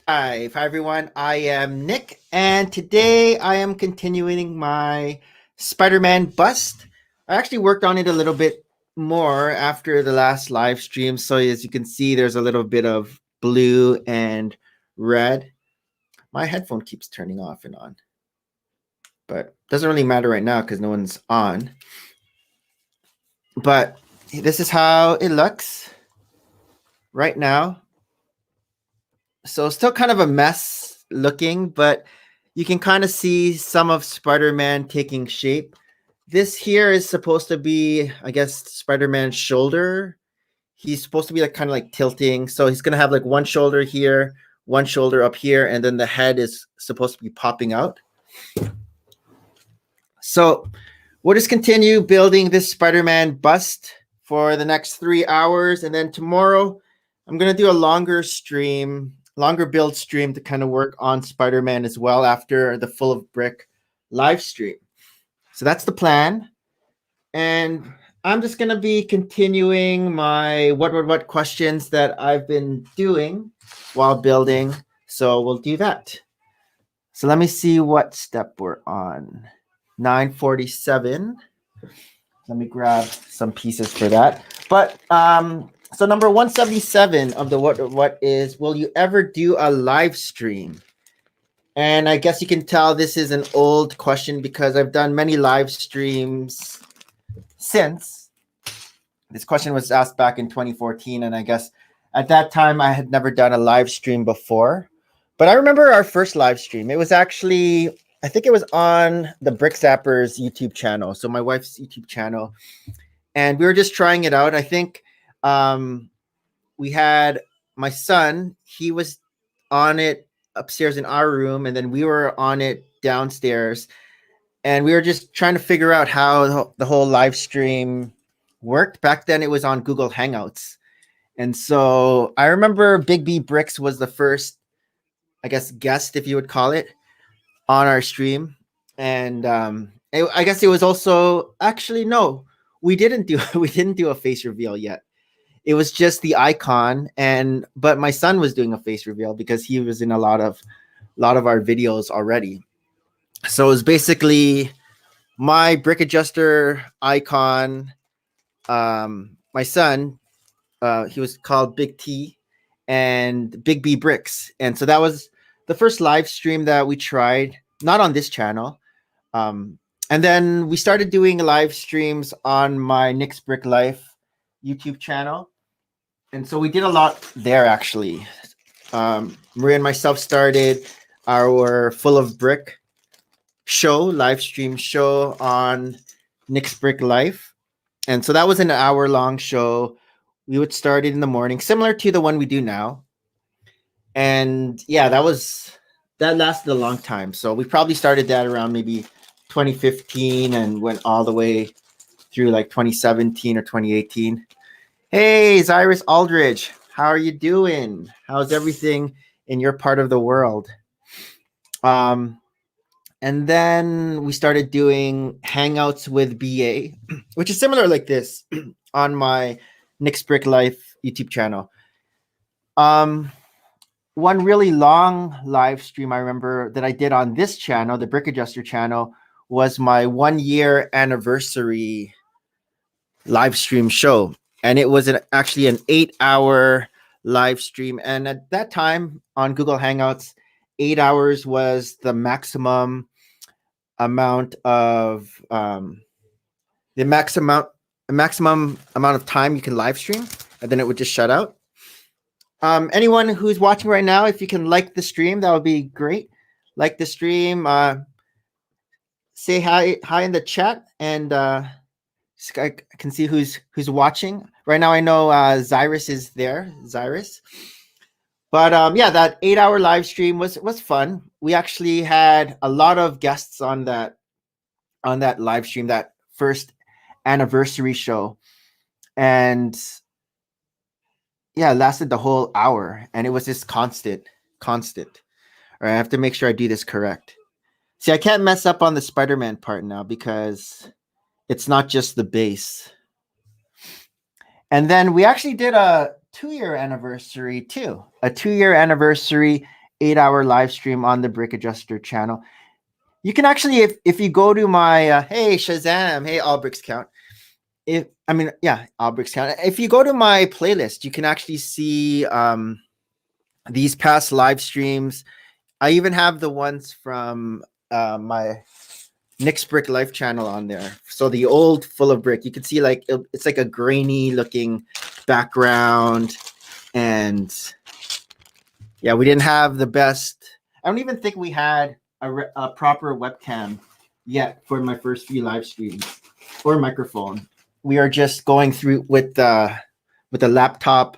Hi everyone. I am Nick, and today I am continuing my Spider-Man bust. I actually worked on it a little bit more after the last live stream, so as you can see, there's a little bit of blue and red. My headphone keeps turning off and on, but doesn't really matter right now because no one's on. But this is how it looks right now. So still kind of a mess looking, but you can kind of see some of Spider-Man taking shape. This here is supposed to be, I guess, Spider-Man's shoulder. He's supposed to be like kind of like tilting. So he's gonna have like one shoulder here, one shoulder up here, and then the head is supposed to be popping out. So we'll just continue building this Spider-Man bust for the next 3 hours, and then tomorrow I'm gonna do a longer build stream to kind of work on Spider-Man as well after the Full of Brick live stream. So that's the plan. And I'm just gonna be continuing my what questions that I've been doing while building. So we'll do that. So let me see what step we're on. 947. Let me grab some pieces for that. But so number 177 of the what is, will you ever do a live stream? And I guess you can tell this is an old question because I've done many live streams since. This question was asked back in 2014, and I guess at that time I had never done a live stream before. But I remember our first live stream. It was actually, I think it was on the Brick Zappers YouTube channel, so my wife's YouTube channel, and we were just trying it out. I think we had my son, he was on it upstairs in our room, and then we were on it downstairs, and we were just trying to figure out how the whole live stream worked. Back then it was on Google Hangouts, and so I remember Big B Bricks was the first, I guess, guest, if you would call it, on our stream. And I guess it was also, actually no, we didn't do a face reveal yet. It was just the icon, but my son was doing a face reveal because he was in a lot of our videos already. So it was basically my brick adjuster icon, my son, he was called Big T, and Big B Bricks. And so that was the first live stream that we tried, not on this channel. And then we started doing live streams on my Nick's Brick Life YouTube channel. And so we did a lot there, actually. Maria and myself started our Full of Brick live stream show on Nick's Brick Life. And so that was an hour-long show. We would start it in the morning, similar to the one we do now. And yeah, that lasted a long time. So we probably started that around maybe 2015 and went all the way through like 2017 or 2018. Hey, Cyrus Aldridge, how are you doing? How's everything in your part of the world? And then we started doing Hangouts with BA, which is similar like this on my Nick's Brick Life YouTube channel. One really long live stream I remember that I did on this channel, the Brick Adjuster channel, was my 1-year anniversary live stream show. And it was actually an 8-hour live stream. And at that time on Google Hangouts, 8 hours was the maximum amount of maximum amount of time you can live stream, and then it would just shut out. Anyone who's watching right now, if you can like the stream, that would be great. Like the stream, say hi in the chat, and I can see who's watching right now. I know Cyrus is there, Cyrus. But yeah, that 8-hour live stream was fun. We actually had a lot of guests on that live stream, that first anniversary show, and yeah, it lasted the whole hour, and it was just constant. All right, I have to make sure I do this correct. See, I can't mess up on the Spider-Man part now because it's not just the base. And then we actually did a 2-year anniversary too. A 2-year anniversary 8-hour live stream on the Brick Adjuster channel. You can actually, if you go to my hey Shazam, hey All Bricks Count. All Bricks Count. If you go to my playlist, you can actually see these past live streams. I even have the ones from my Nick's Brick Life channel on there. So the old Full of Brick, you can see like it's like a grainy looking background, and yeah, we didn't have the best. I don't even think we had a proper webcam yet for my first few live streams or microphone. We are just going through with the laptop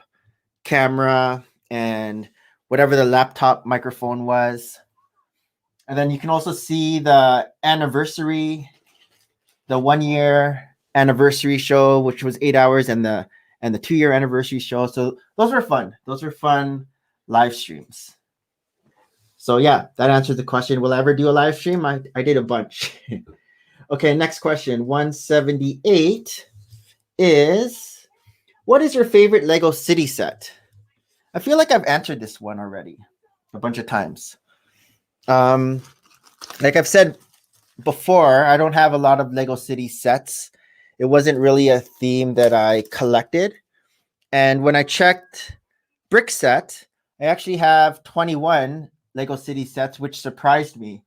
camera and whatever the laptop microphone was. And then you can also see the anniversary, the 1-year anniversary show, which was 8 hours, and the 2-year anniversary show. So those were fun. Those were fun live streams. So yeah, that answers the question. Will I ever do a live stream? I did a bunch. Okay, next question. 178 is, what is your favorite Lego city set? I feel like I've answered this one already a bunch of times. Like I've said before, I don't have a lot of Lego City sets. It wasn't really a theme that I collected. And when I checked Brickset, I actually have 21 Lego City sets, which surprised me.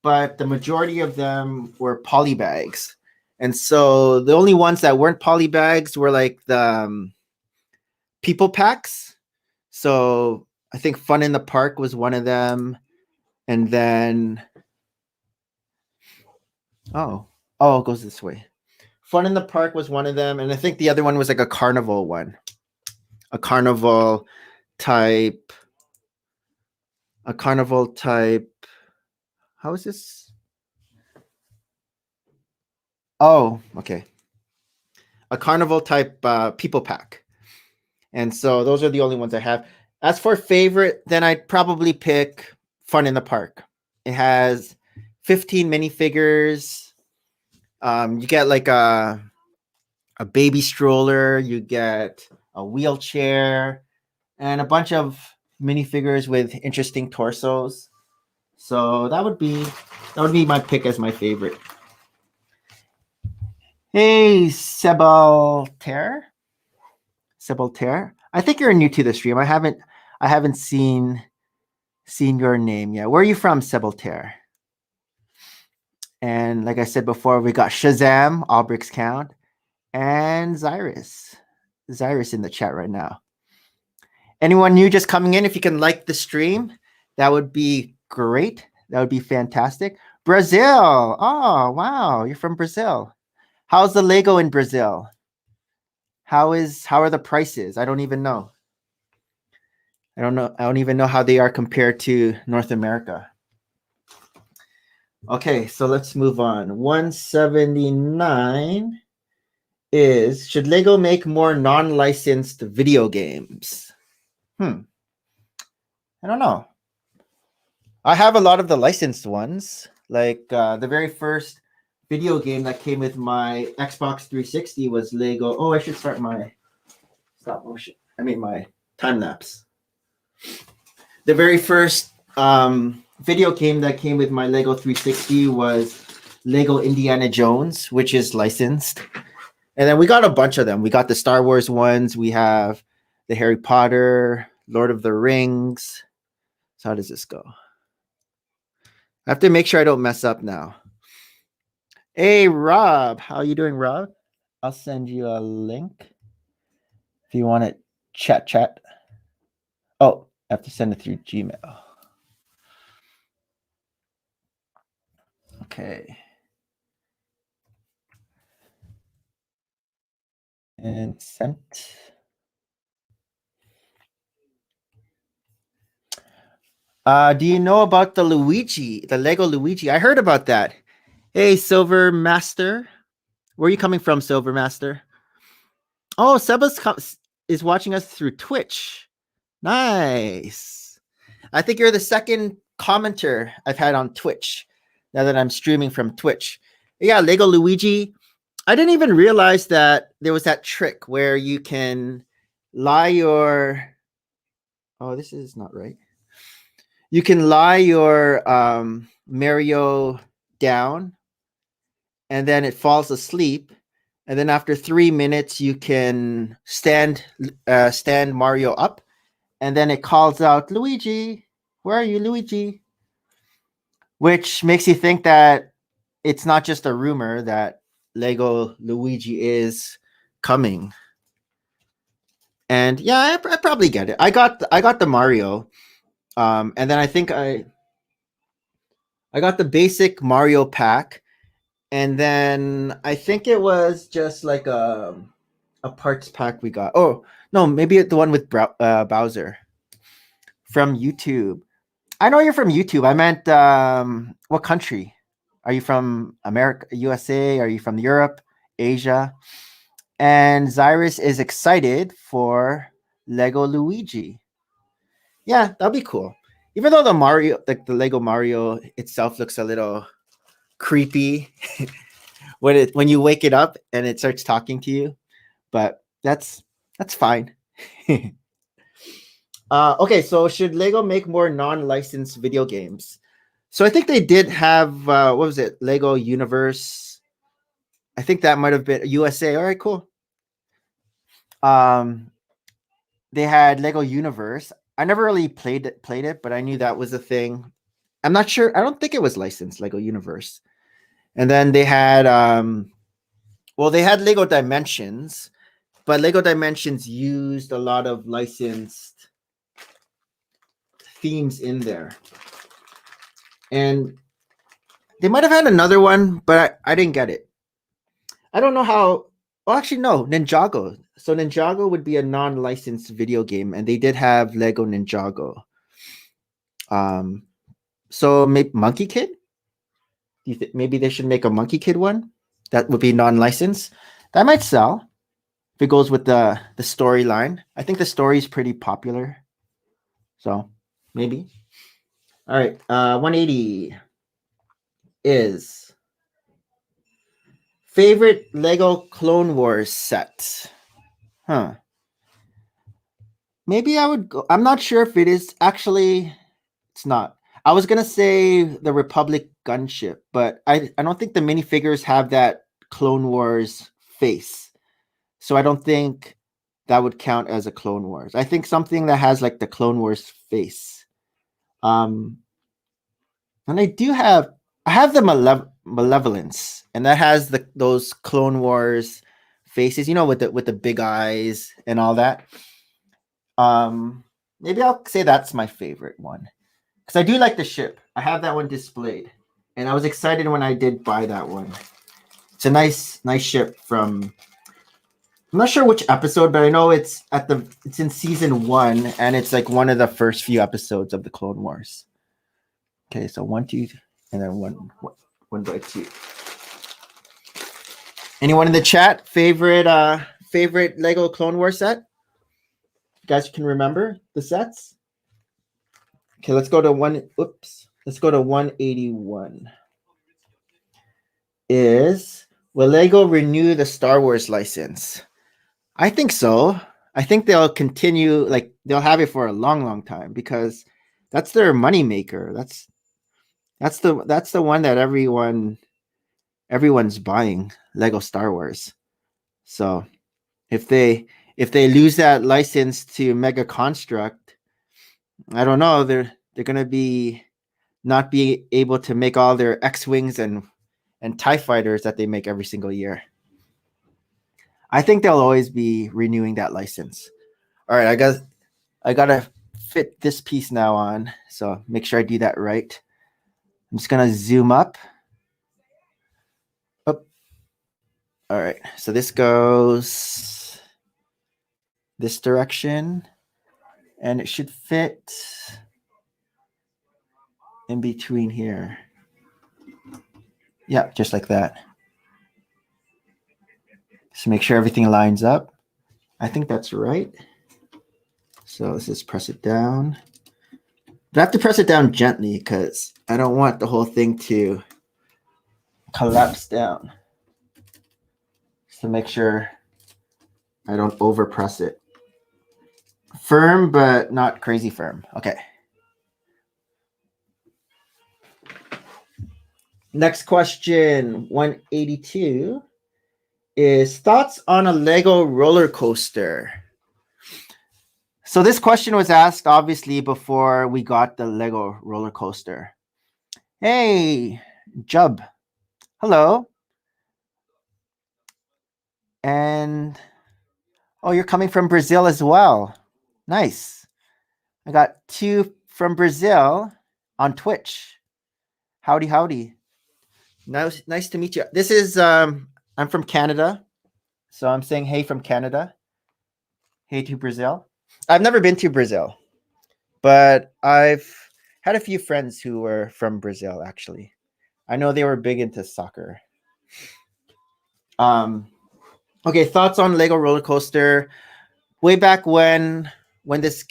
But the majority of them were polybags. And so the only ones that weren't polybags were like the people packs. So I think Fun in the Park was one of them. And then, it goes this way. Fun in the Park was one of them. And I think the other one was like a carnival one. A carnival type. How is this? Oh, okay. A carnival type people pack. And so those are the only ones I have. As for favorite, then I'd probably pick Fun in the Park. It has 15 minifigures. You get like a baby stroller. You get a wheelchair and a bunch of minifigures with interesting torsos. So that would be my pick as my favorite. Hey, Sebelter. I think you're new to the stream. I haven't seen your name yet. Where are you from, Sebelter? And like I said before, we got Shazam, All Bricks Count, and Zyrus in the chat right now. Anyone new just coming in, if you can like the stream, that would be great. That would be fantastic. Brazil. Oh, wow. You're from Brazil. How's the Lego in Brazil? How are the prices? I don't even know. I don't even know how they are compared to North America. Okay, so let's move on. 179 is, should Lego make more non-licensed video games? I don't know. I have a lot of the licensed ones. Like the very first video game that came with my Xbox 360 was Lego. Oh, I should start my stop motion. My time lapse. The very first video game that came with my Lego 360 was Lego Indiana Jones, which is licensed. And then we got a bunch of them. We got the Star Wars ones. We have the Harry Potter, Lord of the Rings. So how does this go? I have to make sure I don't mess up now. Hey, Rob. How are you doing, Rob? I'll send you a link if you want it. Chat. Oh, I have to send it through Gmail. Okay. And sent. Do you know about the Lego Luigi? I heard about that. Hey, Silver Master. Where are you coming from, Silver Master? Oh, Sebas is watching us through Twitch. Nice. I think you're the second commenter I've had on Twitch now that I'm streaming from Twitch. Yeah, Lego Luigi. I didn't even realize that there was that trick where you can lie your... Oh, this is not right. you can lie your Mario down, and then it falls asleep. And then after 3 minutes, you can stand Mario up, and then it calls out, Luigi, where are you, Luigi? Which makes you think that it's not just a rumor that Lego Luigi is coming. And yeah, I probably get it. I got the Mario, and then I think I got the basic Mario pack, and then I think it was just like a parts pack we got. Oh no, maybe the one with Bowser from YouTube. I know you're from YouTube. I meant what country? Are you from America, USA? Are you from Europe, Asia? And Zyrus is excited for Lego Luigi. Yeah, that'll be cool. Even though the Mario, like the Lego Mario itself, looks a little creepy when you wake it up and it starts talking to you, but that's fine. Okay, so should Lego make more non-licensed video games? So I think they did have what was it? Lego Universe. I think that might have been USA. All right, cool. They had Lego Universe. I never really played it, but I knew that was a thing. I'm not sure. I don't think it was licensed, Lego Universe. And then they had they had Lego Dimensions, but Lego Dimensions used a lot of licensed themes in there. And they might have had another one, but I didn't get it. I don't know how. Well, actually, no, Ninjago. So Ninjago would be a non-licensed video game, and they did have Lego Ninjago. So maybe Monkey Kid. Do you think maybe they should make a Monkey Kid one? That would be non-licensed. That might sell if it goes with the storyline. I think the story is pretty popular, so maybe. All right, 180 is favorite Lego Clone Wars set. Huh. Maybe I would go. I'm not sure if it is. Actually, it's not. I was gonna say the Republic gunship, but I don't think the minifigures have that Clone Wars face. So I don't think that would count as a Clone Wars. I think something that has like the Clone Wars face. And I have the Malevolence, and that has those Clone Wars faces, with the big eyes and all that. Maybe I'll say that's my favorite one because I do like the ship. I have that one displayed, and I was excited when I did buy that one. It's a nice ship from. I'm not sure which episode, but I know it's in season 1, and it's like one of the first few episodes of the Clone Wars. Okay, so 1, 2, and then one by 2. Anyone in the chat favorite Lego Clone Wars set? You guys can remember the sets? Okay, let's go to 181. Will Lego renew the Star Wars license? I think so. I think they'll continue, like they'll have it for a long, long time because that's their money maker. That's the one that everyone's buying, Lego Star Wars. So if they lose that license to Mega Construct, I don't know, they're gonna not be able to make all their X-Wings and TIE fighters that they make every single year. I think they'll always be renewing that license. All right, I gotta fit this piece now on, so make sure I do that right. I'm just gonna zoom up. Up. All right, so this goes this direction, and it should fit in between here. Yeah, just like that. So make sure everything lines up. I think that's right. So let's just press it down. But I have to press it down gently because I don't want the whole thing to collapse down. Just to make sure I don't overpress it. Firm, but not crazy firm. Okay. Next question, 182, is thoughts on a Lego roller coaster. So this question was asked obviously before we got the Lego roller coaster. Hey, Jub. Hello. And oh, you're coming from Brazil as well. Nice. I got 2 from Brazil on Twitch. Howdy, howdy. Nice to meet you. This is I'm from Canada. So I'm saying hey from Canada. Hey to Brazil. I've never been to Brazil, but I've had a few friends who were from Brazil actually. I know they were big into soccer. Um okay, thoughts on Lego roller coaster. Way back when this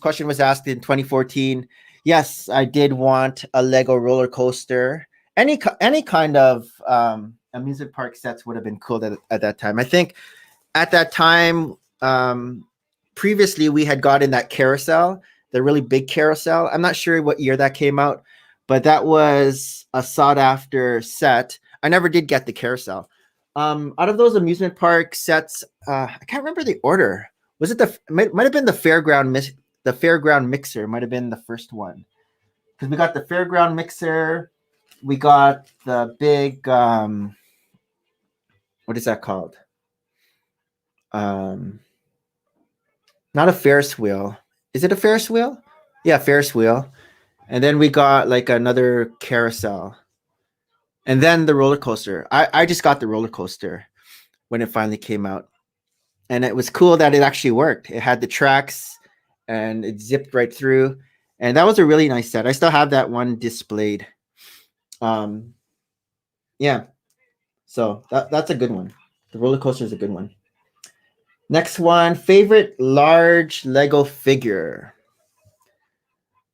question was asked in 2014, yes, I did want a Lego roller coaster. Any kind of amusement park sets would have been cool at that time. I think at that time, previously we had gotten that carousel, the really big carousel. I'm not sure what year that came out, but that was a sought after set. I never did get the carousel. Out of those amusement park sets, I can't remember the order. Was it might have been the fairground mixer might have been the first one, because we got the fairground mixer, we got the big what is that called? Um, Not a Ferris wheel. Is it a Ferris wheel? Yeah, Ferris wheel. And then we got like another carousel. And then the roller coaster. I just got the roller coaster when it finally came out. And it was cool that it actually worked. It had the tracks and it zipped right through. And that was a really nice set. I still have that one displayed. Um, yeah. So that's a good one. The roller coaster is a good one. Next one, favorite large Lego figure.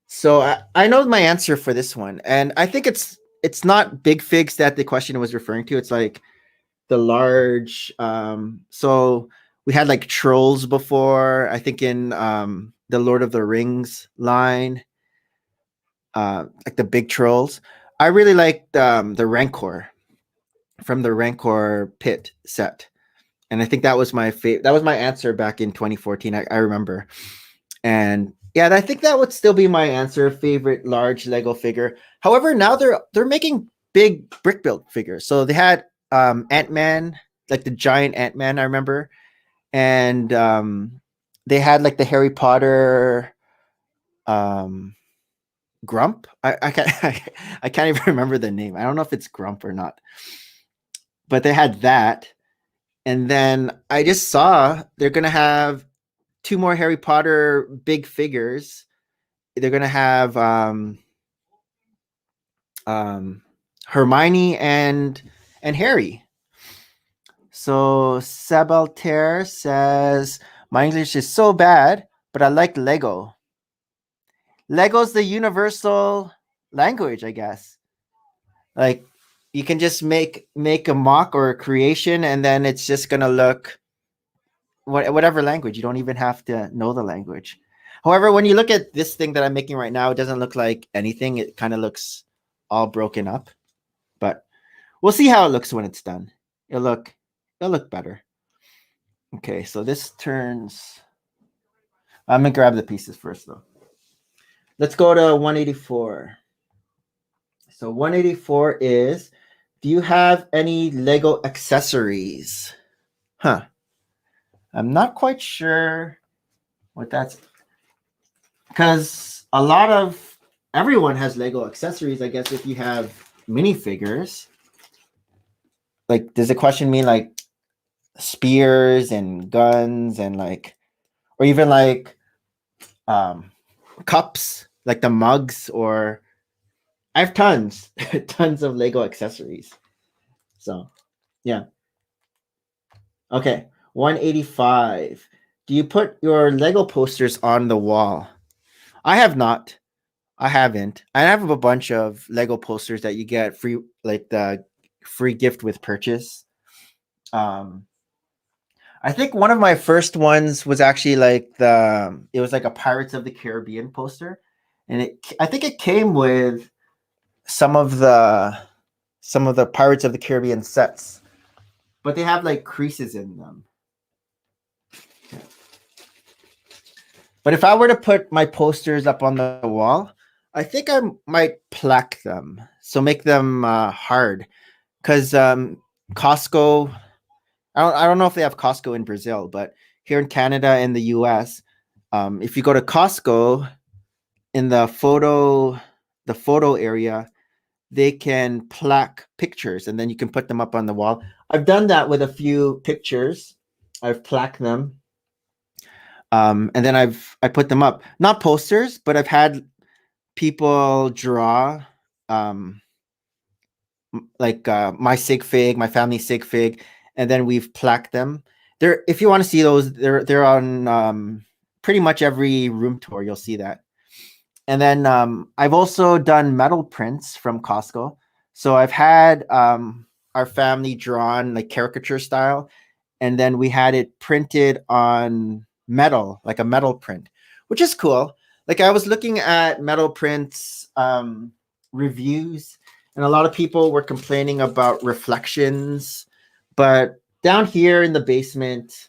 So I know my answer for this one, and I think it's not big figs that the question was referring to. It's like the large. So we had like trolls before. I think in the Lord of the Rings line, like the big trolls. I really liked the Rancor from the Rancor pit set, and I think that was my favorite. That was my answer back in 2014. I remember, and yeah, I think that would still be my answer. Favorite large Lego figure. However, now they're making big brick built figures. So they had Ant-Man, like the giant Ant-Man, I remember, and they had like the Harry Potter um, Grump. I can't I can't even remember the name. I don't know if it's Grump or not, but they had that. And then I just saw they're gonna have 2 more Harry Potter big figures. They're gonna have Hermione and Harry. So Sabalter says my English is so bad, but I like Lego. Lego's the universal language, I guess. Like you can just make a mock or a creation, and then it's just gonna look whatever language. You don't even have to know the language. However, when you look at this thing that I'm making right now, it doesn't look like anything. It kind of looks all broken up, but we'll see how it looks when it's done. It'll look better. Okay, so this turns. I'm gonna grab the pieces first, though. Let's go to 184. So 184 is, do you have any Lego accessories? Huh. I'm not quite sure what that's, because everyone has Lego accessories, I guess, if you have minifigures. Like, does the question mean like spears and guns and like, or even like cups, like the mugs, or I have tons, tons of Lego accessories. So, yeah. Okay, 185. Do you put your Lego posters on the wall? I have not. I haven't. I have a bunch of Lego posters that you get free, like the free gift with purchase. Um, I think one of my first ones was actually like it was like a Pirates of the Caribbean poster, and I think it came with some of the some of the Pirates of the Caribbean sets, but they have like creases in them. But if I were to put my posters up on the wall, I think I might plaque them, so make them hard, because Costco. I don't know if they have Costco in Brazil, but here in Canada and the U.S., if you go to Costco in the photo area, they can plaque pictures, and then you can put them up on the wall. I've done that with a few pictures. I've plaqued them, and then I put them up. Not posters, but I've had people draw, um, like my sig fig, my family sig fig, and then we've plaqued them. There, if you want to see those, they're on pretty much every room tour. You'll see that. And then I've also done metal prints from Costco. So I've had our family drawn like caricature style, and then we had it printed on metal, like a metal print, which is cool. Like I was looking at metal prints reviews, and a lot of people were complaining about reflections, but down here in the basement,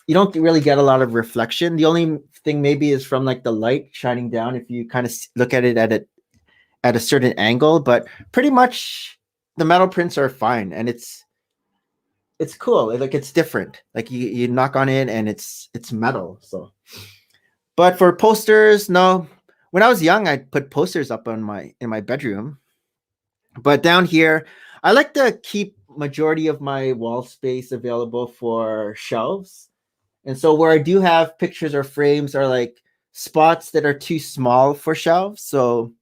you don't really get a lot of reflection. The only thing maybe is from like the light shining down if you kind of look at it at a certain angle, but pretty much the metal prints are fine, and it's cool. Like it's different. Like you knock on it and it's metal. So, but for posters, no. When I was young, I'd put posters up on in my bedroom. But down here, I like to keep majority of my wall space available for shelves. And so where I do have pictures or frames are like spots that are too small for shelves. So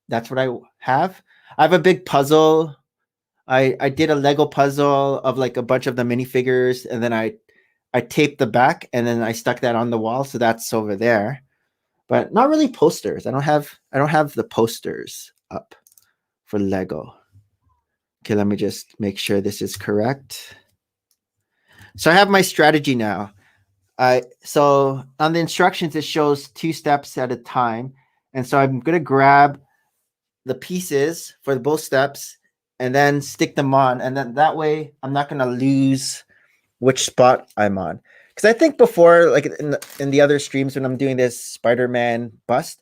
that's what I have. I have a big puzzle. I did a Lego puzzle of like a bunch of the minifigures, and then I taped the back, and then I stuck that on the wall. So that's over there. But not really posters. I don't have the posters up for Lego. Okay, let me just make sure this is correct. So I have my strategy now. So on the instructions, it shows 2 steps at a time. And so I'm going to grab the pieces for both steps and then stick them on. And then that way I'm not going to lose which spot I'm on. Because I think before, like in the other streams when I'm doing this Spider-Man bust,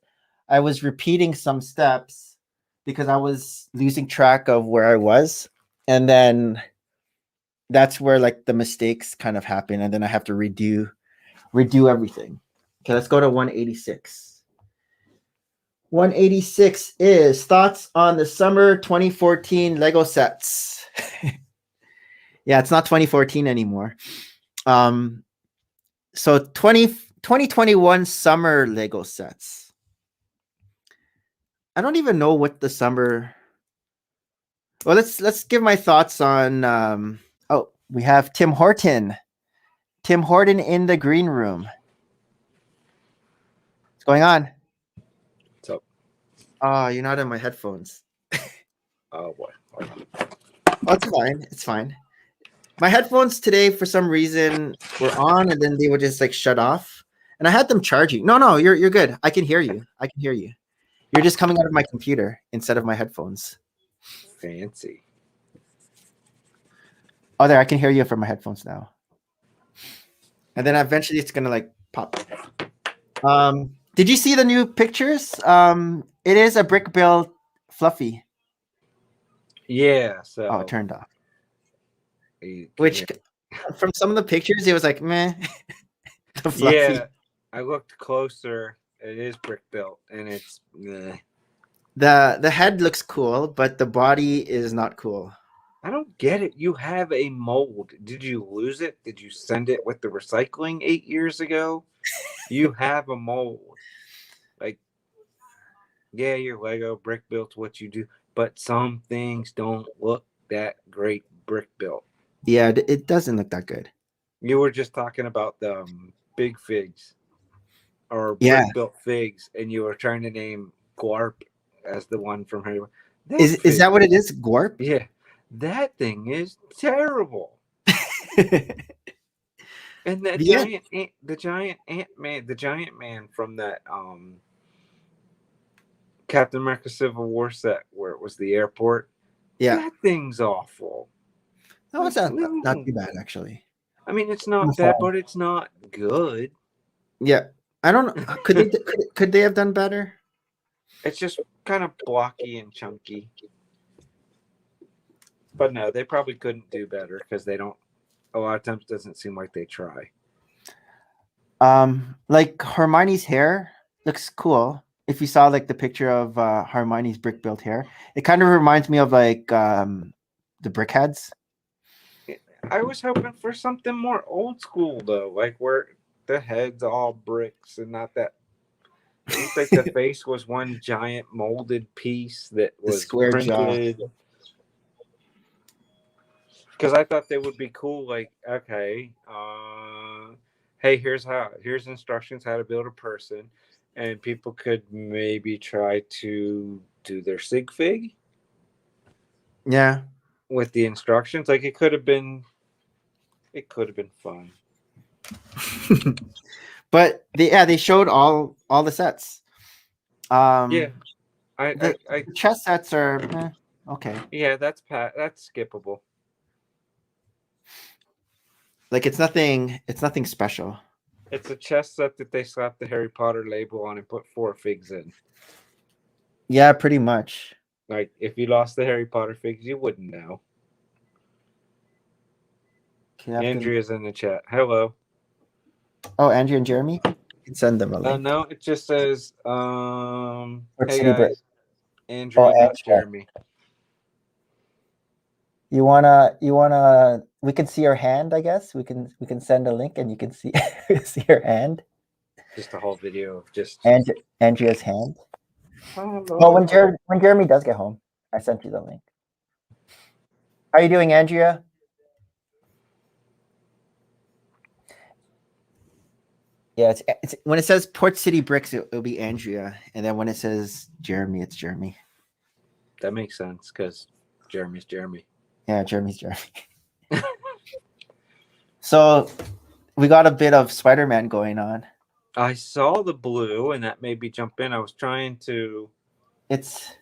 I was repeating some steps because I was losing track of where I was. And then that's where like the mistakes kind of happen. And then I have to redo everything. Okay, let's go to 186. 186 is thoughts on the summer 2014 Lego sets. Yeah, it's not 2014 anymore. So 2021 summer Lego sets. I don't even know what the summer. Well, let's give my thoughts on. Oh, we have Tim Horton. Tim Horton in the green room. What's going on? What's up? Oh, you're not in my headphones. Oh boy. Oh, it's fine. It's fine. My headphones today, for some reason, were on and then they would just like shut off. And I had them charging. No, you're good. I can hear you. I can hear you. You're just coming out of my computer instead of my headphones. Fancy. Oh, there, I can hear you from my headphones now. And then eventually it's gonna like pop. Did you see the new pictures? It is a brick built Fluffy. Yeah. So. Oh, it turned off. Which, from some of the pictures, it was like meh. The Fluffy. Yeah, I looked closer. It is brick built, and it's meh. The head looks cool, but the body is not cool. I don't get it. You have a mold. Did you lose it? Did you send it with the recycling 8 years ago? You have a mold. Like, yeah, your Lego brick built's what you do, but some things don't look that great brick built. Yeah, it doesn't look that good. You were just talking about the big figs or brick built figs, and you were trying to name Gwarp as the one from Harry. Is that what it is? Gwarp? Yeah. That thing is terrible. And that the giant man from that Captain America Civil War set where it was the airport, Yeah. That thing's awful. No, it's not too bad actually. I mean, it's not bad, but it's not good. Yeah. I don't know. Could they have done better? It's just kind of blocky and chunky. But no, they probably couldn't do better because they don't. A lot of times, doesn't seem like they try. Like Hermione's hair looks cool. If you saw like the picture of Hermione's brick built hair, it kind of reminds me of like the Brickheads. I was hoping for something more old school though, like where the head's all bricks and not that. It looked like the face was one giant molded piece that was square printed. Because I thought they would be cool. Like, okay, hey, here's instructions how to build a person, and people could maybe try to do their sig fig. Yeah. With the instructions, like it could have been fun. But they showed all the sets. Yeah, the chess sets are okay. Yeah, that's skippable. Like it's nothing special. It's a chess set that they slapped the Harry Potter label on and put 4 figs in. Yeah, pretty much. Like if you lost the Harry Potter figs, you wouldn't know. Andrea's in the chat. Hello. Oh, Andrea and Jeremy? You can send them a link. No, it just says hey City guys, Andrea, not Jeremy. You wanna we can see your hand, I guess. We can send a link and you can see see your hand. Just a whole video of just Andrea's hand. Hello. Oh, when Jeremy does get home, I sent you the link. How are you doing, Andrea? Yeah, it's when it says Port City Bricks, it'll be Andrea, and then when it says Jeremy, it's Jeremy. That makes sense because Jeremy's Jeremy. Yeah, Jeremy's Jeremy. So we got a bit of Spider-Man going on. I saw the blue, and that made me jump in. I was trying to. It's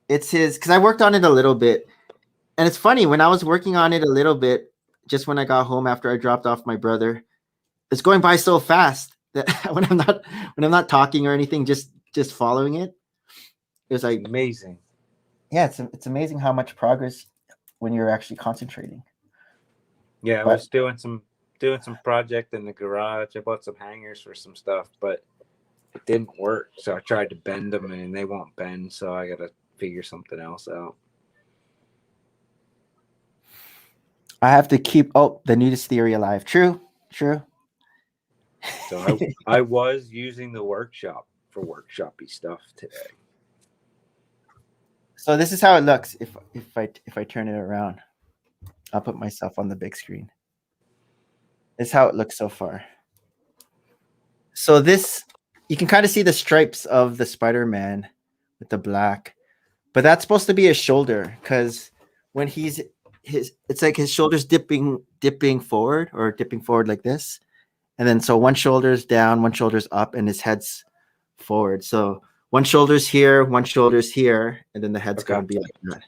his because I worked on it a little bit, and it's funny when I was working on it a little bit, just when I got home after I dropped off my brother. It's going by so fast that when I'm not talking or anything, just following it, it was like amazing. Yeah, it's amazing how much progress when you're actually concentrating. Yeah, I was doing some project in the garage. I bought some hangers for some stuff, but it didn't work. So I tried to bend them, and they won't bend. So I got to figure something else out. I have to keep the nudist theory alive. True. So I was using the workshop for workshoppy stuff today. So this is how it looks if I turn it around. I'll put myself on the big screen. This is how it looks so far. So this, you can kind of see the stripes of the Spider-Man with the black, but that's supposed to be his shoulder because when it's like his shoulders dipping forward or dipping forward like this. And then so one shoulder's down, one shoulder's up, and his head's forward. So one shoulder's here, one shoulder's here, and then the head's going to be like that.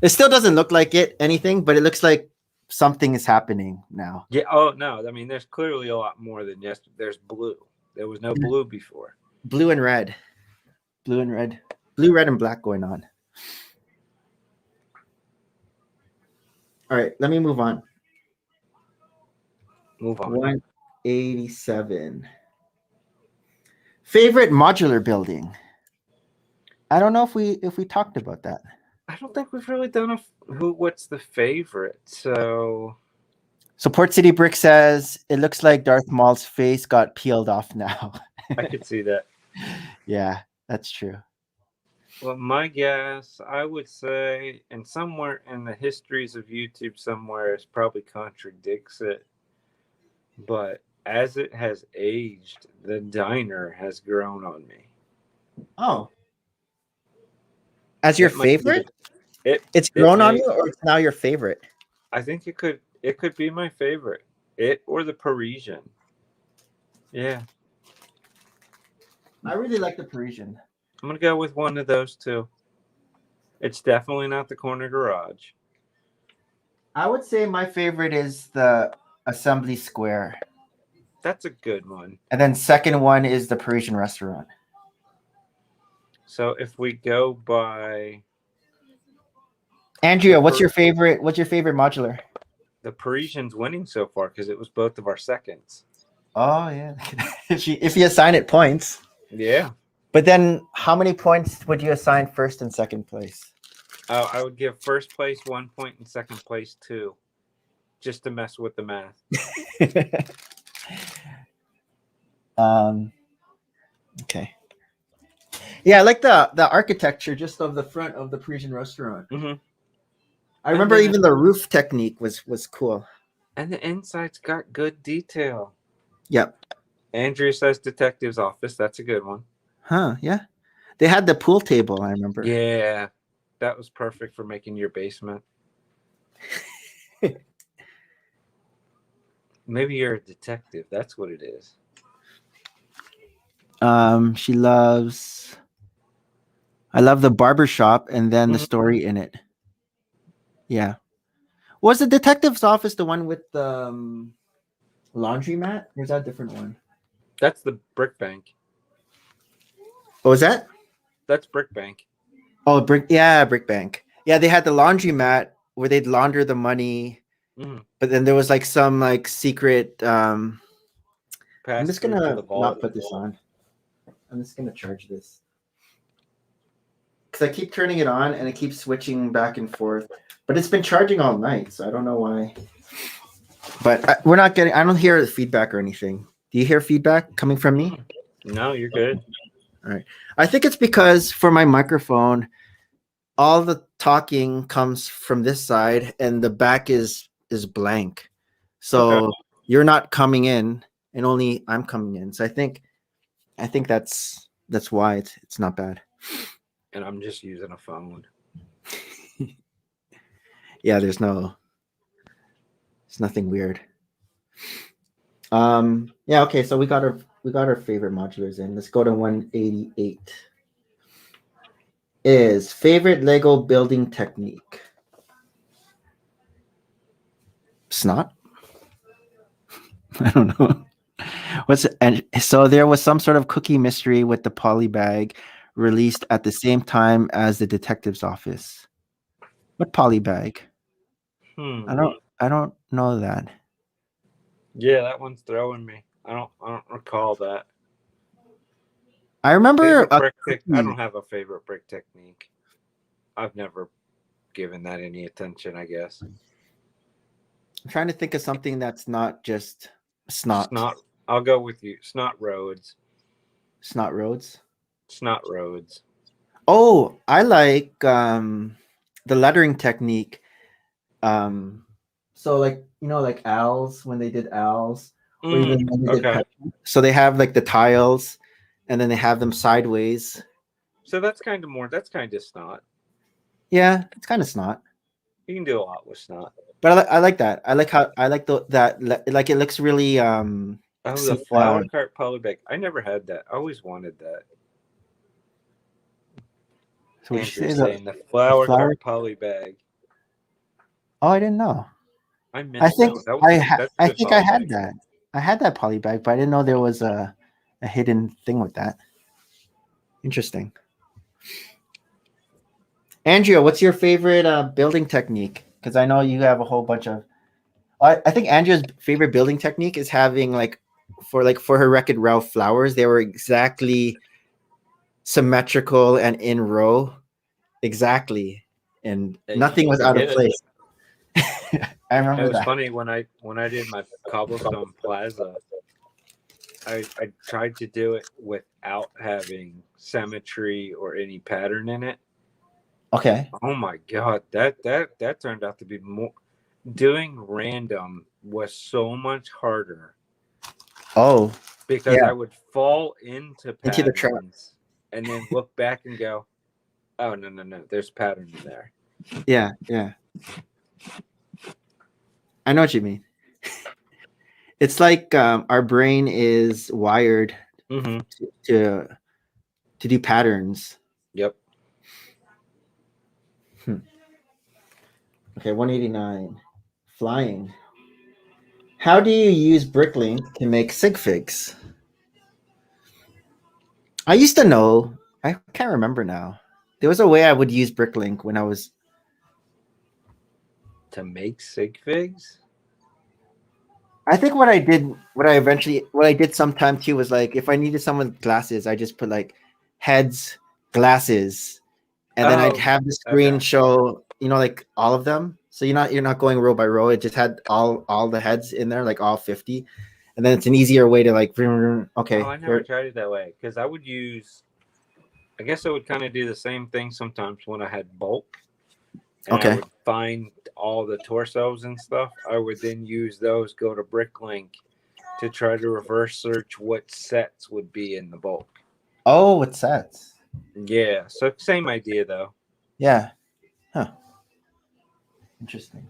It still doesn't look like anything, but it looks like something is happening now. Yeah. Oh no. I mean, there's clearly a lot more than yesterday. There's blue. There was no blue before. Blue, red, and black going on. All right, let me move on. 187. Favorite modular building. I don't know if we talked about that. I don't think we've really done what's the favorite. So Port City Brick says it looks like Darth Maul's face got peeled off now. I could see that. Yeah, that's true. Well, my guess, I would say, and somewhere in the histories of YouTube somewhere, it probably contradicts it. But as it has aged, the diner has grown on me. Oh. As your favorite? It's grown on you, or it's now your favorite? I think it could be my favorite. It or the Parisian. Yeah. I really like the Parisian. I'm gonna go with one of those two. It's definitely not the corner garage. I would say my favorite is the Assembly Square. That's a good one. And then second one is the Parisian restaurant. So if we go by Andrea, The what's your favorite modular? the Parisian's winning so far because it was both of our seconds. Oh yeah. if you assign it points. Yeah. But then how many points would you assign first and second place? I would give first place 1 point and second place 2, just to mess with the math. Okay. Yeah, I like the architecture just of the front of the Parisian restaurant. Mm-hmm. I remember even the roof technique was cool. And the inside's got good detail. Yep. Andrea says detective's office. That's a good one. Huh, yeah. They had the pool table, I remember. Yeah. That was perfect for making your basement. Maybe you're a detective. That's what it is. She loves I love the barber shop and then the story in it. Yeah. Was the detective's office the one with the laundromat? Or is that a different one? That's the Brick Bank. What was that? That's Brick Bank. Oh, Brick Bank. Yeah, they had the laundromat where they'd launder the money. But then there was like some like secret I'm just gonna not put this on. I'm just gonna charge this. Because I keep turning it on and it keeps switching back and forth. But it's been charging all night, so I don't know why. But we're not getting, I don't hear feedback or anything. Do you hear feedback coming from me? No, you're good. All right. I think it's because for my microphone, all the talking comes from this side and the back is blank. So you're not coming in and only I'm coming in. So I think that's why it's not bad. And I'm just using a phone. Yeah, there's nothing weird. Yeah, okay, so we got our favorite modulars in. Let's go to 188. Is favorite Lego building technique? Snot? I don't know. And so there was some sort of cookie mystery with the poly bag released at the same time as the detective's office. What poly bag? I don't know that. Yeah, that one's throwing me. I don't recall that. I remember I don't have a favorite brick technique. I've never given that any attention, I guess. I'm trying to think of something that's not just snot. I'll go with you. Snot roads. Snot roads? Snot roads. Oh, I like the lettering technique. So like, like owls when they did owls. Or even when they did so they have like the tiles and then they have them sideways. So that's kind of snot. Yeah, it's kind of snot. You can do a lot with snot. But I like that. I like that like it looks really the flower cart poly bag. I never had that. I always wanted that. So what you saying the flower cart poly bag. Oh, I didn't know. I think I had that. I had that poly bag, but I didn't know there was a hidden thing with that. Interesting. Andrea, what's your favorite building technique? Because I know you have a whole bunch of. I think Andrea's favorite building technique is having for her Wreck-It Ralph flowers, they were exactly symmetrical and in row, exactly, and nothing was out of place. I remember it was funny when I did my cobblestone plaza. I tried to do it without having symmetry or any pattern in it. Okay. Oh my god, that turned out to be more. Doing random was so much harder. Oh. Because I would fall into the trap and then look back and go, "Oh no, there's pattern in there." Yeah. I know what you mean. It's like our brain is wired to to do patterns. Yep. Okay, 189. Flying. How do you use Bricklink to make sig figs? I used to know. I can't remember now. There was a way I would use Bricklink when I was. To make sig figs? I think what I did sometime too was like if I needed someone with glasses, I just put like heads, glasses, and then I'd Oh, have the screen okay. show, like all of them. So you're not going row by row. It just had all the heads in there, like all 50. And then it's an easier way to like Oh, okay, I never here. tried it that way because I guess I would kind of do the same thing sometimes when I had bulk and I Okay. would find all the torsos and stuff. I would then use those, go to Bricklink to try to reverse search what sets would be in the bulk. Oh, it's sets. Yeah, so same idea though. Yeah. Huh. Interesting.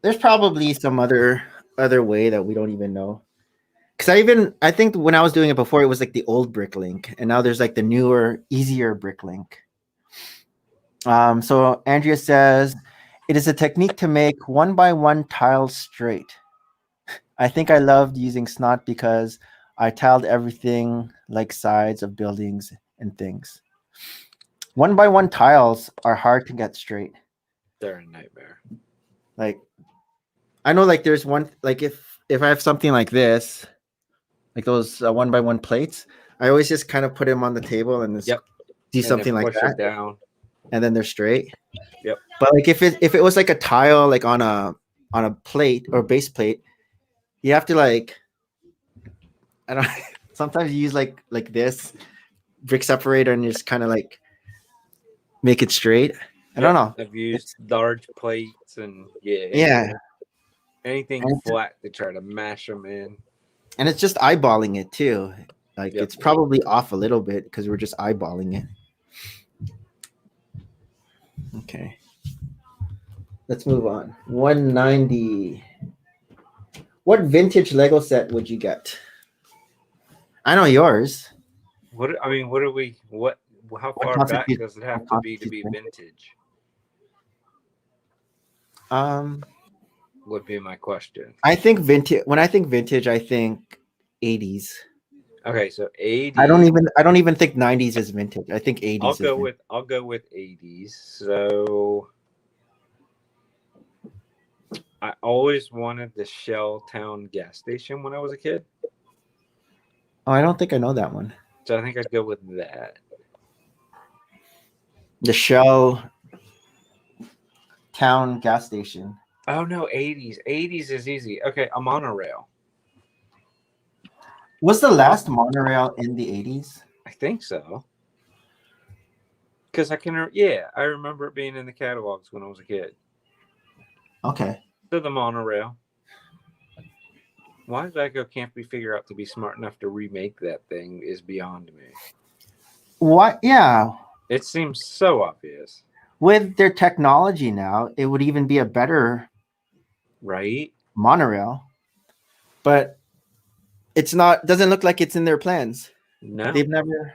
There's probably some other way that we don't even know. Because I think when I was doing it before, it was like the old Bricklink, and now there's like the newer, easier Bricklink. So Andrea says it is a technique to make one by one tiles straight. I think I loved using snot because I tiled everything like sides of buildings and things. One by one tiles are hard to get straight. They're a nightmare. Like I know, like there's one like if I have something like this, like those one by one plates, I always just kind of put them on the table and just Yep. do And then something like push that, it down. and then they're straight. Yep. But like if it was like a tile like on a plate or base plate, you have to like I don't sometimes you use like this brick separator and just kind of like make it straight. I don't know. I've used It's large plates and yeah, anything and flat to try to mash them in. it's just eyeballing it too. Like Yep. it's probably off a little bit because we're just eyeballing it. Okay. Let's move on. 190. What vintage Lego set would you get? I know yours. What are we? What? How What far back constitutes does it have what to be constitutes vintage? Um, Would be my question. I think vintage. When I think vintage, I think 80s. Okay, so I 80s. don't even think 90s is vintage. I think 80s is vintage. I'll go with 80s. So I always wanted the Shell Town gas station when I was a kid. Oh, I don't think I know that one. So I think I'd go with that. The Shell Town gas station. Oh no, 80s. 80s is easy. Okay, a monorail. Was the last monorail in the 80s? I think so. Because I remember it being in the catalogs when I was a kid. Okay. So the monorail. Why Lego can't we figure out to be smart enough to remake that thing is beyond me. What? Yeah. It seems so obvious. With their technology now, it would even be a better Right? monorail. But it's not. Doesn't look like it's in their plans. No. They've never.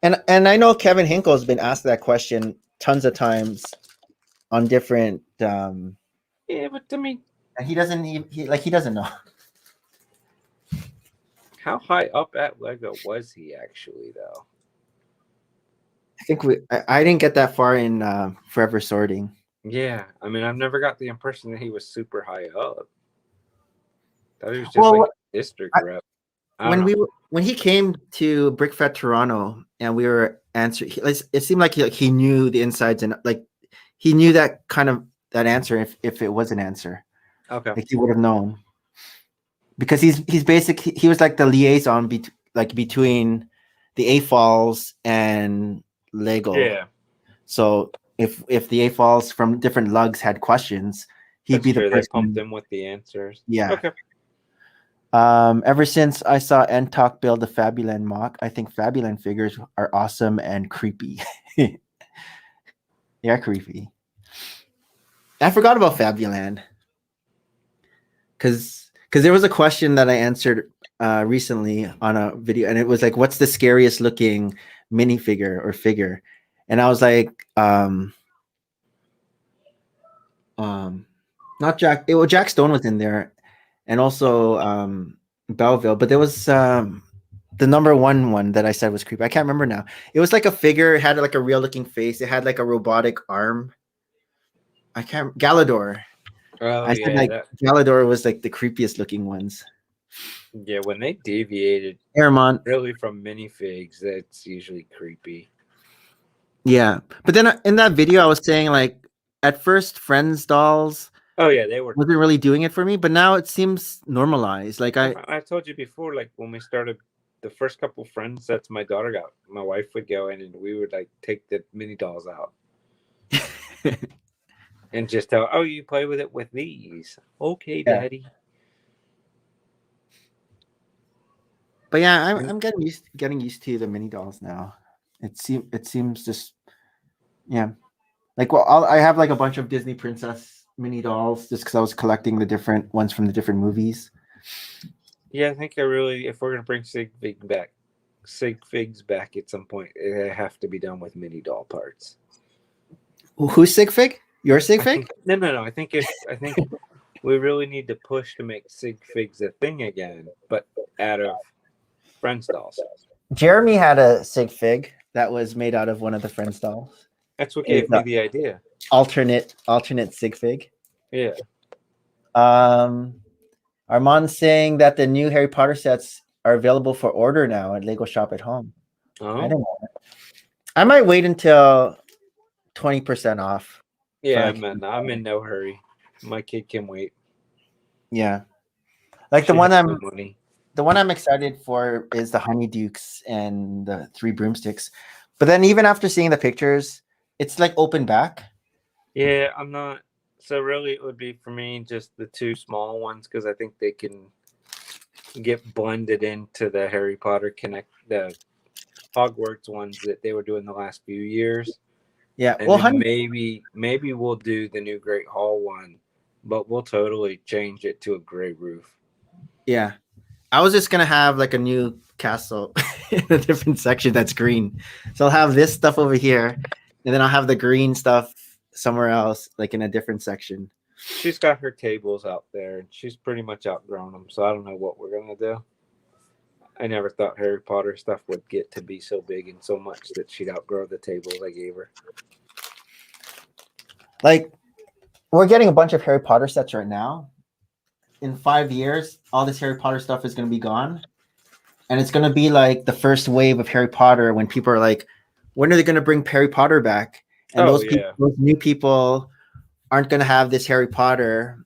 And I know Kevin Hinkle's been asked that question tons of times on different. Yeah, but I mean, And he doesn't know. how high up at Lego was he actually, though? I think I didn't get that far in Forever Sorting. Yeah, I mean, I've never got the impression that he was super high up. Thought he was just like a district rep. When he came to BrickFest Toronto and we were answering, it seemed like he knew the insides and like he knew that kind of that answer if it was an answer. Okay. Like he would have known because he's basically he was like the liaison between the AFOLs and Lego. Yeah. So if the AFOLs from different lugs had questions, he'd be the person. They pumped them with the answers. Yeah. Okay. Ever since I saw NTalk build the Fabuland mock, I think Fabuland figures are awesome and creepy. They are creepy. I forgot about Fabuland because there was a question that I answered recently on a video, and it was like, "What's the scariest looking minifigure or figure?" And I was like, not Jack. Well, Jack Stone was in there, and also Belleville. But there was the number one that I said was creepy. I can't remember now. It was like a figure. It had like a real looking face. It had like a robotic arm. I can't. Galador. Oh I said yeah, like that Galador was like the creepiest looking ones. yeah. When they deviated Airmont. really from minifigs, that's usually creepy. Yeah, but then in that video, I was saying like at first, Friends dolls Oh yeah, they were. wasn't really doing it for me, but now it seems normalized. Like I told you before, like when we started the first couple friends sets, my daughter got, my wife would go in and we would like take the mini dolls out and just tell, oh, you play with it with these. Okay, Yeah. daddy. But yeah, I'm getting used to the mini dolls now. It seems just yeah. Like I have like a bunch of Disney princess mini dolls just because I was collecting the different ones from the different movies. Yeah, I think I really, if we're gonna bring Sig Figs back at some point, it have to be done with mini doll parts. Who's Sigfig? Your Sigfig? No. I think we really need to push to make Sig Figs a thing again, but out of Friends dolls. Jeremy had a Sigfig that was made out of one of the Friends dolls. That's what gave me the idea. Alternate Sigfig. Yeah. Armand's saying that the new Harry Potter sets are available for order now at Lego Shop at Home. Oh. I don't know. I might wait until 20% off. Yeah, man, I'm in no hurry. My kid can wait. Yeah. Like the one I'm excited for is the Honeydukes and the 3 broomsticks. But then even after seeing the pictures, it's like open back. Yeah, I'm not. So really, it would be for me just the 2 small ones because I think they can get blended into the Harry Potter the Hogwarts ones that they were doing the last few years. Yeah, and well, maybe we'll do the new Great Hall one, but we'll totally change it to a gray roof. Yeah, I was just gonna have like a new castle in a different section that's green. So I'll have this stuff over here, and then I'll have the green stuff somewhere else, like in a different section. She's got her tables out there, and she's pretty much outgrown them. So I don't know what we're gonna do. I never thought Harry Potter stuff would get to be so big and so much that she'd outgrow the tables I gave her. Like, we're getting a bunch of Harry Potter sets right now. In 5 years, all this Harry Potter stuff is going to be gone. And it's going to be like the first wave of Harry Potter when people are like, when are they going to bring Harry Potter back? And those new people aren't going to have this Harry Potter,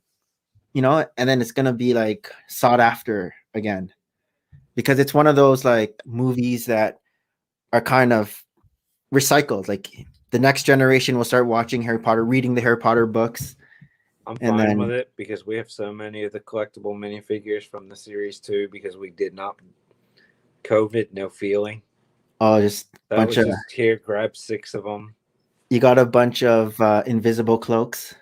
and then it's going to be like sought after again. Because it's one of those like movies that are kind of recycled. Like the next generation will start watching Harry Potter, reading the Harry Potter books. I'm fine with it because we have so many of the collectible minifigures from the series too because we did not COVID, no feeling. Oh, just that bunch was just here, grab 6 of them. You got a bunch of invisible cloaks?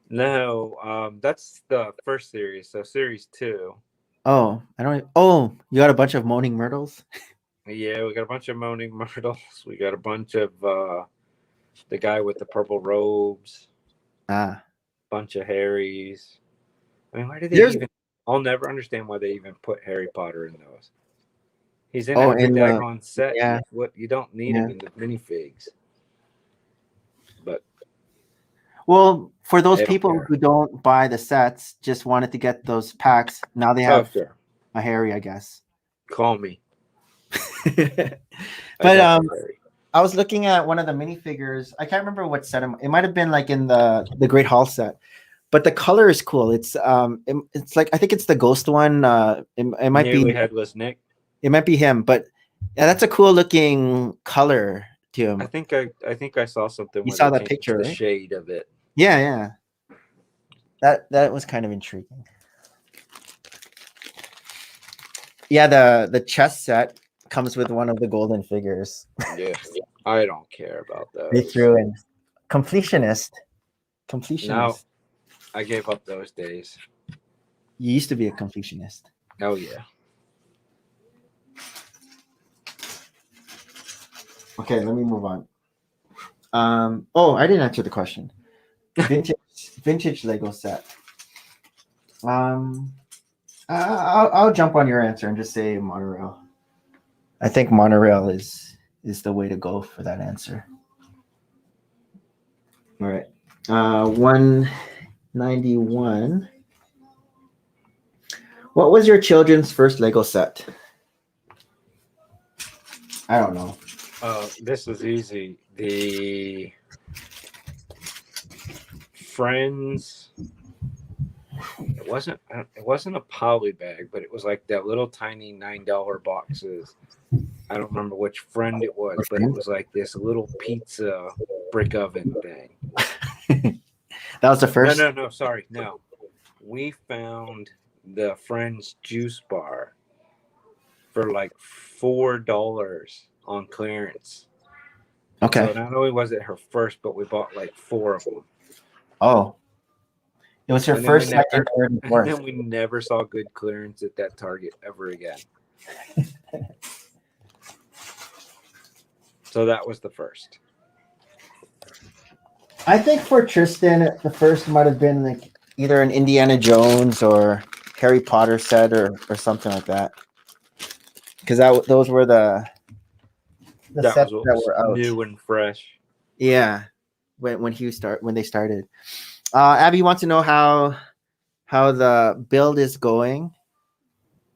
No, that's the first series. So series 2. Oh, you got a bunch of Moaning Myrtles? Yeah, we got a bunch of Moaning Myrtles. We got a bunch of the guy with the purple robes. Bunch of Harrys. I mean, why did they even? I'll never understand why they even put Harry Potter in those. He's in every daggone set. Yeah. What you don't need him in the minifigs. But for those people who don't buy the sets, just wanted to get those packs. Now they have a Harry, I guess. Call me. But I was looking at one of the minifigures. I can't remember what set it might have been like in the Great Hall set, but the color is cool. It's like I think it's the ghost one. It might be Headless Nick. It might be him, but yeah, that's a cool looking color to him. I think I saw something. You saw that picture, the right? Shade of it. Yeah. That was kind of intriguing. Yeah, the chess set comes with one of the golden figures. Yeah, I don't care about those. They threw in completionist. No, I gave up those days. You used to be a completionist. Oh yeah. Okay, let me move on. Oh, I didn't answer the question. Vintage Lego set. I'll jump on your answer and just say Monorail. I think Monorail is the way to go for that answer. All right. 191. What was your children's first Lego set? I don't know. This is easy. The Friends. It wasn't a poly bag, but it was like that little tiny $9 boxes. I don't remember which friend it was, but it was like this little pizza brick oven thing. That was the first. No. Sorry, no. We found the Friends juice bar for like $4 on clearance. Okay. So not only was it her first, but we bought like 4 of them. Oh. It was her And first, then second, third, and fourth. And then we never saw good clearance at that Target ever again. So that was the first. I think for Tristan, the first might have been like either an Indiana Jones or Harry Potter set or something like that. Because those were the that sets was that were out. New and fresh. Yeah, when they started. Abby wants to know how the build is going.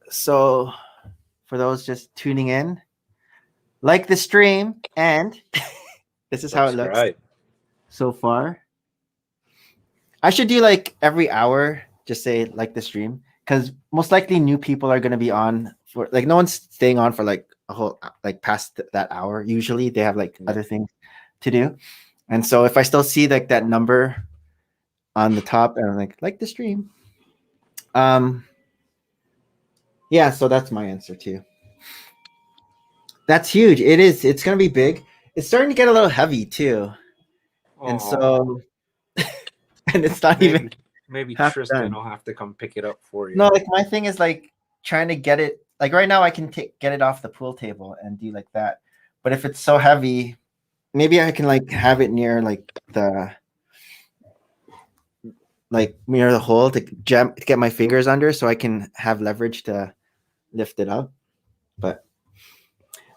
So, for those just tuning in, like the stream, and this is how it looks so far. I should do like every hour, just say like the stream, because most likely new people are going to be on for like no one's staying on for like a whole like past that hour. Usually they have like other things to do, and so if I still see like that number on the top, and I'm like the stream. Yeah, so that's my answer too. That's huge. It is. It's going to be big. It's starting to get a little heavy too. And so, and it's not even maybe half Tristan done. will have to come pick it up for you. No, like my thing is like trying to get it. Like right now, I can get it off the pool table and do like that. But if it's so heavy, maybe I can like have it near like near the hole to get my fingers under, so I can have leverage to lift it up. But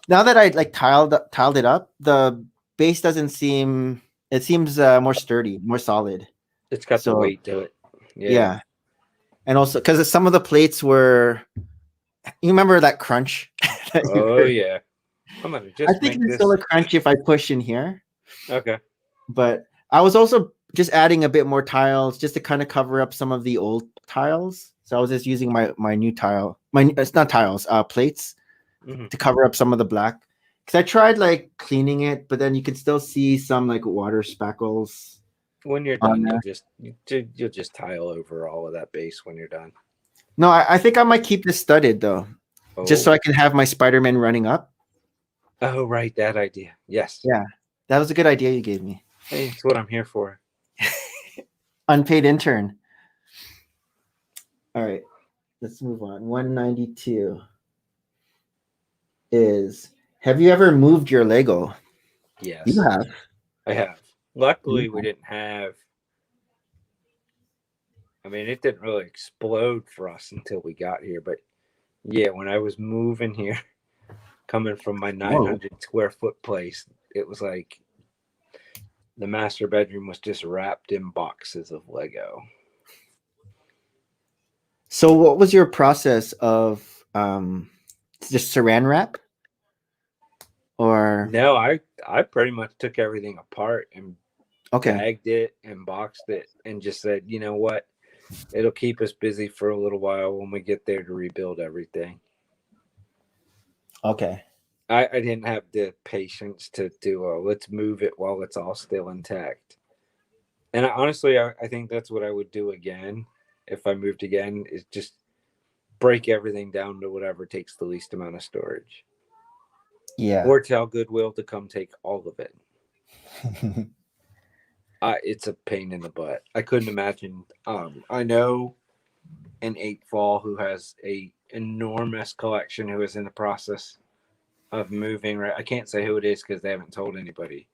now that I like tiled it up, the base doesn't seem. It seems more sturdy, more solid. It's got the weight to it. Yeah. And also because some of the plates were. You remember that crunch? Yeah. I think it's still a crunch if I push in here. Okay. But I was also just adding a bit more tiles just to kind of cover up some of the old tiles. So I was just using my new tile. It's not tiles, plates to cover up some of the black. Because I tried like cleaning it, but then you could still see some like water speckles. When you're done, you'll just tile over all of that base when you're done. No, I think I might keep this studded though, just so I can have my Spider-Man running up. Oh, right, that idea. Yes. Yeah, that was a good idea you gave me. Hey, it's what I'm here for. Unpaid intern. All right, let's move on. 192 is, have you ever moved your Lego? Yes. You have. I have. Luckily, we didn't have. I mean, it didn't really explode for us until we got here. But yeah, when I was moving here, coming from my 900 square foot place, it was like the master bedroom was just wrapped in boxes of Lego. So what was your process of just saran wrap? Or no, I pretty much took everything apart and bagged it and boxed it and just said, you know what? It'll keep us busy for a little while when we get there to rebuild everything. Okay. I didn't have the patience to do let's move it while it's all still intact. And honestly, I think that's what I would do again if I moved again, is just break everything down to whatever takes the least amount of storage. Yeah. Or tell Goodwill to come take all of it. It's a pain in the butt. I couldn't imagine. I know an 8 Fall who has a enormous collection who is in the process of moving. Right, I can't say who it is because they haven't told anybody.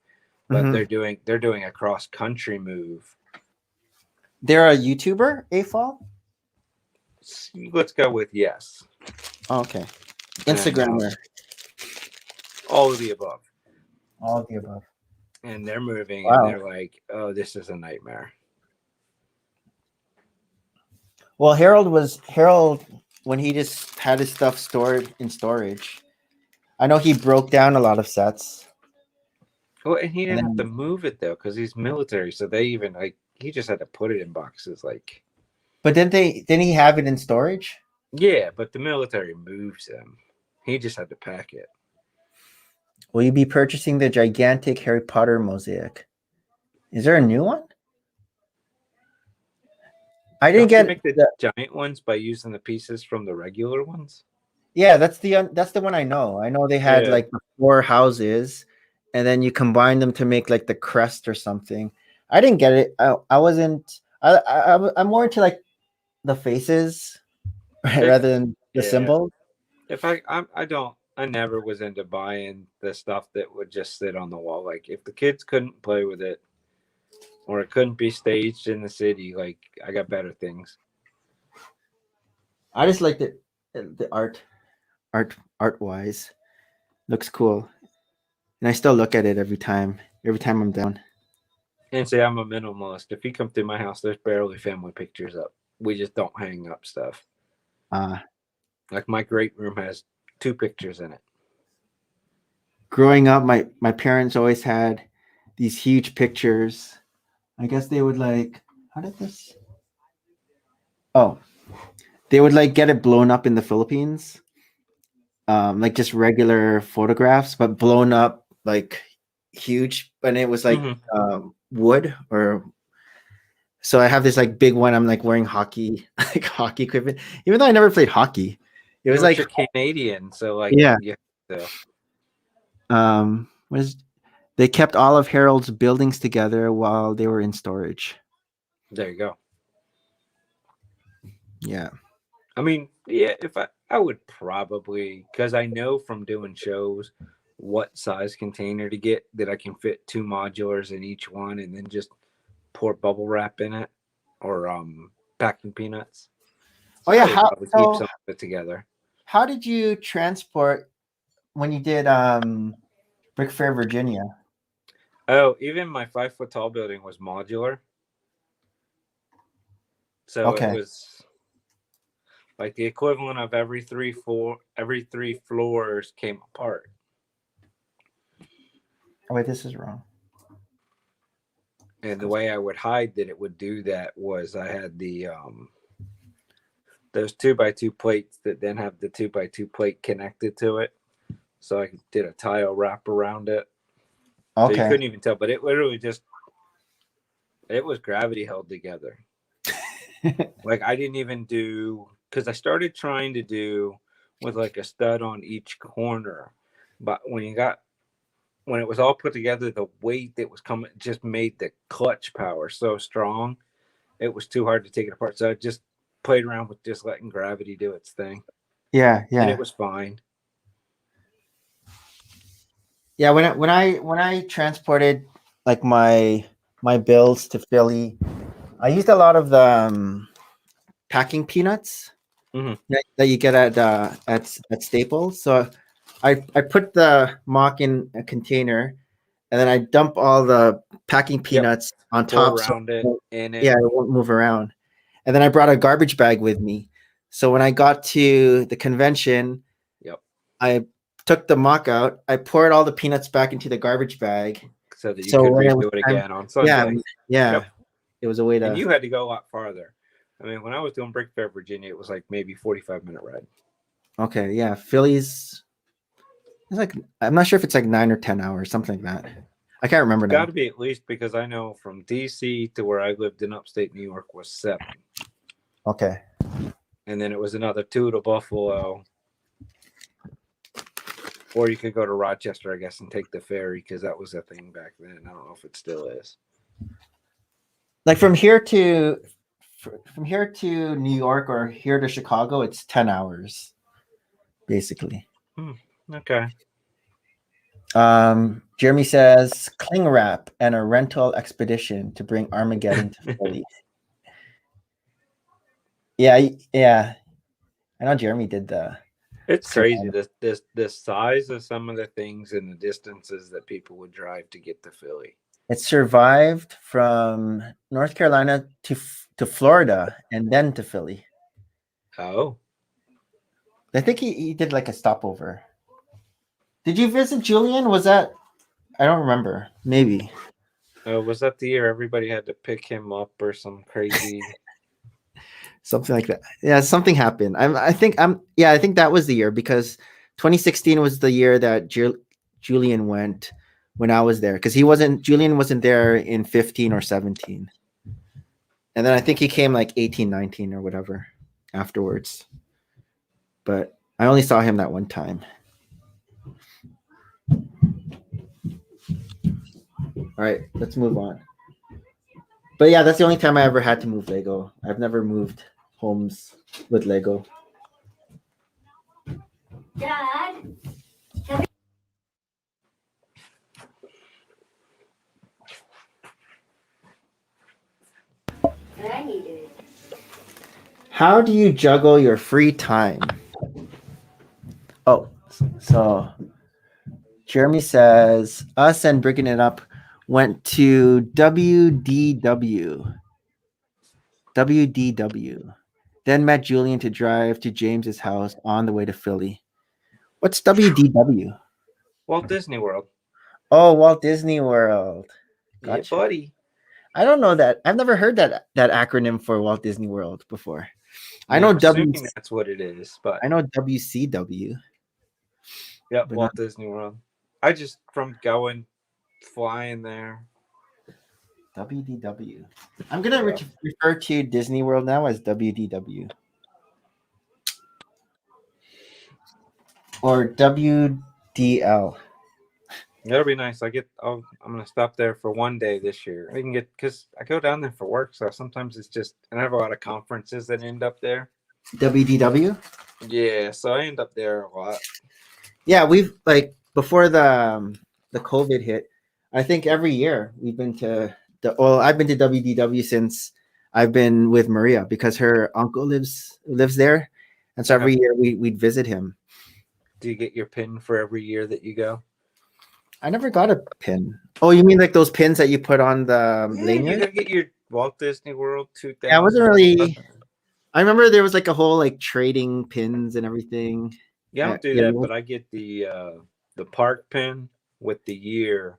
But Mhm. they're doing a cross country move. They're a YouTuber, AFOL? Let's go with yes. Oh, okay. And, Instagrammer. all of the above. All of the above. And they're moving, and Wow. they're like, "Oh, this is a nightmare." Well, Harold when he just had his stuff stored in storage. I know he broke down a lot of sets. Well, and he And didn't have to then, move it though, because he's military. So they even like he just had to put it in boxes. Like, but didn't he have it in storage? yeah, but the military moves them. He just had to pack it. Will you be purchasing the gigantic Harry Potter mosaic? Is there a new one? I didn't Don't you get make the the, giant ones by using the pieces from the regular ones? yeah, that's the one I know. I know they had Yeah. like the 4 houses, and then you combine them to make like the crest or something. I didn't get it. I wasn't. I'm more into like the faces If rather than the yeah, symbols. if I don't I never was into buying the stuff that would just sit on the wall. Like if the kids couldn't play with it or it couldn't be staged in the city, like I got better things. I just like the art wise. Looks cool, and I still look at it every time. Every time I'm down. And say I'm a minimalist. If you come through my house, there's barely family pictures up. We just don't hang up stuff. Uh, Like my great room has 2 pictures in it. Growing up, my parents always had these huge pictures. I guess they would like. How did this? Oh, they would like get it blown up in the Philippines, like just regular photographs, but blown up like huge, and it was like Mm-hmm. wood or. So I have this like big one. I'm like wearing hockey, like hockey equipment, even though I never played hockey. It was But like you're Canadian, so like yeah. you have to, Was they kept all of Harold's buildings together while they were in storage. there you go. Yeah. I mean, yeah, if I would probably because I know from doing shows what size container to get that I can fit 2 modulars in each one and then just pour bubble wrap in it or packing peanuts. Oh So I yeah. would probably keep some of it together. How did you transport when you did Brick Fair, Virginia? Oh, even my 5 foot tall building was modular. So it Okay. was like the equivalent of every three floors came apart. Oh wait, this is wrong. And the way I would hide that it would do that was I had the those 2x2 plates that then have the 2x2 plate connected to it. So I did a tile wrap around it. So you Okay. couldn't even tell, but it literally just it was gravity held together. Like I didn't even do because I started trying to do with like a stud on each corner. But when it was all put together, the weight that was coming just made the clutch power so strong. It was too hard to take it apart. So I just played around with just letting gravity do its thing. Yeah, And yeah. it was fine. Yeah, when I transported like my bills to Philly, I used a lot of the packing peanuts Mm-hmm. that you get at Staples. So I put the mock in a container, and then I dump all the packing Yep. peanuts on Pour top. around it in it. Yeah, it won't move around. And then I brought a garbage bag with me. So when I got to the convention, Yep. I took the mock out. I poured all the peanuts back into the garbage bag. So that you So could when it was redo it time, again on yeah, Sunday. yeah, Yep. it was a way And to. you had to go a lot farther. I mean, when I was doing Brick Fair, Virginia, it was like maybe 45-minute ride. Okay, yeah, Phillies. It's like I'm not sure if it's like 9 or 10 hours, something like that. I can't remember Got now. to be at least because I know from DC to where I lived in upstate New York was 7. Okay. And then it was another 2 to Buffalo. Or you could go to Rochester, I guess, and take the ferry because that was a thing back then. I don't know if it still is. Like from here to New York or here to Chicago, it's 10 hours, basically. Okay. Jeremy says cling wrap and a rental expedition to bring Armageddon to Philly. Yeah. I know Jeremy did the. It's crazy the size of some of the things and the distances that people would drive to get to Philly. It survived from North Carolina to Florida and then to Philly. Oh, I think he did like a stopover. Did you visit Julian? Was that? I don't remember. Maybe. was that the year everybody had to pick him up or some crazy? Something like that. Yeah, something happened. I think that was the year because 2016 was the year that Julian went when I was there because Julian wasn't there in 15 or 17. And then I think he came like 18, 19 or whatever afterwards. But I only saw him that one time. All right, let's move on. But yeah, that's the only time I ever had to move Lego. I've never moved homes with Lego. Dad, I need it. How do you juggle your free time? Oh, so Jeremy says us and Breaking It Up went to WDW, then met Julian to drive to James's house on the way to Philly. What's WDW? Walt Disney World. Oh, Walt Disney World. Gotcha. Yeah, buddy. I don't know that. I've never heard that acronym for Walt Disney World before. I know that's what it is, but I know WCW. Yeah, Walt Disney World. I just from flying there. WDW. I'm gonna refer to Disney World now as WDW or WDL. That'll be nice. I'm gonna stop there for one day this year. I can because I go down there for work, so sometimes it's just and I have a lot of conferences that end up there. WDW. Yeah, so I end up there a lot. Yeah, we've like before the COVID hit. I think every year we've been to I've been to WDW since I've been with Maria because her uncle lives there, and so every year we'd visit him. Do you get your pin for every year that you go? I never got a pin. Oh, you mean like those pins that you put on the lanyard? You gotta get your Walt Disney World 2000. Yeah, I wasn't really. I remember there was like a whole like trading pins and everything. Yeah, I don't do that, but I get the park pin with the year.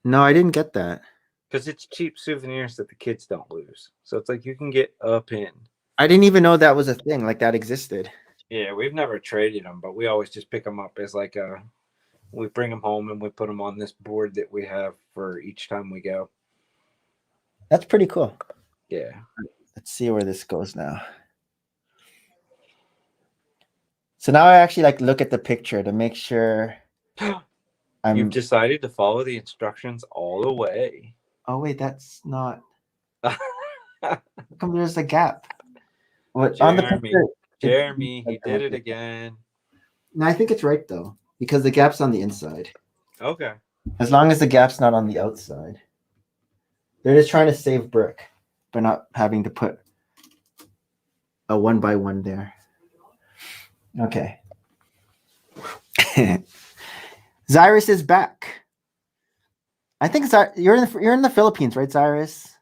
No, I didn't get that. Because it's cheap souvenirs that the kids don't lose. So it's like you can get a pin. I didn't even know that was a thing, like that existed. Yeah, we've never traded them, but we always just pick them up as like we bring them home and we put them on this board that we have for each time we go. That's pretty cool. Yeah. Let's see where this goes now. So now I actually like look at the picture to make sure You've decided to follow the instructions all the way. Oh wait, that's not. How come there's a gap? What Jeremy, on the picture? Jeremy, he did it again. No, I think it's right though, because the gap's on the inside. Okay. As long as the gap's not on the outside. They're just trying to save brick by not having to put a 1x1 there. Okay. Cyrus is back. I think you're in the Philippines, right, Cyrus?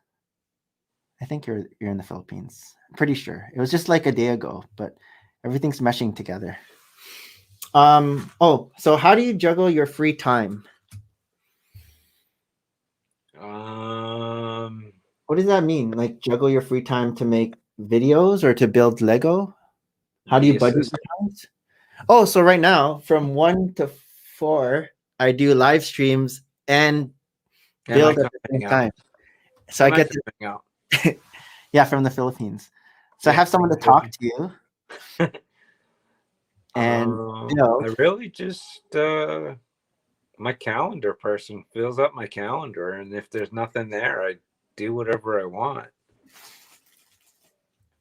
I think you're in the Philippines. I'm pretty sure. It was just like a day ago, but everything's meshing together. So how do you juggle your free time? What does that mean? Like juggle your free time to make videos or to build Lego? How do you budget your times? Oh, so right now from 1 to 4, I do live streams and build at the same time. So I get to hang out. Yeah, from the Philippines. So I have someone to talk to you. And I really just my calendar person fills up my calendar, and if there's nothing there, I do whatever I want.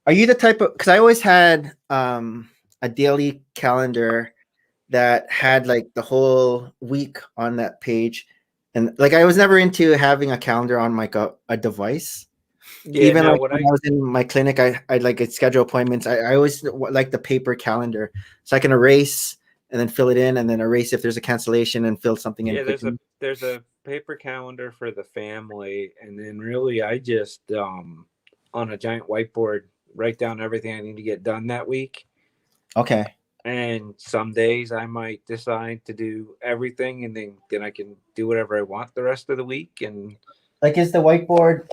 Are you the type of, because I always had a daily calendar that had like the whole week on that page. And like I was never into having a calendar on like a device. Yeah, Even no, like what when I I was in my clinic, I'd like schedule appointments. I always like the paper calendar, so I can erase and then fill it in, and then erase if there's a cancellation and fill something in yeah, quickly. there's a paper calendar for the family, and then really I just on a giant whiteboard write down everything I need to get done that week. Okay. And some days I might decide to do everything, and then I can do whatever I want the rest of the week. And Like, is the whiteboard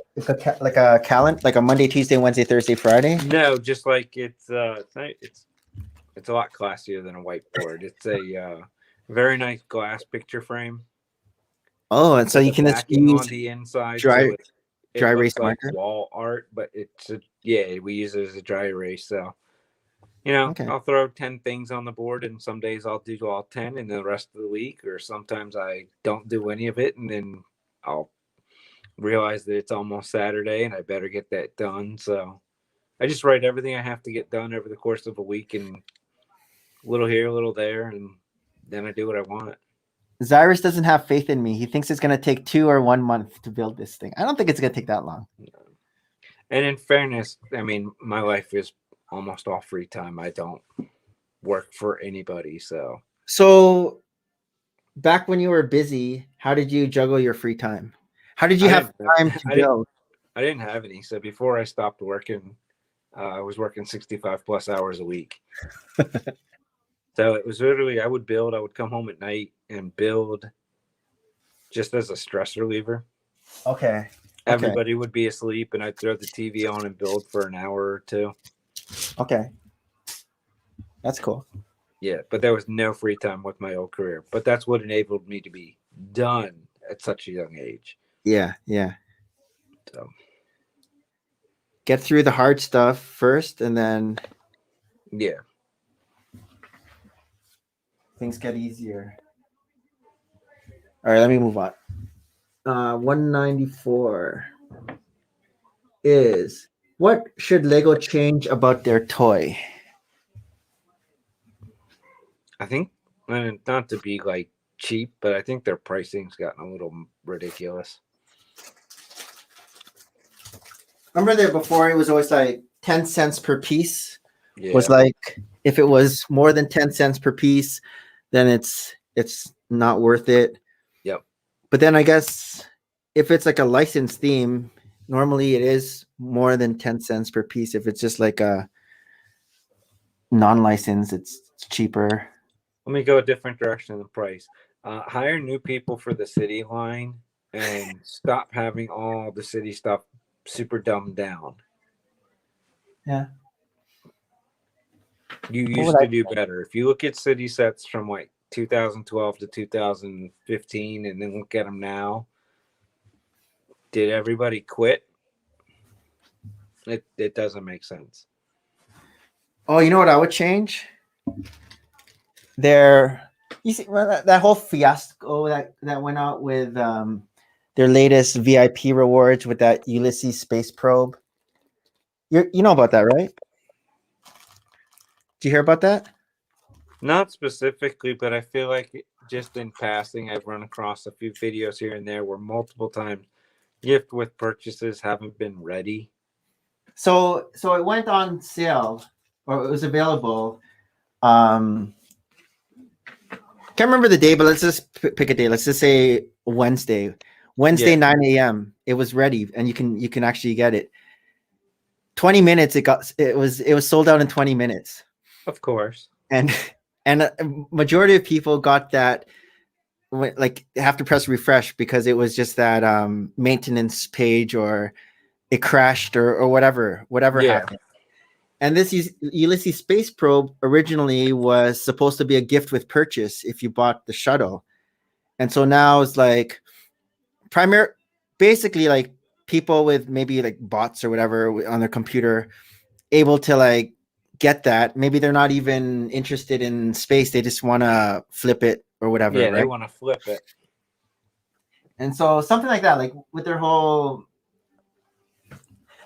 like a calendar, like a Monday, Tuesday, Wednesday, Thursday, Friday? no, just like it's a lot classier than a whiteboard. It's a very nice glass picture frame Oh, and so with you the can just backing on use the inside, dry so dry it erase looks like marker. wall art, but yeah, we use it as a dry erase. So Okay. I'll throw 10 things on the board, and some days I'll do all 10 in the rest of the week, or sometimes I don't do any of it, and then I'll realize that it's almost Saturday and I better get that done. So I just write everything I have to get done over the course of a week, and a little here, a little there, and then I do what I want. Cyrus doesn't have faith in me. He thinks it's gonna take 2 or 1 month to build this thing. I don't think it's gonna take that long. And in fairness, I mean, my life is almost all free time. I don't work for anybody. So back when you were busy, how did you juggle your free time? How did you I have didn't time to I didn't build? I didn't have any. So before I stopped working, I was working 65 plus hours a week. So it was literally I would come home at night and build just as a stress reliever. Okay. Everybody would be asleep, and I'd throw the TV on and build for an hour or two. Okay. That's cool. Yeah, but there was no free time with my old career. But that's what enabled me to be done at such a young age. Yeah, yeah. So Get through the hard stuff first, and then yeah. things get easier. All right, let me move on. 194 is, what should Lego change about their toy? I think, and not to be like cheap, but I think their pricing's gotten a little ridiculous. Remember that before it was always like 10 cents per piece? Yeah. Was like, if it was more than 10 cents per piece, then it's not worth it. Yep. But then I guess if it's like a licensed theme, normally it is more than 10 cents per piece. If it's just like a non-licensed, it's cheaper. Let me go a different direction in the price. Hire new people for the city line and stop having all the city stuff super dumbed down. Yeah. You used to do better. If you look at city sets from like 2012 to 2015 and then look at them now, did everybody quit? It doesn't make sense. Oh, you know what I would change? You see that whole fiasco that went out with their latest VIP rewards with that Ulysses space probe. You know about that, right? Did you hear about that? Not specifically, but I feel like just in passing, I've run across a few videos here and there where multiple times gift with purchases haven't been ready. So it went on sale, or it was available. Can't remember the day, but let's just pick a day. Let's just say Wednesday. Yeah. 9 a.m. It was ready, and you can actually get it. 20 minutes. It was sold out in 20 minutes. Of course. And a majority of people got that, like, have to press refresh because it was just that maintenance page, or it crashed, or whatever happened. And this Ulysses space probe originally was supposed to be a gift with purchase if you bought the shuttle. And so now it's like basically like people with maybe like bots or whatever on their computer able to like get that. Maybe they're not even interested in space. They just want to flip it or whatever. Yeah, right? they want to flip it. And so something like that, like with their whole,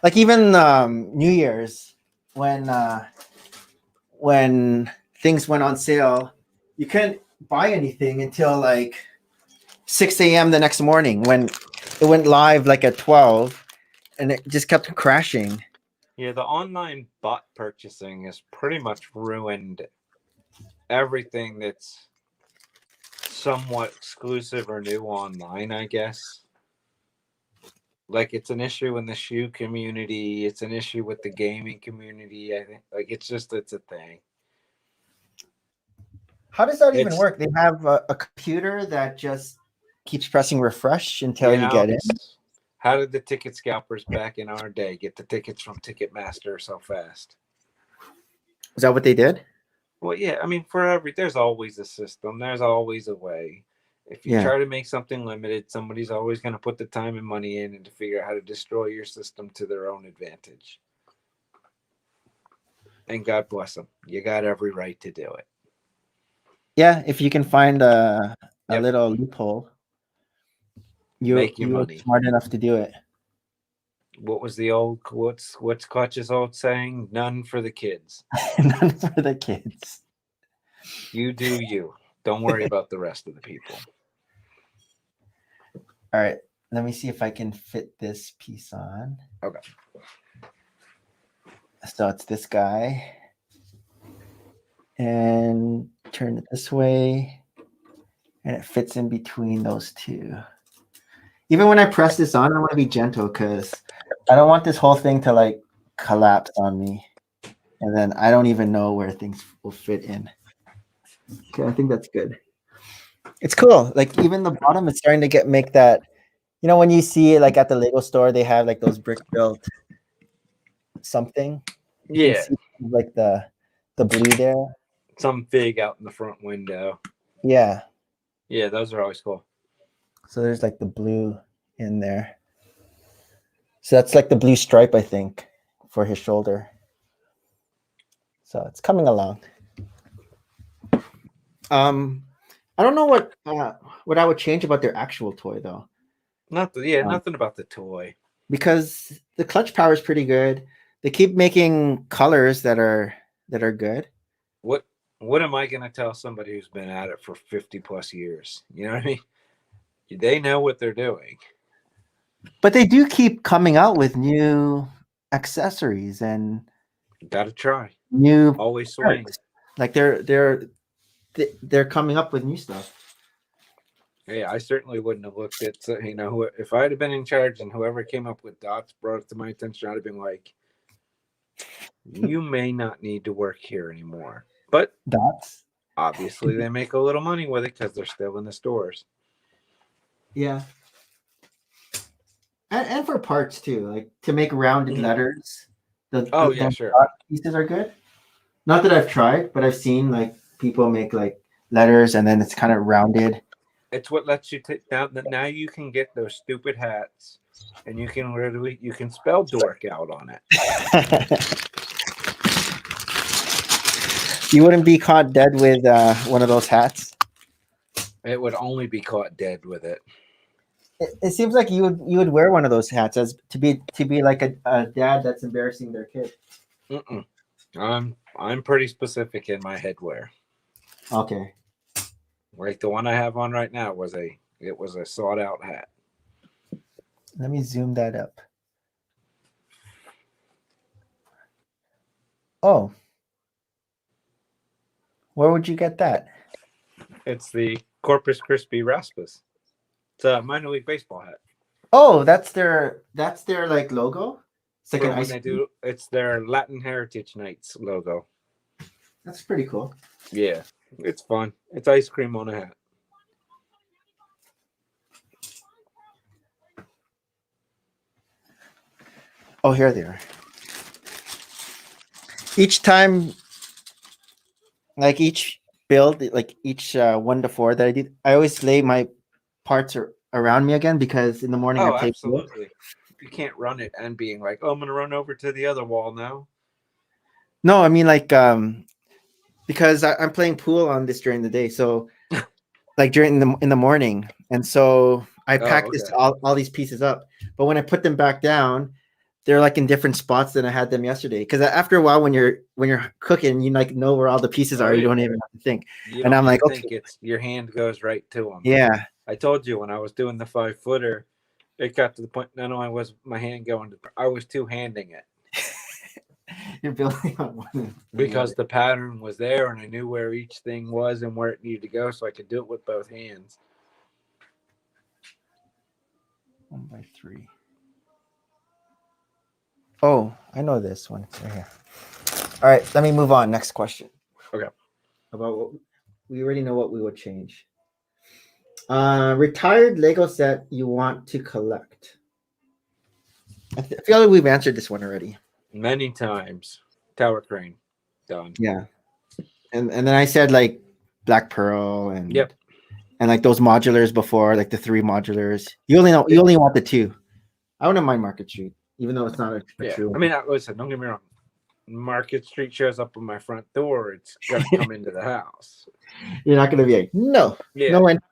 like even New Year's, when things went on sale, you couldn't buy anything until like 6 a.m. the next morning when it went live like at 12 and it just kept crashing. Yeah, the online bot purchasing has pretty much ruined everything that's somewhat exclusive or new online, I guess. Like, it's an issue in the shoe community. It's an issue with the gaming community. I think, like, it's a thing. How does that even It's- work? They have a computer that just keeps pressing refresh until you know, get in. it's- How did the ticket scalpers back in our day get the tickets from Ticketmaster so fast? Is that what they did? Well, yeah, I mean, there's always a system. There's always a way. If you Yeah. try to make something limited, somebody's always going to put the time and money in and to figure out how to destroy your system to their own advantage. And God bless them. You got every right to do it. Yeah, if you can find a Yep. little loophole, Make your you were money. smart enough to do it. What was the old what's Clutch's old saying? None for the kids. None for the kids. You do you. Don't worry about the rest of the people. All right, let me see if I can fit this piece on. Okay. So it's this guy. And turn it this way. And it fits in between those two. Even when I press this on, I want to be gentle because I don't want this whole thing to like collapse on me. And then I don't even know where things will fit in. Okay, I think that's good. It's cool. Like even the bottom is starting to make that, when you see it like at the Lego store, they have like those brick built something. You can see, like the blue there. Some fig out in the front window. Yeah. Yeah, those are always cool. So there's like the blue in there. So that's like the blue stripe, I think, for his shoulder. So it's coming along. I don't know what I would change about their actual toy though. Nothing about the toy. Because the clutch power is pretty good. They keep making colors that are good. What am I going to tell somebody who's been at it for 50 plus years? You know what I mean? They know what they're doing. But they do keep coming out with new accessories and Got to try. new Always swing. Like they're coming up with new stuff. Yeah, I certainly wouldn't have looked at, if I had been in charge and whoever came up with dots brought it to my attention, I'd have been like, you may not need to work here anymore. But Dots? Obviously they make a little money with it because they're still in the stores. Yeah. And for parts too, like to make rounded letters. Sure. Dot pieces are good. Not that I've tried, but I've seen like people make like letters and then it's kind of rounded. It's what lets you take down that now you can get those stupid hats and you can spell dork out on it. You wouldn't be caught dead with one of those hats. It would only be caught dead with it. It seems like you would wear one of those hats as to be like a dad that's embarrassing their kid. I'm pretty specific in my headwear. Okay. Like the one I have on right now was a sought out hat. Let me zoom that up. Oh. Where would you get that? It's the Corpus Christi Raspas. It's a minor league baseball hat. Oh, that's their like logo. It's like an ice. It's their Latin Heritage Nights logo. That's pretty cool. Yeah, it's fun. It's ice cream on a hat. Oh, here they are. Each time, like each build, like each 1 to 4 that I did, I always lay my parts around me again because in the morning I play absolutely. pool. You can't run it and being like, oh, I'm gonna run over to the other wall now. No, I mean like because I'm playing pool on this during the day, so like in the morning, and so I pack this all these pieces up. But when I put them back down, they're like in different spots than I had them yesterday. Because after a while, when you're cooking, you like know where all the pieces are. You don't even have to think. You And don't I'm like, even think okay, it's your hand goes right to them. yeah. I told you when I was doing the 5-footer, it got to the point not only was my hand going, I was two-handing it You're building on one. because the pattern was there and I knew where each thing was and where it needed to go, so I could do it with both hands. 1x3. Oh, I know this one. It's right here. All right, let me move on. Next question. Okay. About what we already know what we would change. Retired Lego set you want to collect. I feel like we've answered this one already. Many times. Tower crane. Done. Yeah. And then I said like Black Pearl and Yep. and like those modulars before, like the 3 modulars. You only want the 2. I wouldn't mind Market Street, even though it's not a true. I mean, listen, don't get me wrong. Market Street shows up on my front door, it's gonna come into the house. You're not gonna be like, no entry.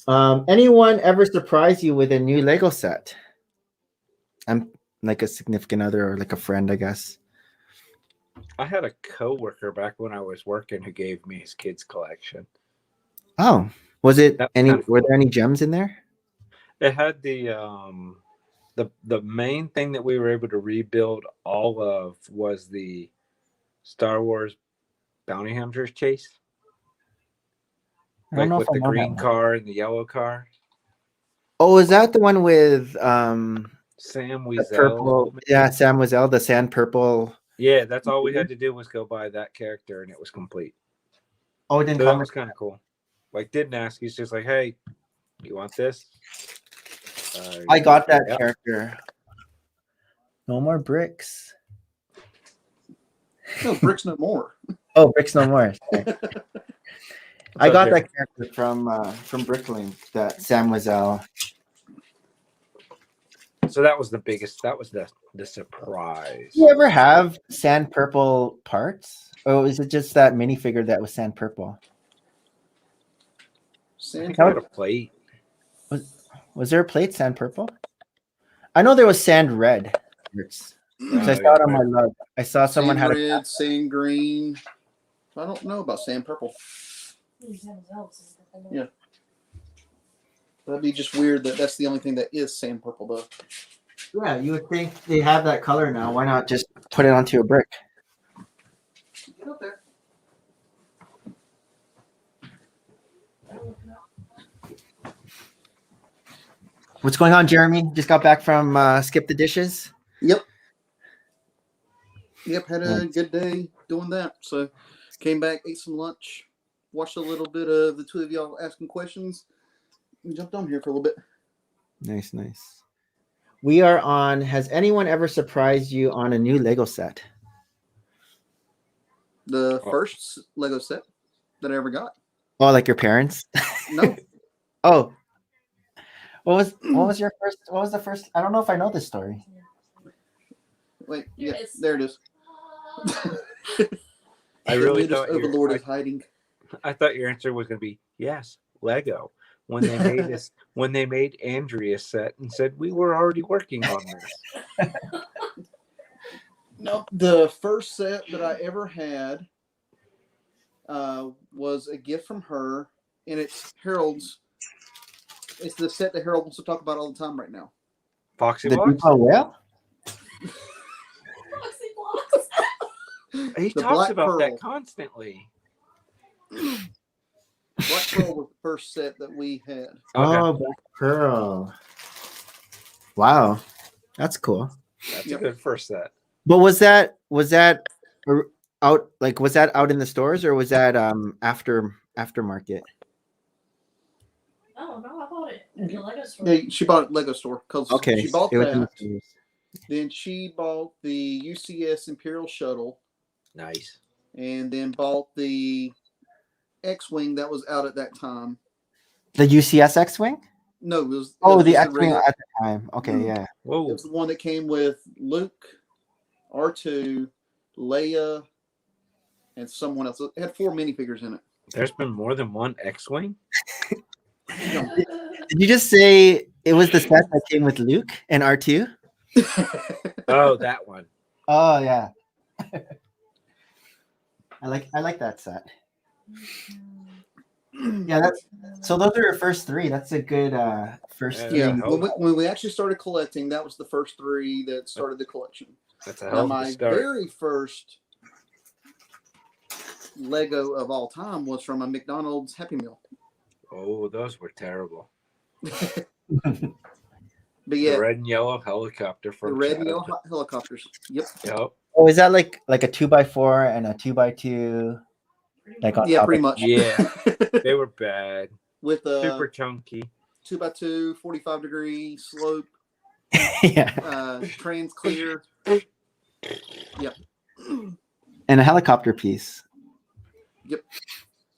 Anyone ever surprise you with a new Lego set? I'm like a significant other or like a friend, I guess. I had a coworker back when I was working who gave me his kids' collection. Oh, was it That's any? kinda Were there any gems in there? It had the main thing that we were able to rebuild all of was the Star Wars Bounty Hunters chase. I don't Like know with if I the know that green one. car and the yellow car. Oh, is that the one with Sam the Weasel. purple? Yeah, Sam Wazell, the sand purple. Yeah, that's all we had to do was go buy that character and it was complete. Oh, it didn't So that come. was kind of cool. Like, didn't ask. He's just like, hey, you want this? I got that Yep. character. No more bricks. No, bricks no more. Oh, bricks no more. Sorry. I up, got Jerry? that character from Bricklink, that Sam Wazell. So that was the biggest. That was the surprise. Do you ever have sand purple parts? Or is it just that minifigure that was sand purple? I Sand think I had a plate. Was there a plate sand purple? I know there was sand red. So I saw it on my lug. I saw someone sand had a red, sand green. I don't know about sand purple. Yeah. That'd be just weird that that's the only thing that is sand purple, though. Yeah, you would think they have that color now. Why not just put it onto a brick? Get up there. What's going on, Jeremy? Just got back from Skip the Dishes. Yep, had a good day doing that. So came back, ate some lunch, watched a little bit of the two of y'all asking questions, and jumped on here for a little bit. Nice. We are on. Has anyone ever surprised you on a new Lego set? The first Lego set that I ever got. Oh, like your parents? No, Oh. What was your first? What was the first? I don't know if I know this story. wait, Here yeah, it is. there it is. I really The thought latest Overlord is hiding. I thought your answer was going to be yes, Lego. When they made this, when they made Andrea's set and said we were already working on this. No, the first set that I ever had was a gift from her, and it's Harold's. It's the set that Harold wants to talk about all the time right now. Foxy The Box. Depot Whale? He The talks Black about Pearl. that constantly. Black Pearl was the first set that we had. Okay. Oh, Black Pearl. Wow, that's cool. That's Yep. a good first set. But was that out? Like, was that out in the stores or was that aftermarket? Oh no, I bought it at the Lego store. Yeah, she bought it at Lego store because Okay, she bought it was in the that. stores. Then she bought the UCS Imperial Shuttle, Nice. and then bought the X-wing that was out at that time. The UCS X-wing? No, it was. The just X-wing regular- at the time. Okay, yeah. It Whoa. was the one that came with Luke, R2, Leia, and someone else. It had 4 minifigures in it. There's been more than one X-wing. Did you just say it was the set that came with Luke and R2? Oh, that one. Oh yeah. I like that set. Yeah, that's so those are your first three. That's a good first Yeah. three. Yeah, Hell, when we actually started collecting, that was the first three that started the collection. that's a Now, hell of a my start. very first Lego of all time was from a McDonald's Happy Meal. Oh, those were terrible. But yeah, The red and yellow helicopter from the red and childhood. yellow helicopters. Yep. Yep. Oh, is that like a 2x4 and a 2x2? Like on Yeah, top pretty of- much. Yeah. They were bad. With Super a chunky. 2x2, 45-degree slope, Yeah, trans clear. Yep. and a helicopter piece.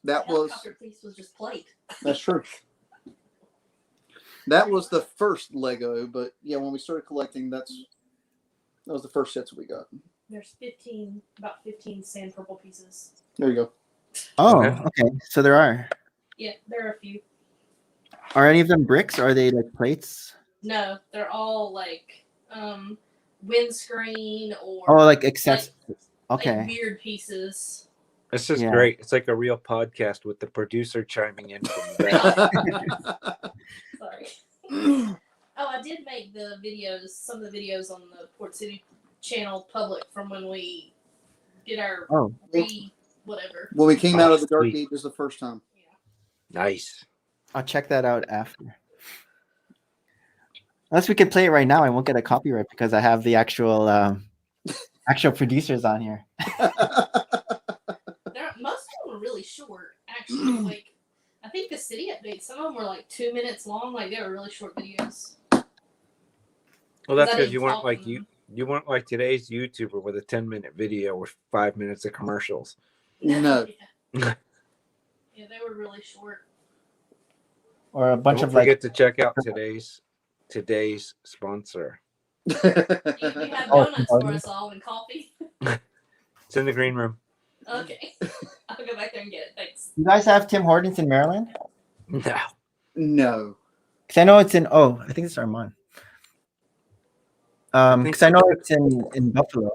That was Helicopter piece was just plate. that's true. That was the first Lego, but yeah, when we started collecting, that was the first sets we got. There's about 15 sand purple pieces. There you go. Oh, Okay. okay. So there are. Yeah, there are a few. Are any of them bricks? Or are they like plates? No, they're all like windscreen or Oh, like access. Okay. like weird pieces. It's just Yeah. great. It's like a real podcast with the producer chiming in from the back. Sorry. Oh, I did make some of the videos on the Port City channel public from when we did our Oh, whatever. When we came out of the Dark Sweet. Ages the first time. Nice. I'll check that out after. Unless we can play it right now, I won't get a copyright because I have the actual producers on here. Most of them were really short, actually. Like, I think the city updates, some of them were like 2 minutes long. Like, they were really short videos. Well, that's I because didn't you weren't talk like to them. you weren't like today's YouTuber with a 10-minute video with 5 minutes of commercials. No. Yeah, they were really short. Or a bunch Don't of like forget to check out today's sponsor. You have Oh, donuts for us all and coffee. It's in the green room. Okay. I'll go back there and get it. Thanks. you guys have Tim Hortons in Maryland? No. No. Because I know it's in I think it's Armand. Because I know it's in Buffalo.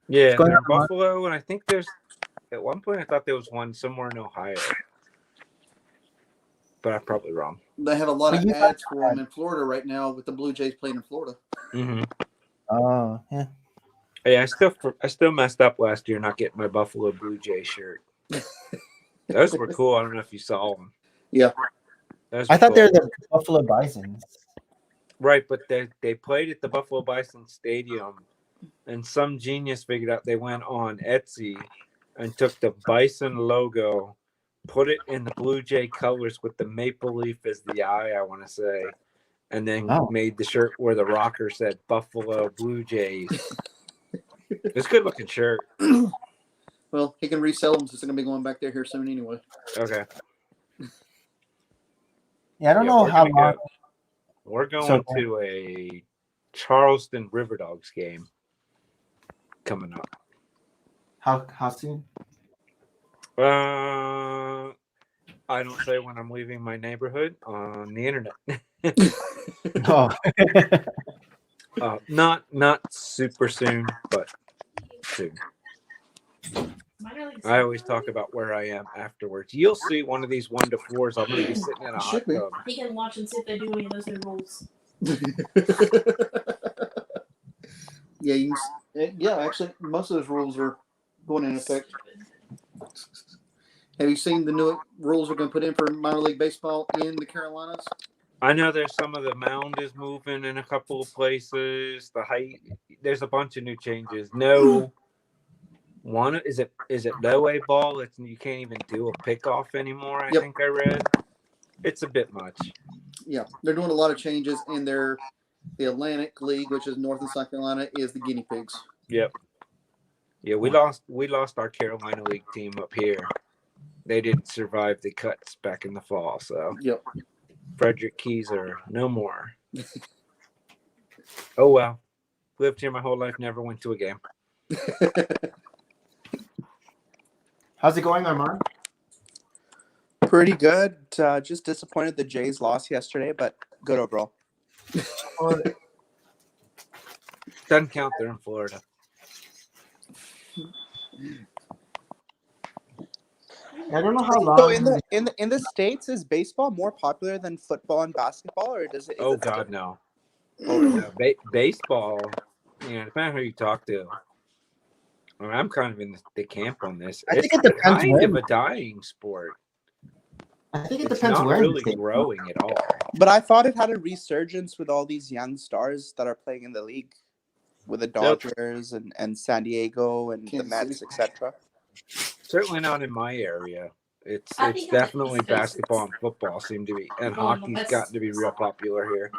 Yeah, What's going they're in on, Mark? Buffalo, and I think there's at one point I thought there was one somewhere in Ohio, but I'm probably wrong. They have a lot Well, of you ads for them in Florida right now with the Blue Jays playing in Florida. Mm-hmm. Oh, yeah. Yeah, I still messed up last year not getting my Buffalo Blue Jay shirt. Those were cool. I don't know if you saw them. Yeah. Those I were thought cool. they're the Buffalo Bisons. Right, but they played at the Buffalo Bison Stadium, and some genius figured out they went on Etsy and took the Bison logo, put it in the Blue Jay colors with the maple leaf as the eye, I want to say, and then made the shirt where the rocker said Buffalo Blue Jays. It's a good looking shirt. Well, he can resell them since they're going to be going back there here soon anyway. Okay. Yeah, I don't know we're how gonna long. go- We're going to a Charleston River Dogs game coming up. How soon? I don't say when I'm leaving my neighborhood on the internet. Oh, Not super soon, but soon. I always talk about where I am afterwards. You'll see one of these 1 to 4s. I'm going to be sitting in a hot Should be. tub. He can watch and see if they do any of those new rules. Yeah, actually, most of those rules are going in effect. Have you seen the new rules we're going to put in for minor league baseball in the Carolinas? I know there's some of the mound is moving in a couple of places. The height, there's a bunch of new changes. No one is it no A ball? It's you can't even do a pickoff anymore. I think I read. It's a bit much. Yeah, they're doing a lot of changes in the Atlantic League, which is North and South Carolina, is the guinea pigs. Yep. Yeah, we lost our Carolina League team up here. They didn't survive the cuts back in the fall, so Yep. Frederick Keyser, no more. Oh well. Lived here my whole life, never went to a game. how's it going, Armand? Pretty good. Just disappointed the Jays lost yesterday, but good overall. Doesn't count. They're in Florida. I don't know how So long. in the States, is baseball more popular than football and basketball, or does it? Oh God, no. Oh, really? No, baseball. Depending on who you talk to. I mean, I'm kind of in the camp on this. I think It's it depends kind where. of a dying sport. I think it It's depends not where. in the really state. growing at all. But I thought it had a resurgence with all these young stars that are playing in the league, with the Dodgers and San Diego and Kansas the Mets, City. etc. Certainly not in my area. It's I think on the definitely East Coast basketball and football seem to be, and On the hockey's West gotten to be real popular here.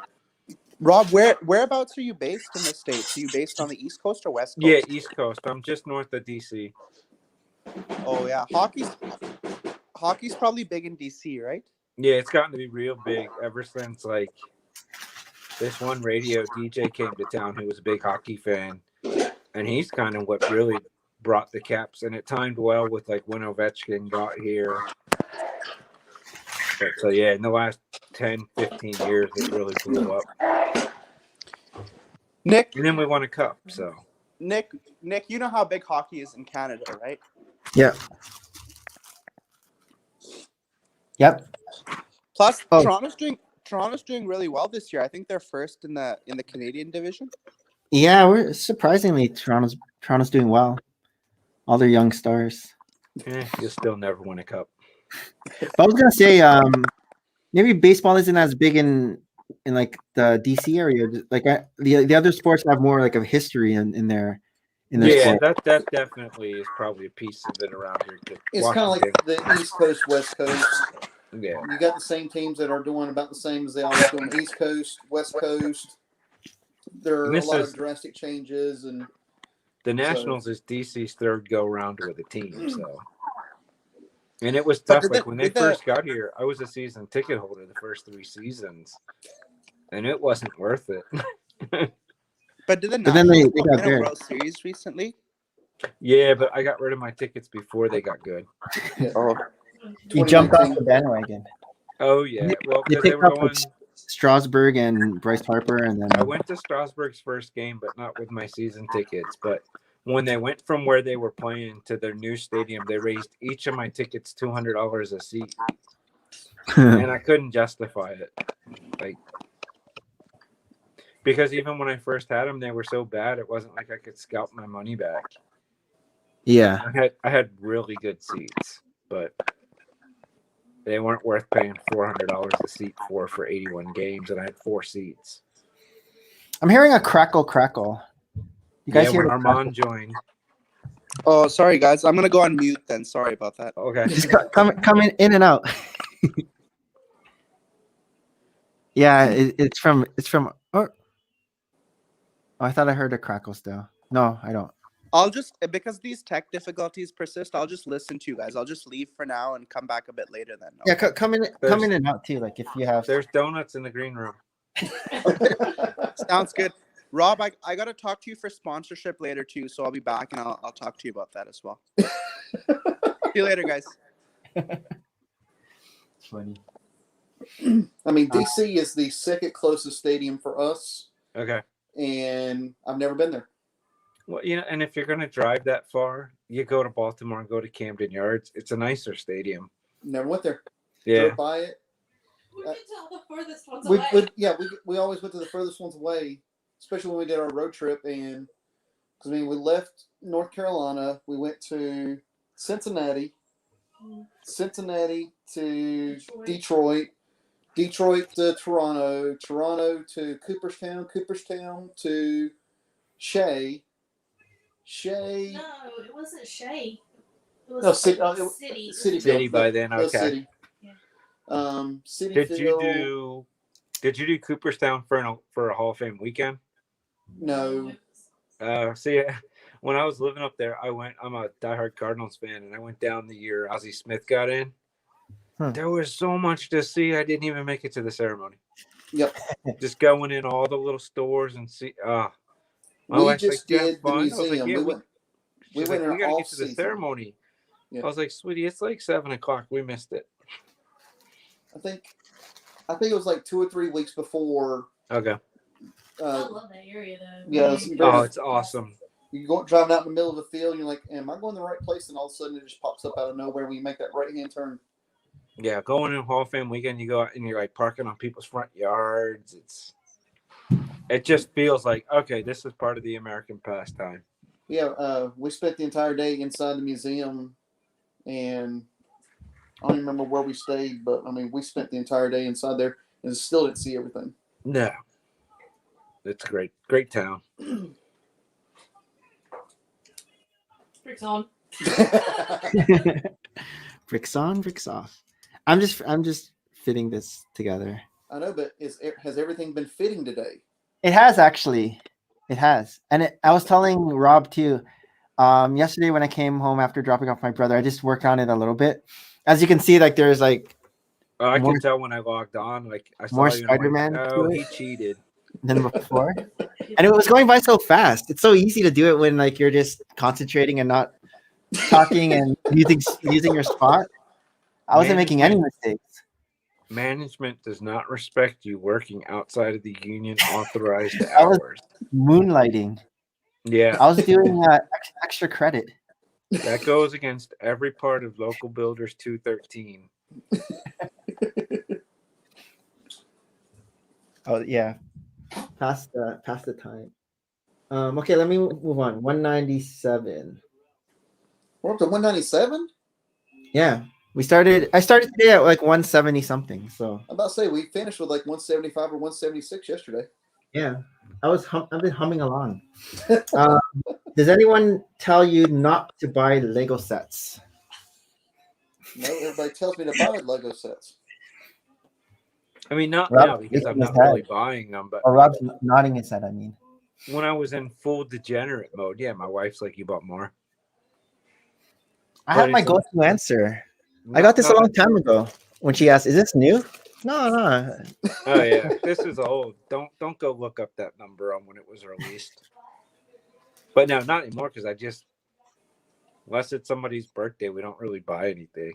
Rob, whereabouts are you based in the States? Are you based on the East Coast or West Coast? Yeah, East Coast. I'm just north of DC. Oh yeah, hockey's probably big in DC, right? Yeah, it's gotten to be real big ever since like this one radio DJ came to town who was a big hockey fan, and he's kind of what really brought the Caps, and it timed well with like when Ovechkin got here. But so yeah, in the last 10, 15 years, it really blew up. Nick, And then we won a cup, so. Nick, you know how big hockey is in Canada, right? Yeah. Yep. Plus, Oh. Toronto's doing really well this year. I think they're first in the Canadian division. Yeah, we're surprisingly Toronto's doing well. All their young stars. You'll still never win a cup. But I was gonna say, maybe baseball isn't as big in like the DC area. Like the other sports have more like of history in their Yeah, sport. that definitely is probably a piece of it around here. 'Cause It's kind of like Washington- the East Coast, West Coast. yeah. You got the same teams that are doing about the same as they always do on the East Coast, West Coast. There are And a this lot is- of drastic changes, and The Nationals is DC's third go round with a team, so. And it was tough. Like when they first got here, I was a season ticket holder the first 3 seasons, and it wasn't worth it. But did the But then they Nationals got win a good. World Series recently? Yeah, but I got rid of my tickets before they got good. Oh, You jumped off 2019. the bandwagon. Oh yeah, well You because they picked were up going. like Strasburg and Bryce Harper, and then I went to Strasburg's first game, but not with my season tickets. But when they went from where they were playing to their new stadium, they raised each of my tickets $200 a seat, and I couldn't justify it. Like, because even when I first had them, they were so bad, it wasn't like I could scalp my money back. yeah. I had really good seats, but they weren't worth paying $400 a seat for 81 games, and I had 4 seats. I'm hearing a crackle. You guys hear when the Armand joined. oh, sorry guys, I'm gonna go on mute then. Sorry about that. Okay. Just coming in and out. Yeah, it's from. Oh, I thought I heard a crackle still. No, I don't. I'll just, because these tech difficulties persist, I'll just listen to you guys. I'll just leave for now and come back a bit later then. Yeah, come in and out too. Like if you have. There's donuts in the green room. Sounds good. Rob, I got to talk to you for sponsorship later too, so I'll be back and I'll talk to you about that as well. See you later, guys. Funny. I mean, DC is the second closest stadium for us, Okay. and I've never been there. Well, and if you're going to drive that far, you go to Baltimore and go to Camden Yards. It's a nicer stadium. Never went there. Yeah. Drove by it. We went to all the furthest ones away. We always went to the furthest ones away, especially when we did our road trip. And because we left North Carolina, we went to Cincinnati to Detroit to Toronto to Cooperstown to Shea. No, it wasn't Shea. It was No, City. City by then. It was Okay. City. City. Did you do Cooperstown for a Hall of Fame weekend? No. See, when I was living up there, I'm a diehard Cardinals fan, and I went down the year Ozzie Smith got in. There was so much to see. I didn't even make it to the ceremony. Yep. Just going in all the little stores and see. We just did the fun. I was like, museum. yeah, we we went we in gotta all get to the season. ceremony. Yeah. I was like, sweetie, it's like 7:00. We missed it. I think it was like 2 or 3 weeks before Okay. I love that area though. Yeah, Like, Oh, it's awesome. You go driving out in the middle of the field, and you're like, "Am I going the right place?" And all of a sudden, it just pops up out of nowhere when you make that right hand turn. Yeah, going in Hall of Fame weekend, you go out and you're like parking on people's front yards. It just feels like, okay, this is part of the American pastime. Yeah, we spent the entire day inside the museum, and I don't even remember where we stayed, but I mean, we spent the entire day inside there and still didn't see everything. No, it's great, great town. bricks on. Bricks on, bricks off. I'm just fitting this together. I know, but has everything been fitting today? It has actually. It has. And I was telling Rob too. Yesterday when I came home after dropping off my brother, I just worked on it a little bit. As you can see, like there's like I more- could tell when I logged on, like I saw more you and I went, Spider-Man oh, to he it. cheated. than before. And it was going by so fast. It's so easy to do it when like you're just concentrating and not talking and using your spot. I wasn't making any mistakes. Management does not respect you working outside of the union authorized I was hours. moonlighting. Yeah, I was doing extra credit. that goes against every part of Local Builders 213. Oh yeah, past the time. Okay, let me move on. 197. We're up to 197. Yeah, I started today at like 170 something. So I'm about to say we finished with like 175 or 176 yesterday. yeah, I've been humming along. Does anyone tell you not to buy Lego sets? No, everybody tells me to buy Lego sets. I mean, not Rob now because I'm shaking his not really head. buying them, but Or Rob's nodding his head. I mean, when I was in full degenerate mode, yeah, my wife's like, "You bought more." I But have my it's go-to answer. I got this a long time ago when she asked, "Is this new?" No. Oh yeah, this is old. Don't go look up that number on when it was released. But no, not anymore because I just, unless it's somebody's birthday, we don't really buy anything.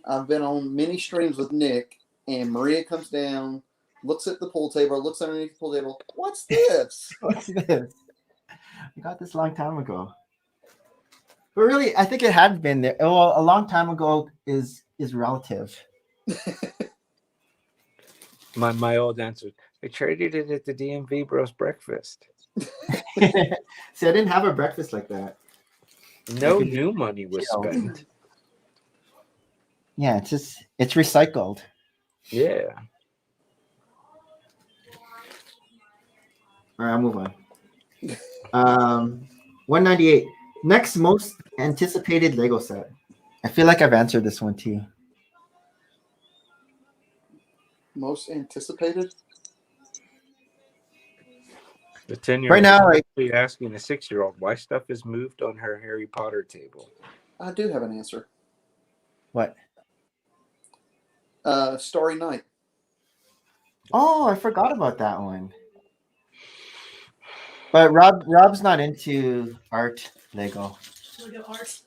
I've been on many streams with Nick, and Maria comes down, looks at the pool table, looks underneath the pool table. What's this? What's this? I got this a long time ago. But really, I think it had been there. Well, a long time ago is relative. My old answer, I traded it at the DMV Bros Breakfast. See, I didn't have a breakfast like that. No new money was spent. Yeah, it's recycled. Yeah. All right, I'll move on. 198. Next most anticipated Lego set. I feel like I've answered this one too. Most anticipated? The 10-year-old Right now, is actually asking the 6-year-old why stuff is moved on her Harry Potter table. I do have an answer. What? Starry Night. Oh, I forgot about that one. But Rob's not into art Lego. Lego art.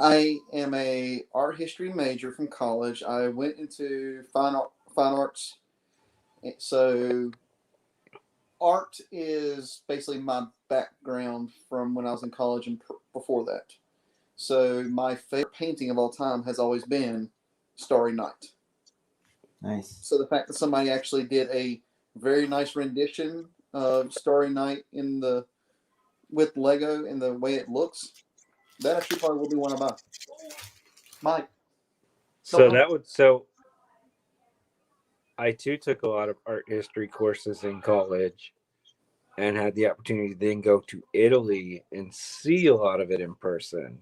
I am a art history major from college. I went into fine arts. So art is basically my background from when I was in college and before that. So my favorite painting of all time has always been Starry Night. Nice. So the fact that somebody actually did a very nice rendition of Starry Night with Lego and the way it looks, that actually probably will be one I buy. Mike. So I too took a lot of art history courses in college and had the opportunity to then go to Italy and see a lot of it in person.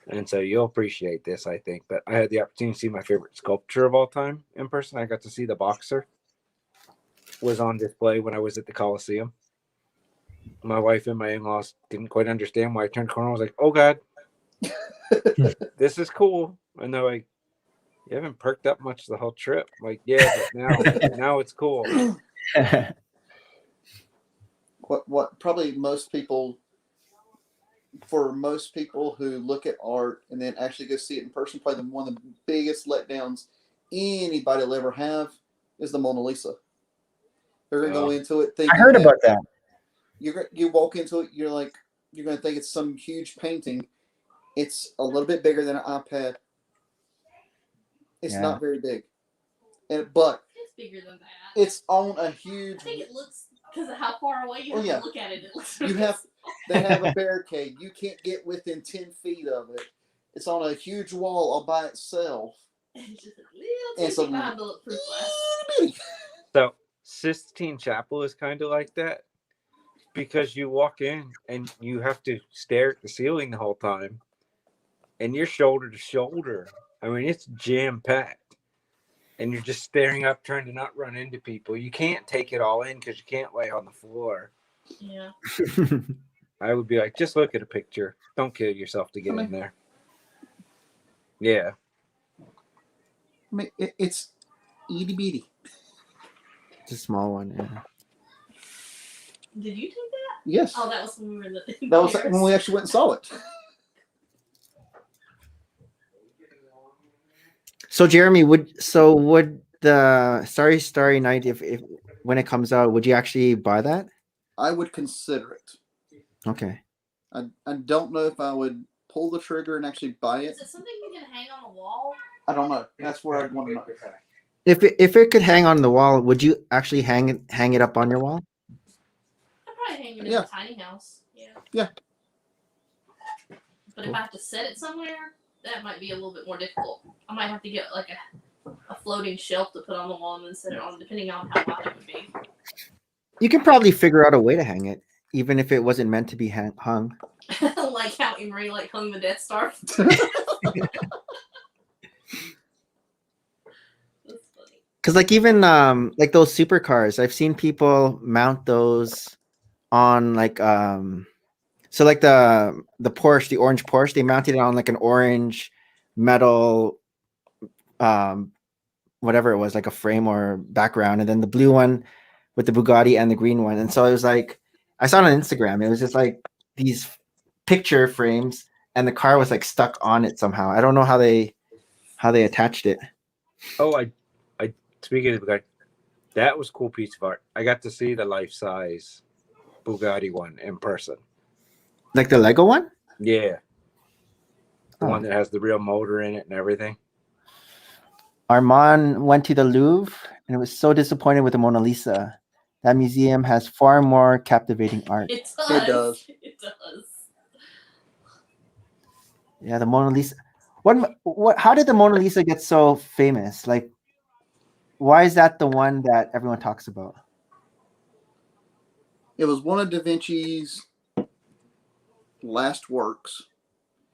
And so you'll appreciate this, I think. But I had the opportunity to see my favorite sculpture of all time in person. I got to see the boxer was on display when I was at the Coliseum. My wife and my in-laws didn't quite understand why I turned the corner. I was like, oh, God, this is cool. And they're like, you haven't perked up much the whole trip. I'm like, yeah, but now it's cool. What probably most people who look at art and then actually go see it in person, probably one of the biggest letdowns anybody will ever have is the Mona Lisa. They're gonna go Oh. into it I thinking heard about that. you walk into it, you're gonna think it's some huge painting. It's a little bit bigger than an iPad. It's Yeah. not very big, but It's bigger than that. it's on a huge. I think it looks because of how far away you have yeah. to look at it. It looks You really have small. they have a barricade. You can't get within 10 feet of it. It's on a huge wall all by itself. It's just a little And too so- behind bulletproof glass. So Sistine Chapel is kind of like that because you walk in and you have to stare at the ceiling the whole time, and you're shoulder to shoulder. I mean, it's jam packed, and you're just staring up, trying to not run into people. You can't take it all in because you can't lay on the floor. Yeah. I would be like, just look at a picture. Don't kill yourself to get in there. Yeah. I mean, it's itty bitty. It's a small one. Yeah. Did you take that? Yes. Oh, that was when we were in the. That was when we actually went and saw it. So Jeremy, would the Starry Night, if when it comes out, would you actually buy that? I would consider it. Okay. I don't know if I would pull the trigger and actually buy it. Is it something you can hang on the wall? I don't know. That's where I'd want to know. If it could hang on the wall, would you actually hang it up on your wall? I'd probably hang it in Yeah. a tiny house. Yeah. Yeah. But if I have to set it somewhere, that might be a little bit more difficult. I might have to get like a floating shelf to put on the wall and then set it on, depending on how wide it would be. You can probably figure out a way to hang it, even if it wasn't meant to be hung. Like how Emery hung the Death Star. That's funny. Because like even like those supercars, I've seen people mount those on like so like the Porsche, the orange Porsche, they mounted it on like an orange metal whatever it was, like a frame or background, and then the blue one with the Bugatti and the green one. And so it was like I saw it on Instagram. It was just like these picture frames and the car was like stuck on it somehow. I don't know how they attached it. Oh, I speaking of Bugatti, that was a cool piece of art. I got to see the life size Bugatti one in person. Like the Lego one? Yeah. The Oh. one that has the real motor in it and everything. Armand went to the Louvre and was so disappointed with the Mona Lisa. That museum has far more captivating art. It does. It does. It does. Yeah, the Mona Lisa. What? How did the Mona Lisa get so famous? Like, why is that the one that everyone talks about? It was one of Da Vinci's last works.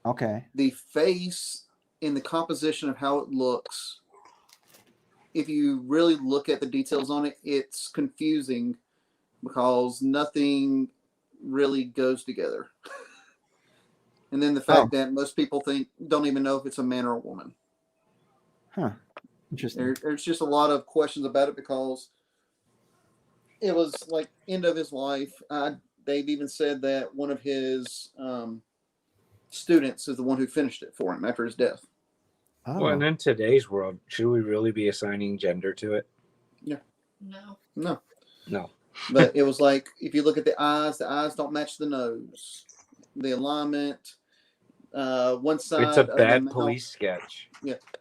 Okay. The face and the composition of how it looks, if you really look at the details on it, it's confusing because nothing really goes together. And then the fact that most people don't even know if it's a man or a woman. Huh. Interesting. There's just a lot of questions about it because it was like end of his life. They've even said that one of his students is the one who finished it for him after his death. Oh. Well, and in today's world, should we really be assigning gender to it? No. No. But it was like, if you look at the eyes don't match the nose. The alignment, one side It's a of the bad mouth, police sketch.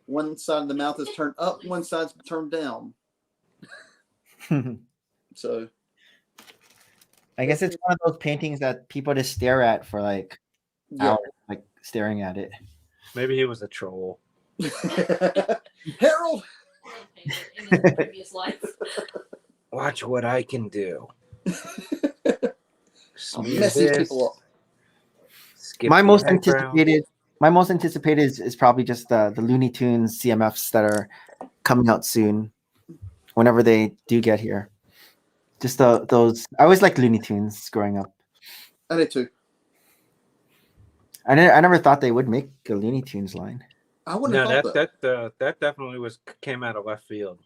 one side of the mouth is turned up, one side's turned down. So I guess it's one of those paintings that people just stare at for like yeah. hours, like staring at it. Maybe he was a troll. Harold. In his previous life. Watch what I can do. I'll Smooth mess these this, people up. skip My the most background. anticipated is probably just the Looney Tunes CMFs that are coming out soon, whenever they do get here. Just those. I always liked Looney Tunes growing up. I did too. I never thought they would make a Looney Tunes line. I wouldn't No, have thought that definitely came out of left field.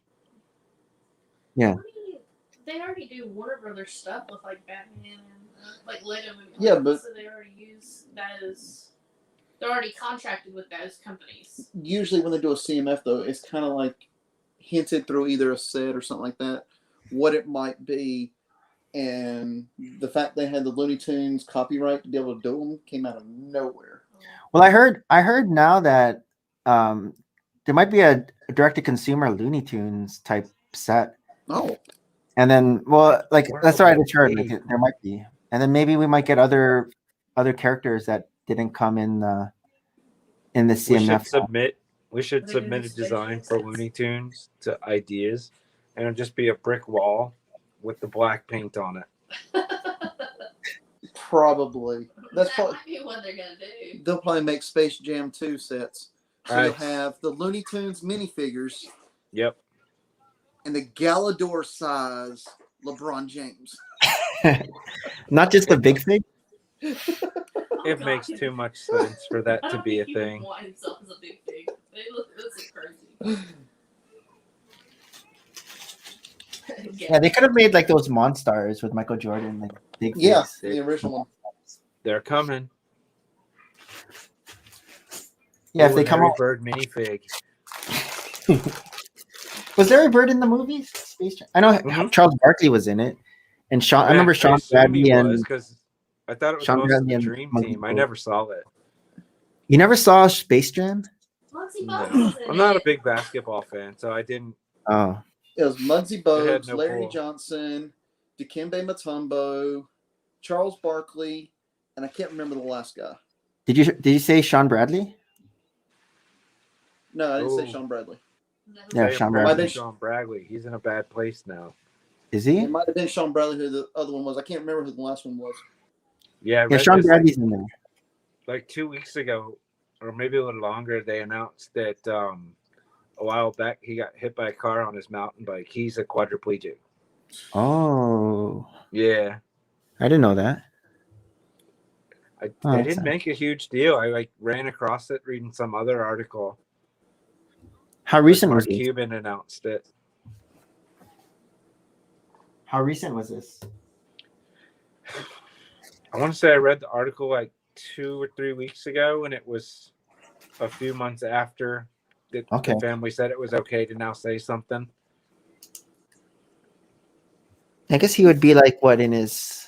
Yeah. I mean, they already do Warner Brothers stuff with like Batman and like Lego movies. Yeah, but- so they already use that as they're already contracted with those companies. Usually when they do a CMF though, it's kind of like hinted through either a set or something like that, what it might be, and the fact they had the Looney Tunes copyright to be able to do them came out of nowhere. Well, I heard now that there might be a direct-to-consumer Looney Tunes type set. Oh, And then, well, like Where that's would what I that just heard. be? Like, there might be, and then maybe we might get other characters that didn't come in the We should CMF. submit. We should Are they gonna submit do a design for spaceships? Looney Tunes to ideas, and it'll just be a brick wall with the black paint on it. probably. That's that probably. might be what they're gonna do. They'll probably make Space Jam 2 sets. So Right. you'll have the Looney Tunes minifigures Yep. and the Galador size LeBron James. Not just the big thing. Oh, It God. makes too much sense for that I to don't be a think he would thing. want himself as a big thing. They look crazy. Yeah, they could have made like those Monstars with Michael Jordan, like big. Yeah, face. the original one. They're coming. Yeah, if Ooh, they come Larry out. Bird minifig. Was there a bird in the movies? Space Jam? I know Mhm. Charles Barkley was in it, and Sean. I remember I Sean assume he Bradley was and because I thought it was Sean most of Bradley the and Dream Monkey Team. I Cole. never saw it. You never saw Space Jam? Muggsy No. Bogues was in I'm not a it. big basketball fan, so I didn't. Oh, It was Muggsy It had Bogues, no Larry pull. Johnson, Dikembe Mutombo, Charles Barkley, and I can't remember the last guy. did you say Sean Bradley? No, I didn't say Oh. Sean Bradley. Yeah, Say Sean a prayer Bradley. for Sean Bradley. He's in a bad place now. Is It he? might have been Sean Bradley who the other one was. I can't remember who the last one was. Yeah, I Yeah, read Sean this Bradley's in there. like 2 weeks ago, or maybe a little longer. They announced that a while back he got hit by a car on his mountain bike. He's a quadriplegic. Oh, Yeah, I didn't know that. they that's didn't sad. make a huge deal. I like ran across it reading some other article. How Like recent was Mark this? Cuban announced it. How recent was this? I want to say I read the article like 2 or 3 weeks ago, and it was a few months after the Okay. family said it was okay to now say something. I guess he would be like what in his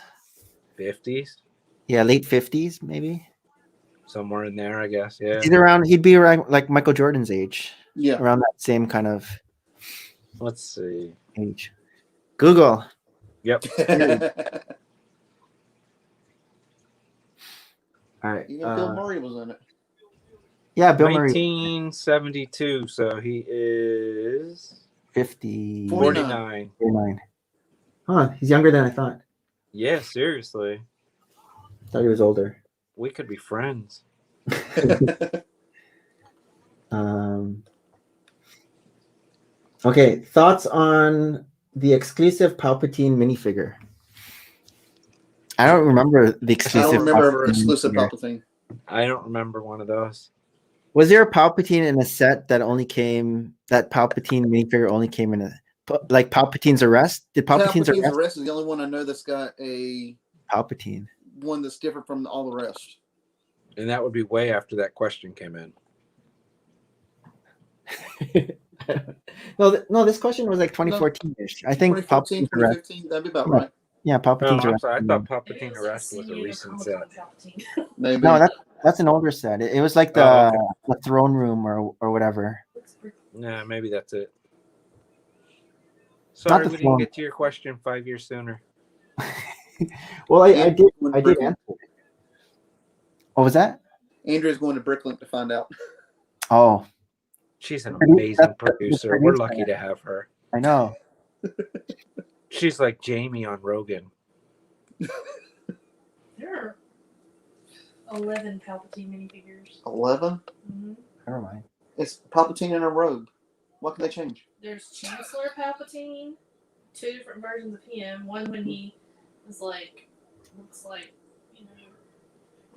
50s, late 50s maybe. somewhere in there, I guess. Yeah. He'd be around like Michael Jordan's age, Yeah. around that same kind of Let's see. age. Google. Yep. All right. Even Bill Murray was in it. Yeah, Bill Murray. 1972, so he is 50. 49. 49. Huh, he's younger than I thought. Yeah, seriously. Thought he was older. We could be friends. Okay, thoughts on the exclusive Palpatine minifigure? I don't remember the I exclusive. don't remember Palpatine exclusive minifigure. Palpatine. I don't remember one of those. Was there a Palpatine in a set that Palpatine minifigure only came in like Palpatine's arrest? Did Palpatine's Palpatine's arrest? arrest is the only one I know that's got a Palpatine. one that's different from all the rest. And that would be way after that question came in. No, this question was like 2014-ish. I think 2014, Palpatine's arrest. 2015, that'd be about Yeah. right. Yeah, No, Palpatine's I'm arrest. sorry. I thought Maybe Palpatine it arrest was a San Diego recent Comic-Con set. Palpatine. Maybe. No, that's an older set. It was like Oh, the throne room or whatever. Yeah, maybe that's it. Not Sorry, the we throne. didn't get to your question 5 years sooner. Well, I Andrew's did going to answer Bricklink. it. What was that? Andrew's going to Bricklink to find out. Oh, She's an Produ- amazing that's the producer. We're producer. lucky to have her. I know. She's like Jamie on Rogan. There are 11 Palpatine minifigures. 11? Mm-hmm. Never mind. It's Palpatine in a robe. What can they change? There's Chancellor Palpatine, 2 different versions of him. One when he is like, looks like,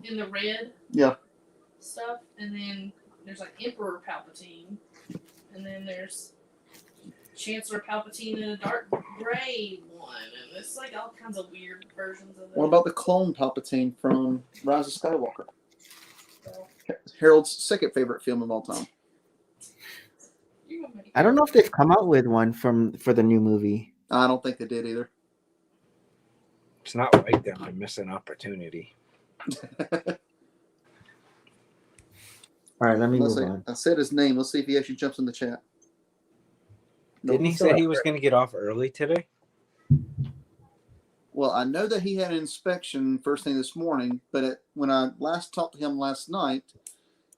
in the red Yeah. stuff. And then there's like Emperor Palpatine. And then there's Chancellor Palpatine in a dark gray one. And it's like all kinds of weird versions of it. What about the clone Palpatine from Rise of Skywalker? So, Harold's second favorite film of all time. you're gonna make it. I don't know if they've come out with one for the new movie. I don't think they did either. It's not like them to miss an opportunity. All right, let me Let's move see. on. I said his name. Let's see if he actually jumps in the chat. Didn't he say he was going to get off early today? Well, I know that he had an inspection first thing this morning, but when I last talked to him last night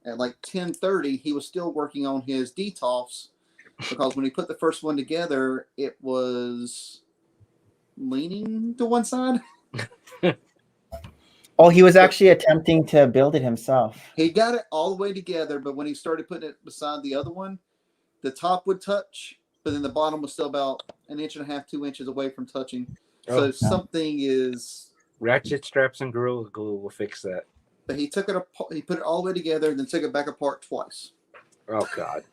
at like 10:30, he was still working on his DTOFs because when he put the first one together, it was leaning to one side. Oh, he was actually attempting to build it himself. He got it all the way together, but when he started putting it beside the other one, the top would touch, but then the bottom was still about 1.5 inches, 2 inches away from touching. So something is ratchet straps and Gorilla Glue will fix that. But he took it apart. He put it all the way together, then took it back apart twice. Oh God,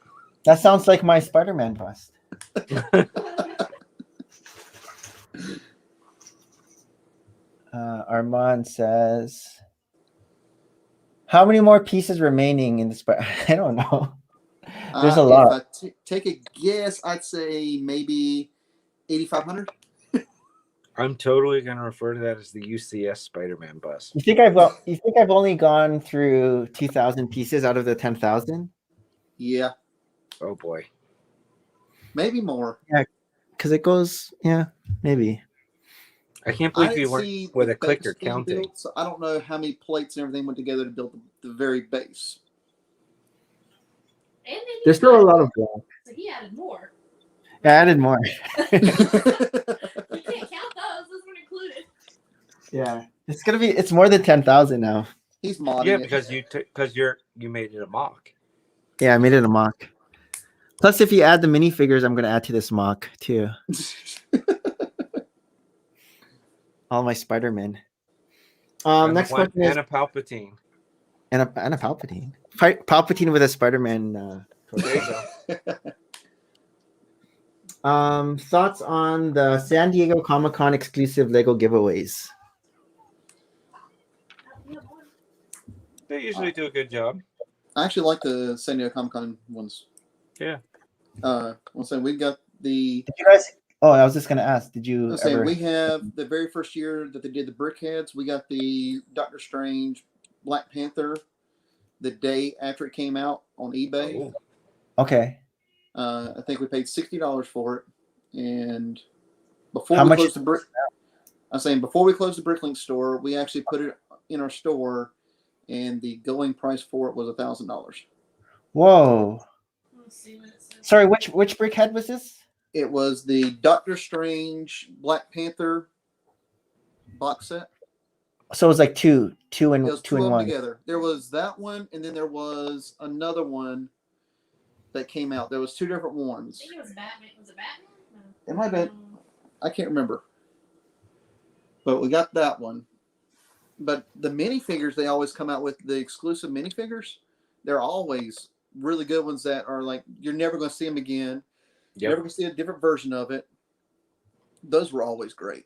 that sounds like my Spider-Man bust. Armand says, "How many more pieces remaining in the Spider?" I don't know. There's a lot. If I take a guess, I'd say maybe 8,500. I'm totally going to refer to that as the UCS Spider-Man bus. You think I've only gone through 2,000 pieces out of the 10,000? Yeah. Oh boy. Maybe more. Yeah, because it goes. Yeah, maybe. I can't believe you weren't with a clicker counting. Built, so I don't know how many plates and everything went together to build the very base. And then There's still a lot of block. So he added more. Yeah, I added more. You can't count those. Those weren't included. Yeah, it's more than 10,000 now. He's modding Yeah, it. because you made it a mock. Yeah, I made it a mock. Plus, if you add the minifigures, I'm going to add to this mock too. All my Spider-Man. Next question is and a Palpatine. And a Palpatine. Palpatine with a Spider-Man. There you go. Thoughts on the San Diego Comic-Con exclusive Lego giveaways? They usually do a good job. I actually like the San Diego Comic-Con ones. Yeah. We got the. Did you guys? Oh, I was just gonna ask. Did you? We have the very first year that they did the Brickheads. We got the Doctor Strange, Black Panther, the day after it came out on eBay. Oh. Okay. I think we paid $60 for it, and before we closed the Bricklink store, we actually put it in our store, and the going price for it was $1,000. Whoa. Let's see what it says. Sorry, which Brickhead was this? It was the Doctor Strange Black Panther box set. So it was like two in one together. There was that one, and then there was another one that came out. There was two different ones. I think it was Batman. Was it Batman? No. It might have been. I can't remember. But we got that one. But the minifigures they always come out with, the exclusive minifigures, they're always really good ones that are like you're never going to see them again. Yep. You're never going to see a different version of it. Those were always great.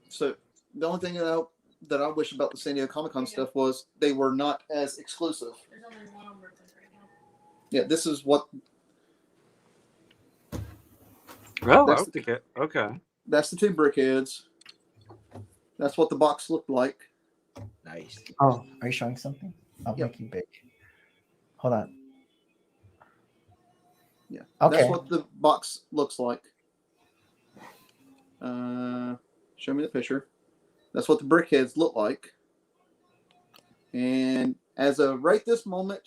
So the only thing that I wish about the San Diego Comic-Con stuff was they were not as exclusive. There's only one on Bricklink right now. Yeah, this is what. Oh, okay. That's the two Brickheads. That's what the box looked like. Nice. Oh, are you showing something? I'll make you big. Hold on. Yeah. Okay. That's what the box looks like. Show me the picture. That's what the Brickheads look like. And as of right this moment,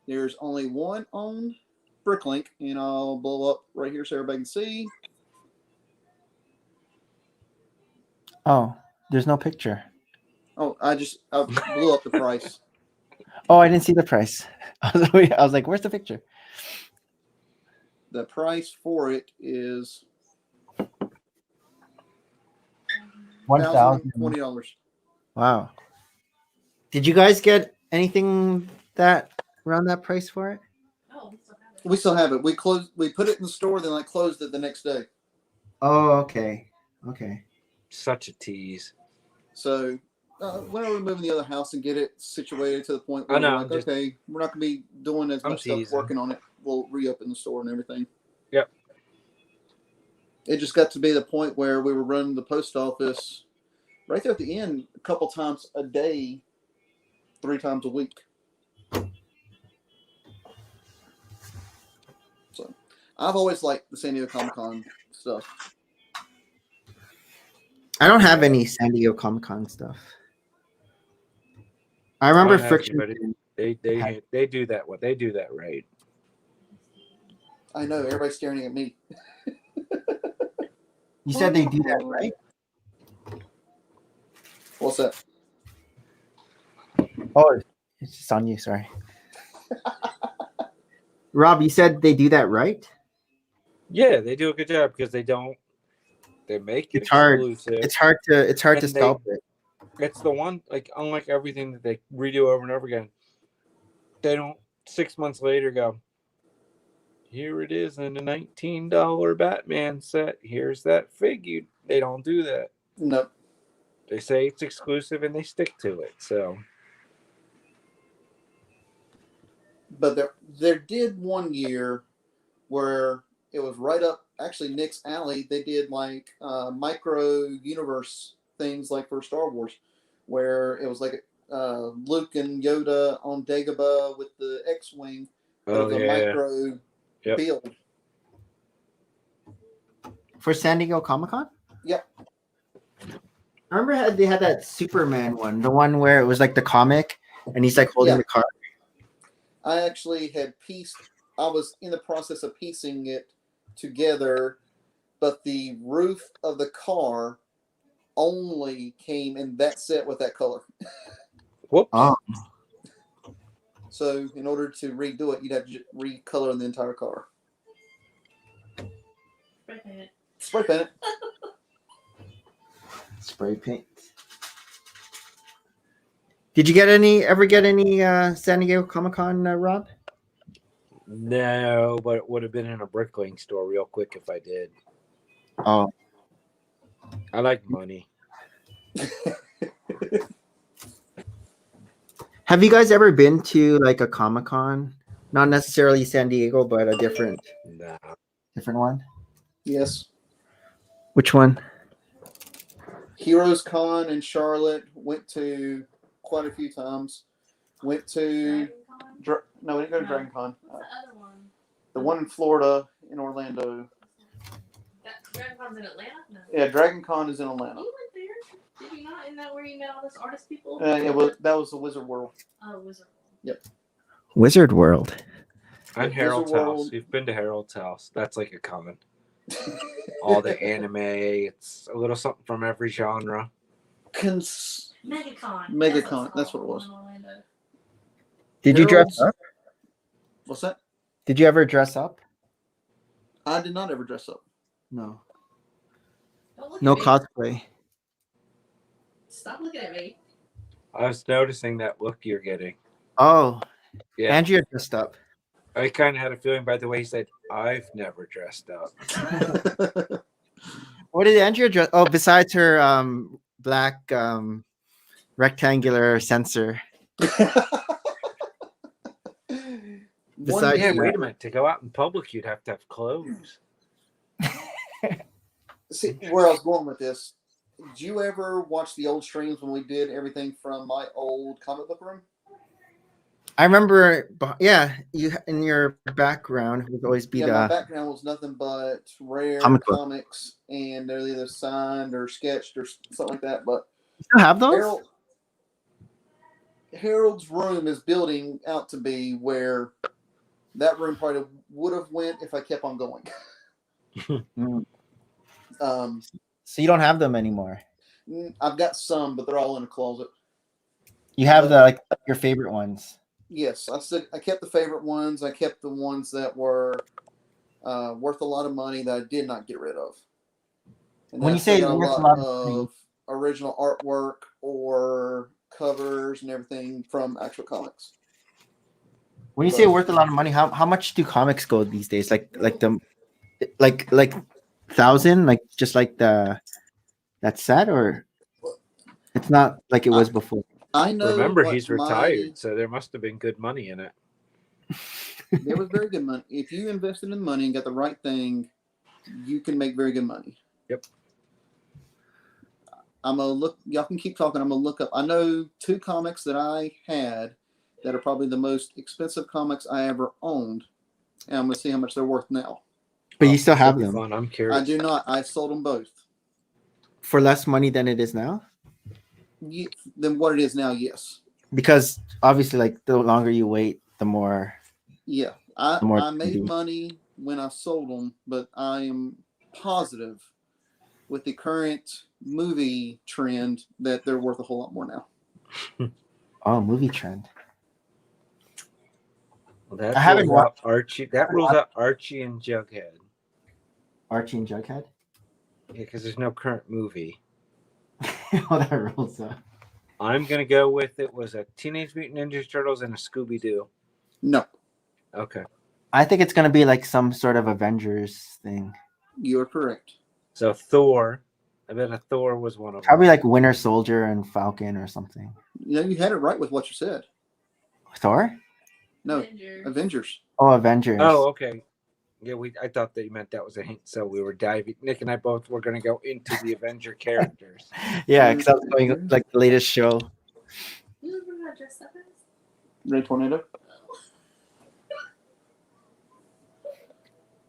there's only one on Bricklink, and I'll blow up right here so everybody can see. Oh, there's no picture. Oh, I blew up the price. Oh, I didn't see the price. I was like, where's the picture? The price for it is $1,020. Wow. Did you guys get anything around that price for it? Oh, we still have it. We put it in the store, then I closed it the next day. Oh, okay. Okay. Such a tease. So whenever we move in the other house and get it situated to the point where we're not going to be doing as much stuff working on it, we'll reopen the store and everything. Yep. It just got to be the point where we were running the post office right there at the end a couple times a day, 3 times a week. So I've always liked the San Diego Comic-Con stuff. I don't have any San Diego Comic Con stuff. I remember Mine has Friction. it, but they do that. What they do that right. I know, everybody's staring at me. You said they do that, right? What's that? Oh, it's just on you. Sorry. Rob, you said they do that, right? Yeah, they do a good job because they make it It's hard. exclusive. It's hard to And scalp it. It's the one, like, unlike everything that they redo over and over again, they don't 6 months later go, here it is in a $19 Batman set. Here's that figure. They don't do that. Nope. They say it's exclusive and they stick to it. So, But there did one year where it was right up, actually, Nick's alley. They did like micro universe things like for Star Wars, where it was like Luke and Yoda on Dagobah with the X-Wing. But it was a micro build. For San Diego Comic Con? Yep. I remember they had that Superman one, the one where it was like the comic and he's like holding the card. I actually had I was in the process of piecing it together, but the roof of the car only came in that set with that color. Whoops. Oh. So in order to redo it, you'd have to recolor the entire car. Spray paint it. Spray paint it. Spray paint. Did you ever get any San Diego Comic Con, Rob? No, but it would have been in a Bricklink store real quick if I did. Oh. I like money. Have you guys ever been to like a Comic Con? Not necessarily San Diego, but a different one? Yes. Which one? Heroes Con in Charlotte. Went to quite a few times. Went to no, we didn't go to Dragon Con. What's the other one? The one in Florida, in Orlando. Dragon Con's in Atlanta? No. Yeah, Dragon Con is in Atlanta. You went there? Did you not? Isn't that where you met all those artist people? That was the Wizard World. Oh, Wizard World. Yep. Wizard World. And Harold's house. You've been to Harold's house. That's like a common. All the anime. It's a little something from every genre. MegaCon. That's what it was. Did you dress up? What's that? Did you ever dress up? I did not ever dress up. No. Don't look No at me. cosplay. Stop looking at me. I was noticing that look you're getting. Oh. Yeah. Andrea dressed up. I kind of had a feeling by the way he said, I've never dressed up. What did Andrea dress? Oh, besides her black rectangular sensor. Besides, Yeah, wait a minute. To go out in public, you'd have to have clothes. See, where I was going with this, did you ever watch the old streams when we did everything from my old comic book room? I remember, yeah, you in your background would always be my background was nothing but rare comics, and they're either signed or sketched or something like that. But you still have those? Harold's room is building out to be where that room probably would have went if I kept on going. So you don't have them anymore? I've got some, but they're all in a closet. You have the your favorite ones? Yes, I kept the favorite ones. I kept the ones that were worth a lot of money that I did not get rid of. And when you say a worth lot a lot of original artwork or covers and everything from actual comics. When you say worth a lot of money, how much do comics go these days? Like 1,000, like just like that set, or it's not like it was before. I know. Remember, he's retired, so there must have been good money in it. There was very good money. If you invested in money and got the right thing, you can make very good money. Yep. I'm gonna look. Y'all can keep talking. I'm gonna look up. I know 2 comics that I had that are probably the most expensive comics I ever owned, and I'm gonna see how much they're worth now. But you still have That'd be them fun. I'm curious. I do not. I sold them both. for less money than it is now? Than what it is now, yes. Because obviously, like the longer you wait, the more. Yeah, The more I they made do. money when I sold them, but I am positive with the current movie trend that they're worth a whole lot more now. Oh, movie trend. Well, that I haven't rules out Archie. That rules out Archie and Jughead. Archie and Jughead. Yeah, because there's no current movie. Oh, that rules out. I'm gonna go with it was a Teenage Mutant Ninja Turtles and a Scooby Doo. No, Okay, I think it's gonna be like some sort of Avengers thing. you're correct. so Thor. I bet a Thor was one of them. Probably like Winter Soldier and Falcon or something. You know, you had it right with what you said. Thor? No, Avengers. Avengers. Oh, Avengers. Oh, okay. Yeah, I thought that you meant that was a hint. So we were diving. Nick and I both were going to go into the Avenger characters. Yeah, because I was going like the latest show. You remember how dressed up as? Red Tornado.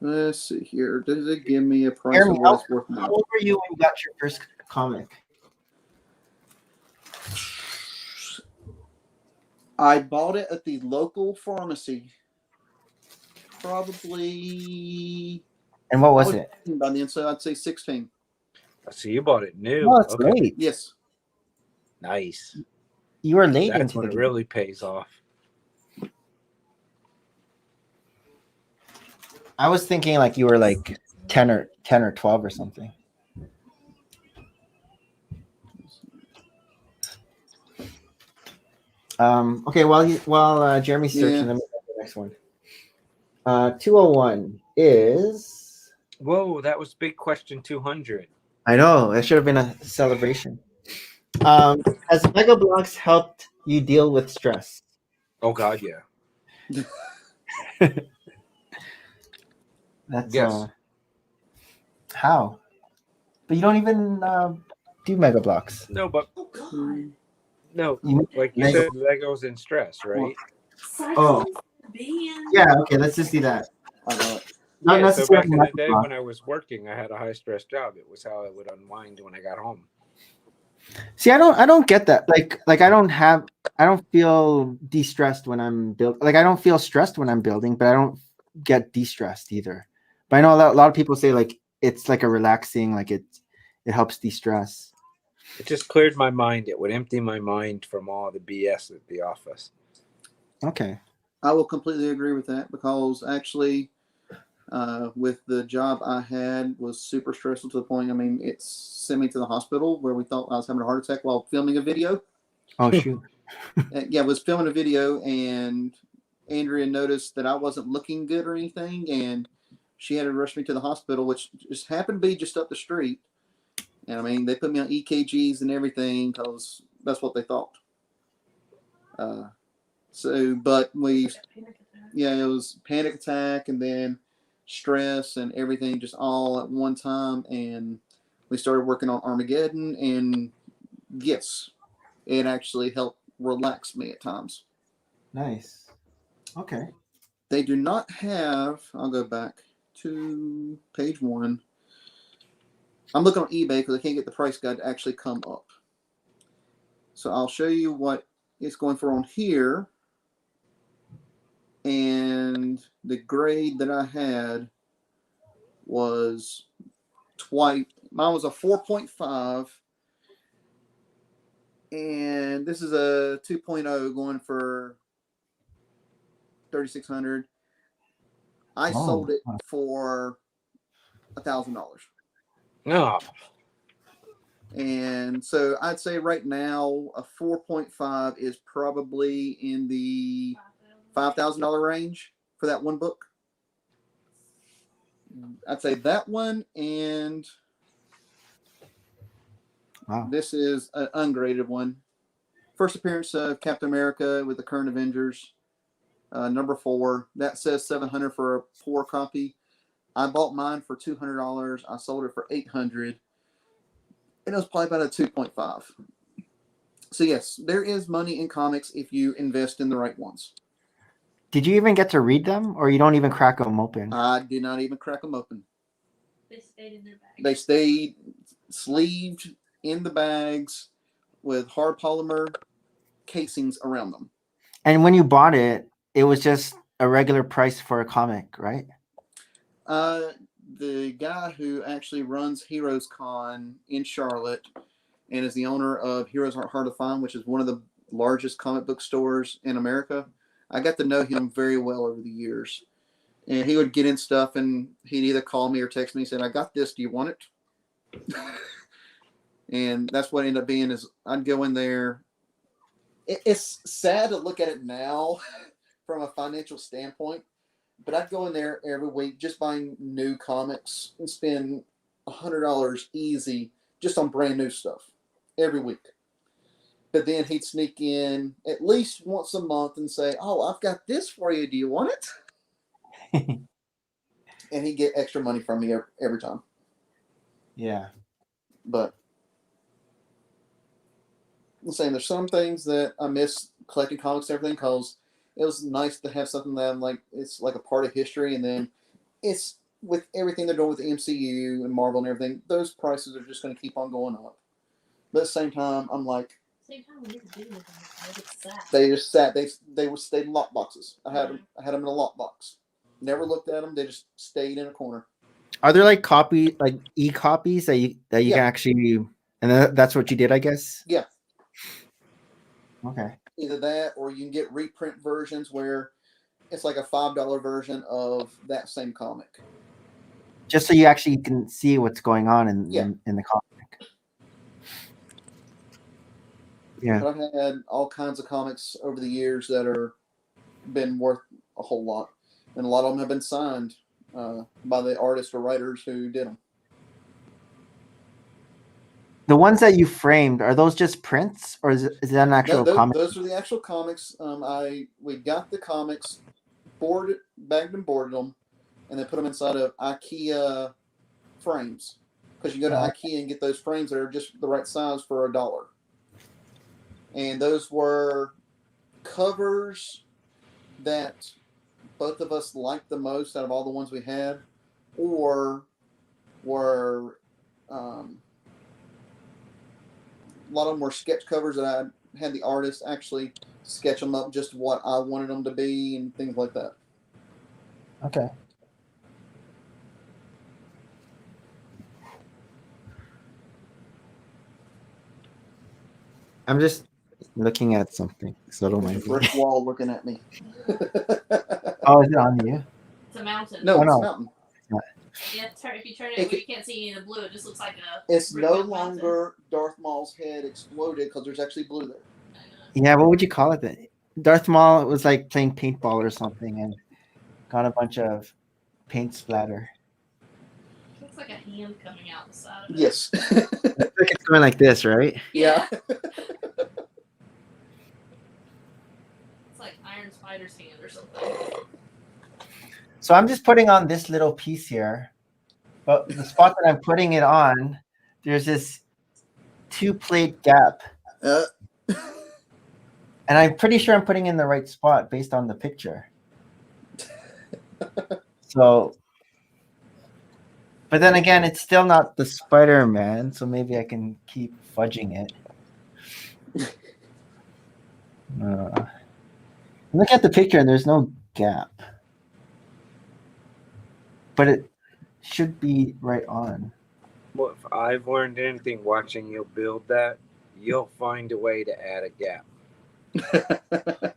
Let's see here. Does it give me a price Jeremy, of what it's worth How now? old were you when you got your first comic? I bought it at the local pharmacy. Probably And what was it? by then, so I'd say 16. So you bought it new. Oh, it's Okay. late. Yes. Nice. You were late That's into when the it game. really pays off. I was thinking like you were like 10 or 12 or something. Okay, while Jeremy's searching, Yeah. let me go to the next one. 201 is Whoa, that was big question 200. I know, it should have been a celebration. Has Mega Blocks helped you deal with stress? Oh God, yeah. That's Yes. how? But you don't even do Mega Blocks. No, but Oh God. no, You- like you said, Legos in stress, right? Oh. Band. Yeah, okay, let's just do that. I know it. Not Yeah, so back necessarily in the Mega day Bloks. when I was working, I had a high stress job. It was how I would unwind when I got home. See, I don't get that. Like I don't feel de-stressed when I'm building. Like I don't feel stressed when I'm building, but I don't get de-stressed either. But I know a lot of people say like it's like a relaxing, like it helps de-stress. It just cleared my mind. It would empty my mind from all the BS at the office. Okay. I will completely agree with that because actually, with the job I had was super stressful to the point. I mean, it sent me to the hospital where we thought I was having a heart attack while filming a video. Oh shoot. Yeah, I was filming a video and Andrea noticed that I wasn't looking good or anything, and she had to rush me to the hospital, which just happened to be just up the street. And I mean, they put me on EKGs and everything because that's what they thought. But yeah, it was panic attack and then stress and everything just all at one time. And we started working on Armageddon, and yes, it actually helped relax me at times. Nice. Okay. They do not have, I'll go back to page 1. I'm looking on eBay because I can't get the price guide to actually come up. So I'll show you what it's going for on here. And the grade that I had was mine was a 4.5. And this is a 2.0 going for $3,600. I sold it for $1,000. No. And so I'd say right now a 4.5 is probably in the $5,000 range for that one book. I'd say that one, and this is an ungraded one. First appearance of Captain America with the current Avengers, number 4. That says $700 for a poor copy. I bought mine for $200. I sold it for $800, and it was probably about a 2.5. So yes, there is money in comics if you invest in the right ones. Did you even get to read them, or you don't even crack them open? I did not even crack them open. They stayed in their bag. They stayed sleeved in the bags with hard polymer casings around them. And when you bought it, it was just a regular price for a comic, right? The guy who actually runs Heroes Con in Charlotte and is the owner of Heroes Aren't Hard to Find, which is one of the largest comic book stores in America. I got to know him very well over the years. And he would get in stuff and he'd either call me or text me and said, I got this, do you want it? And that's what it ended up being is I'd go in there. It's sad to look at it now from a financial standpoint, but I'd go in there every week just buying new comics and spend $100 easy just on brand new stuff every week. But then he'd sneak in at least once a month and say, oh, I've got this for you. Do you want it? And he'd get extra money from me every time. Yeah. But I'm saying there's some things that I miss collecting comics and everything because it was nice to have something that I'm like it's like a part of history, and then it's with everything they're doing with the MCU and Marvel and everything, those prices are just going to keep on going up. But at the same time, I'm like, Same time we didn't do anything. They just sat. they just sat. They stayed in lock boxes. I had them in a lock box. Never looked at them. They just stayed in a corner. Are there like e-copies that you can actually, and that's what you did, I guess? Yeah. Okay. Either that, or you can get reprint versions where it's like a $5 version of that same comic. Just so you actually can see what's going on in the comic. Yeah. But I've had all kinds of comics over the years that are been worth a whole lot, and a lot of them have been signed by the artists or writers who did them. The ones that you framed, are those just prints, or is that an actual comic? Those are the actual comics. We got the comics, bagged and boarded them, and then put them inside of IKEA frames. Because you go to IKEA and get those frames that are just the right size for $1. And those were covers that both of us liked the most out of all the ones we had, or were a lot of them were sketch covers that I had the artist actually sketch them up just what I wanted them to be and things like that. Okay. I'm just looking at something, so don't mind me. Brick wall looking at me. Oh, is it on you? It's a mountain. No, Oh, it's no. a mountain. Yeah, if you turn it, where you can't see any of the blue, it just looks like a. It's brick no wall mountain. longer Darth Maul's head exploded because there's actually blue there. Yeah, what would you call it then? Darth Maul was like playing paintball or something and got a bunch of paint splatter. It looks like a hand coming out the side of it. Yes. Looks like it's going like this, right? Yeah. It's like Iron Spider's hand or something. So I'm just putting on this little piece here, but the spot that I'm putting it on, there's this 2-plate gap. And I'm pretty sure I'm putting in the right spot based on the picture. So, but then again, it's still not the Spider-Man, so maybe I can keep fudging it. Look at the picture and there's no gap. But it should be right on. Well, if I've learned anything watching you build that, you'll find a way to add a gap.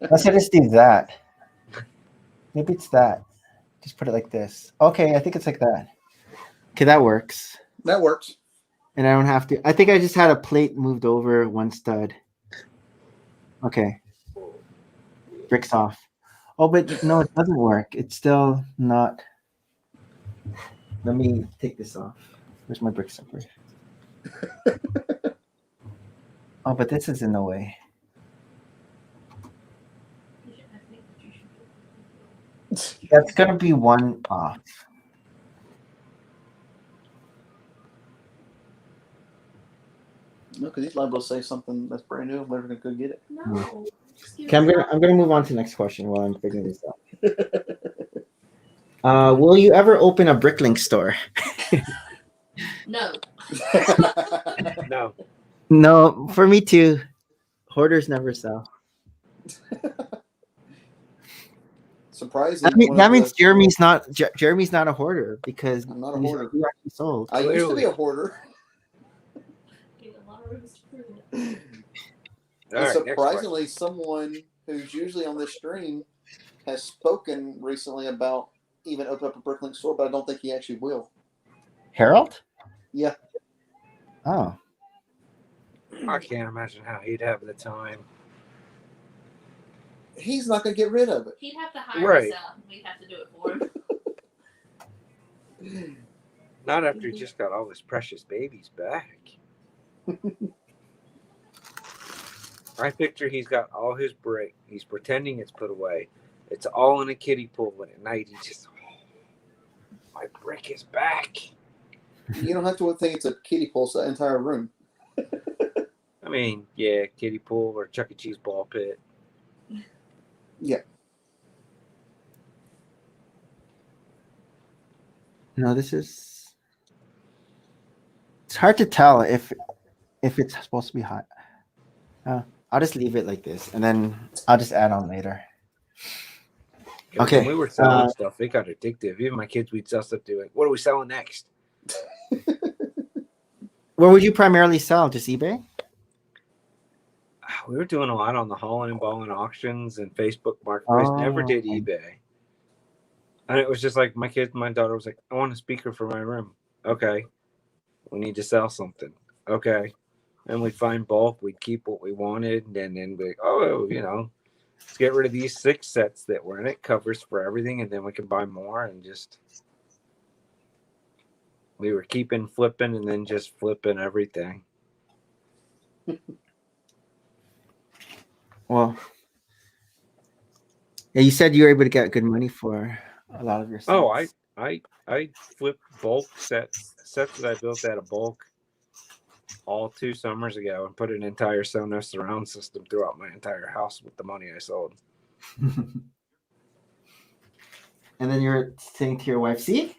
Let's just do that. Maybe it's that. Just put it like this. Okay, I think it's like that. Okay, that works. That works. And I don't have to. I think I just had a plate moved over one stud. Okay. Bricks off. Oh, but no, it doesn't work. It's still not. Let me take this off. Where's my brick separator? Oh, but this is in the way. That's going to be one off. No, because he's liable to say something that's brand new. I'm never going to go get it. No. Just give Okay, it I'm gonna move on to the next question while I'm figuring this out. Will you ever open a Bricklink store? No. No. No, for me too. Hoarders never sell. Surprising. That means Jeremy's not Jeremy's not a hoarder because I'm not a he's hoarder. actually sold. I used to be Clearly. a hoarder. Get a lot of rooms to prove it. All And right, next surprisingly, question. someone who's usually on this stream has spoken recently about even open up a Bricklink store, but I don't think he actually will. Harold? Yeah. Oh. I can't imagine how he'd have the time. He's not going to get rid of it. He'd have to hire Right. us out. We'd have to do it for him. Not after he just got all his precious babies back. I picture he's got all his brick. He's pretending it's put away. It's all in a kiddie pool, and at night he just, my brick is back. You don't have to think it's a kiddie pool, it's the entire room. I mean, yeah, kiddie pool or Chuck E. Cheese ball pit. Yeah. No, it's hard to tell if it's supposed to be hot. I'll just leave it like this, and then I'll just add on later. Okay. When we were selling stuff, it got addictive. Even my kids, we'd sell stuff to it. What are we selling next? Where would you primarily sell? Just eBay? We were doing a lot on the Holland and Ballin auctions and Facebook Marketplace. Never did eBay. And it was just like my daughter was like, I want a speaker for my room. Okay. We need to sell something. Okay. And we'd find bulk. We'd keep what we wanted. And then we'd let's get rid of these 6 sets that were in it. Covers for everything. And then we can buy more. And just, we were keeping flipping and then just flipping everything. Well, yeah, you said you were able to get good money for a lot of your sets. Oh, I flipped bulk sets that I built out of bulk all 2 summers ago and put an entire Sonos surround system throughout my entire house with the money I sold. And then you're saying to your wife, see?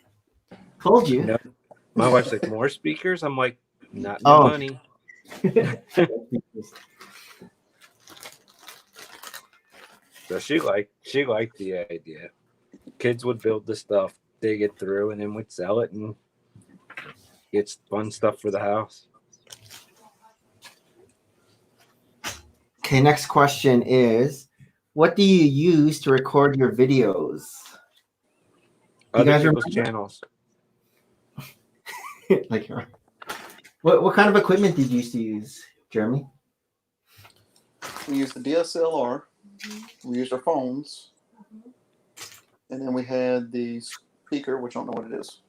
Told you. No, my wife's like, more speakers? I'm like, not no money. So she liked the idea. Kids would build the stuff, dig it through, and then we'd sell it and get fun stuff for the house. Okay, next question is, what do you use to record your videos? Other people's channels. Like, what kind of equipment did you used to use, Jeremy? We used the DSLR. We used our phones. And then we had the speaker, which I don't know what it is.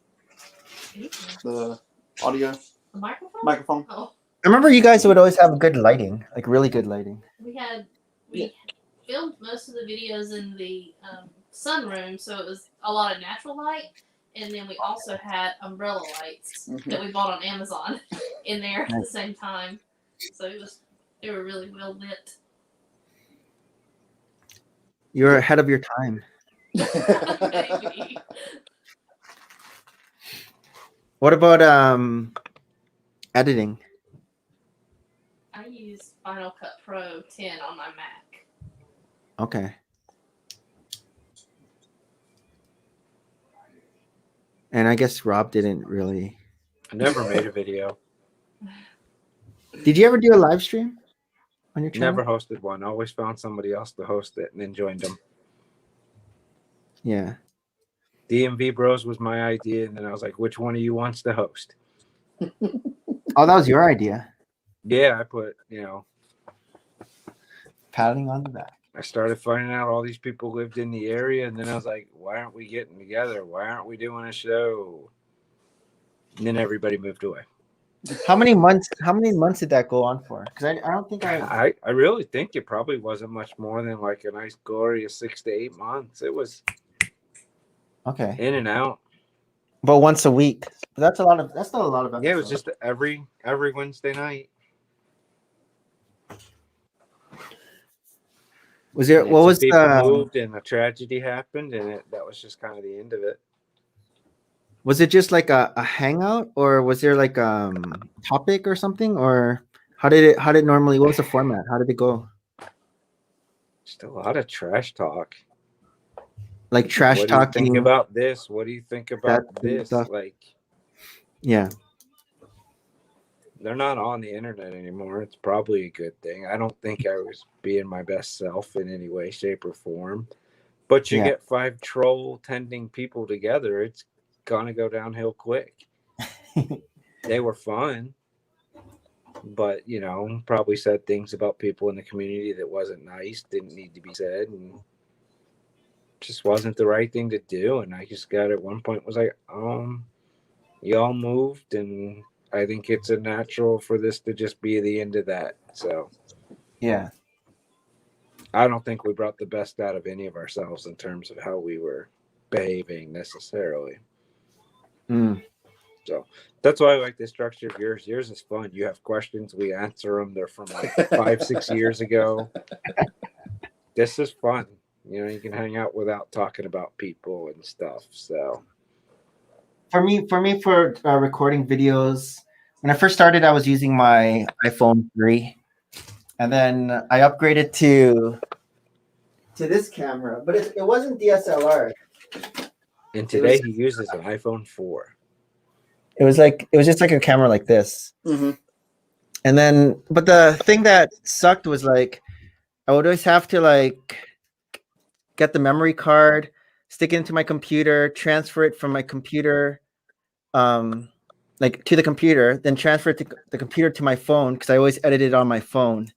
The audio. The microphone? Microphone. Oh. I remember you guys would always have good lighting, like really good lighting. We filmed most of the videos in the sunroom, so it was a lot of natural light. And then we also had umbrella lights that we bought on Amazon in there at the same time. So they were really well lit. You're ahead of your time. Maybe. What about editing? I use Final Cut Pro 10 on my Mac. Okay. And I guess Rob didn't really. I never made a video. Did you ever do a live stream on your channel? Never hosted one. Always found somebody else to host it and then joined them. Yeah. DMV Bros was my idea, and then I was like, which one of you wants to host? Oh, that was your idea. Yeah, I put, Patting on the back. I started finding out all these people lived in the area, and then I was like, why aren't we getting together? Why aren't we doing a show? And then everybody moved away. How many months did that go on for? Because I don't think I really think it probably wasn't much more than like a nice glorious 6 to 8 months. It was okay. in and out. But once a week. But that's still a lot of Yeah, it was just every Wednesday night. Was there? And What some was people the? moved and a tragedy happened, and that was just kind of the end of it. Was it just like a hangout, or was there like topic or something, or how did it? How did it normally? What was the format? How did it go? Just a lot of trash talk. Like trash What do you think talking, about this? What do you think about that kind of this? stuff. Like, Yeah. they're not on the internet anymore. It's probably a good thing. I don't think I was being my best self in any way, shape, or form. But you Yeah. get 5 troll-tending people together, it's gonna go downhill quick. They were fun, but probably said things about people in the community that wasn't nice, didn't need to be said, and just wasn't the right thing to do. And I just got at one point was like, y'all moved, and I think it's a natural for this to just be the end of that. So Yeah. I don't think we brought the best out of any of ourselves in terms of how we were behaving necessarily. Mm. So that's why I like the structure of yours. Yours is fun. You have questions, we answer them. They're from like 5-6 years ago. This is fun. You can hang out without talking about people and stuff. So For recording videos, when I first started, I was using my iPhone 3, and then I upgraded to this camera, but it wasn't DSLR. and today he uses an iPhone 4. It was just like a camera like this. Mm-hmm. And then, but the thing that sucked was like, I would always have to like get the memory card, stick it into my computer, transfer it from my computer, like to the computer, then transfer it to the computer to my phone, because I always edited on my phone.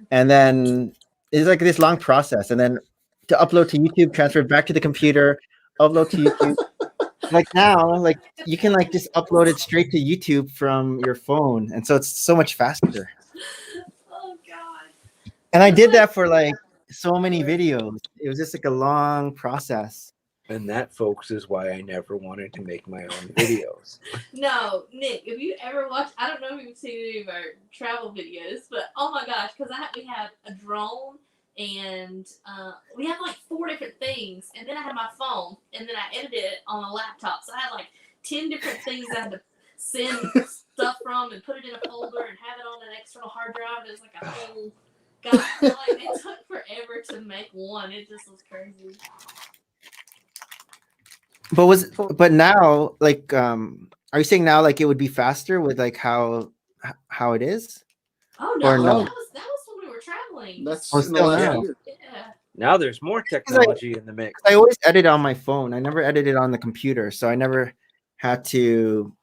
And then it's like this long process. And then to upload to YouTube, transfer it back to the computer, upload to YouTube. Like now, like you can like just upload it straight to YouTube from your phone, and so it's so much faster. Oh God. And I did that for like so many videos. It was just like a long process. And that, folks, is why I never wanted to make my own videos. No, Nick, if you ever watched, I don't know if you've seen any of our travel videos, but oh my gosh, because we have a drone, and we have like 4 different things, and then I had my phone, and then I edited it on a laptop, so I had like 10 different things I had to send stuff from and put it in a folder and have it on an external hard drive. It was like a whole, God, like it took forever to make one. It just was crazy. But now, like, are you saying now like it would be faster with like how it is? Oh no, Or no? that was when we were traveling. That's Oh, in the still last now. year. Yeah. Now there's more technology in the mix. I always edit on my phone. I never edited on the computer, so I never had to.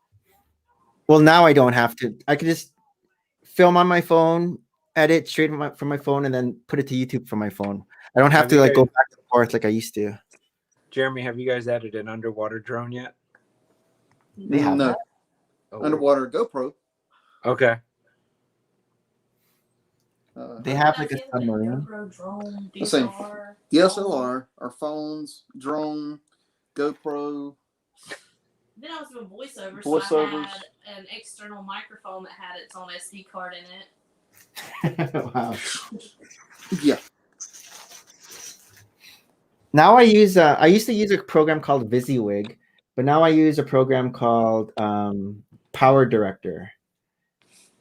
Well, now I don't have to. I could just film on my phone, edit straight from my phone, and then put it to YouTube from my phone. I don't have to like go back and forth like I used to. Jeremy, have you guys added an underwater drone yet? They have No. that? Oh, Underwater GoPro. okay. They have like a submarine. GoPro, drone, Let's see. DSLR. DSLR, our phones, drone, GoPro. Then I was doing voiceovers, so I Voiceovers. had an external microphone that had its own SD card in it. Wow. Yeah. Now I used to use a program called VisiWig, but now I use a program called Power Director.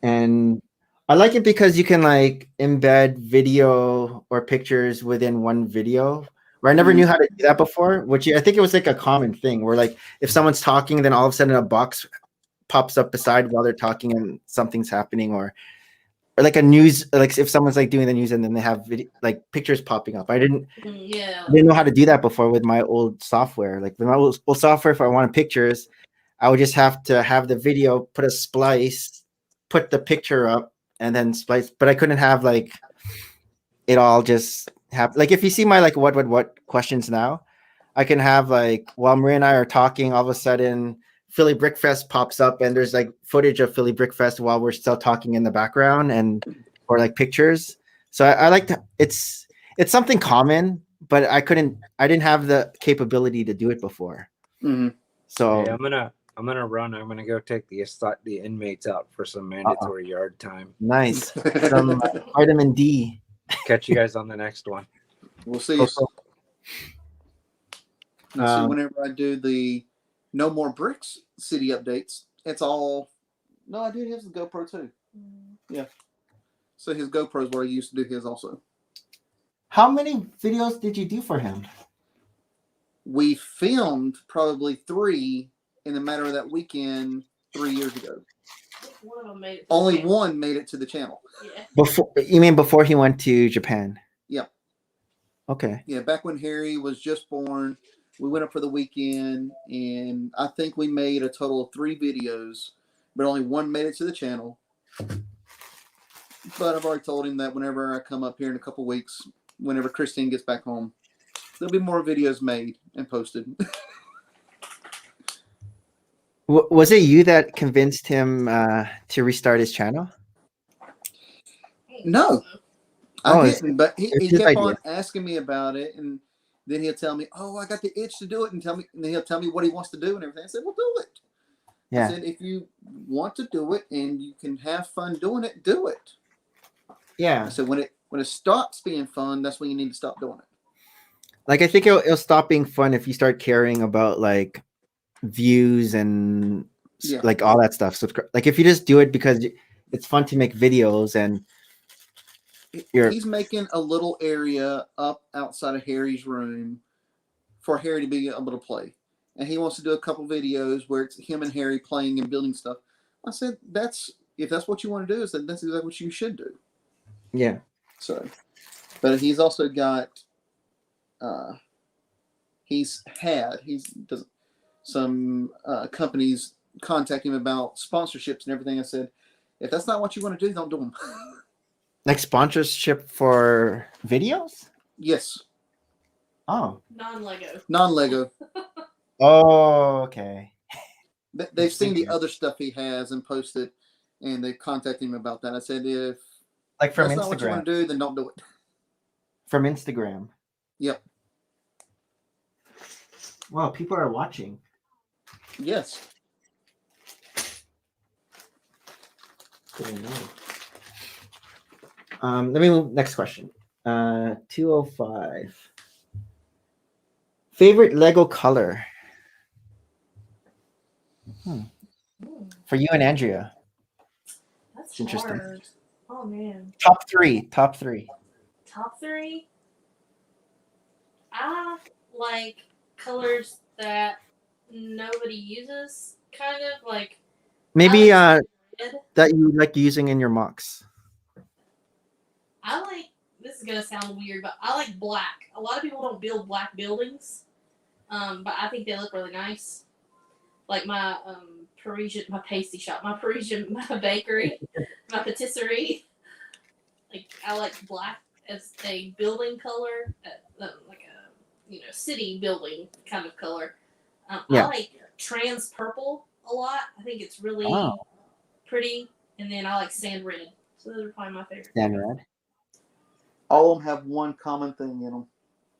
And I like it because you can like embed video or pictures within one video, where I never knew how to do that before, which I think it was like a common thing where like if someone's talking, then all of a sudden a box pops up beside while they're talking and something's happening, or like a news, like if someone's like doing the news and then they have video, like pictures popping up. I didn't know how to do that before with my old software. Like with my old software, if I wanted pictures, I would just have to have the video, put a splice, put the picture up, and then splice. But I couldn't have like it all just happen. Like if you see my like what questions now, I can have like while Maria and I are talking, all of a sudden Philly Brickfest pops up and there's like footage of Philly Brickfest while we're still talking in the background, and or like pictures. So I like to, it's something common, but I didn't have the capability to do it before. Mm-hmm. So hey, I'm gonna run. I'm gonna go take the inmates out for some mandatory yard time. nice. Some vitamin D. Catch you guys on the next one. We'll see. Cool. And see, whenever I do the No More Bricks city updates, it's all. No, I do his GoPro too. Yeah. So his GoPro is where I used to do his also. How many videos did you do for him? We filmed probably 3 in the matter of that weekend 3 years ago. One of them made it. Only one made it to the channel. Yeah. Before he went to Japan? Yep. Okay. Yeah, back when Harry was just born, we went up for the weekend, and I think we made a total of 3 videos, but only one made it to the channel. But I've already told him that whenever I come up here in a couple weeks, whenever Christine gets back home, there'll be more videos made and posted. Was it you that convinced him to restart his channel? No. Oh, I didn't, but he it's his kept idea. on asking me about it, and then he'll tell me, "Oh, I got the itch to do it," and then he'll tell me what he wants to do and everything. I said, "Well, do it." I Yeah. said, "If you want to do it and you can have fun doing it, do it." Yeah. I said, "When it stops being fun, that's when you need to stop doing it." Like, I think it'll stop being fun if you start caring about like views and Yeah. like all that stuff. So like if you just do it because it's fun to make videos and He's making a little area up outside of Harry's room for Harry to be able to play. And he wants to do a couple videos where it's him and Harry playing and building stuff. I said, if that's what you want to do, that's exactly what you should do. Yeah. So, but he's also got, some companies contact him about sponsorships and everything. I said, if that's not what you want to do, don't do them. Like sponsorship for videos? Yes. Oh. Non-Lego. Non-Lego. Oh, okay. They've seen the other stuff he has and posted, and they contacted him about that. I said, if like from that's Instagram. not what you want to do, then don't do it. From Instagram. Yep. Wow, people are watching. Yes. Didn't know. Let me move. Next question. 205. Favorite Lego color? For you and Andrea. That's interesting. hard. Oh man. Top three. Top 3. Top 3. I like colors that nobody uses, kind of like. Maybe I like red. that you like using in your mocks. I like. This is gonna sound weird, but I like black. A lot of people don't build black buildings, but I think they look really nice. Like my my pasty shop, my bakery, my patisserie. Like I like black as a building color, like a city building kind of color. Yeah. I like trans purple a lot. I think it's really pretty, and then I like sand red. So those are probably my favorite. Sand red. All of them have one common thing in them: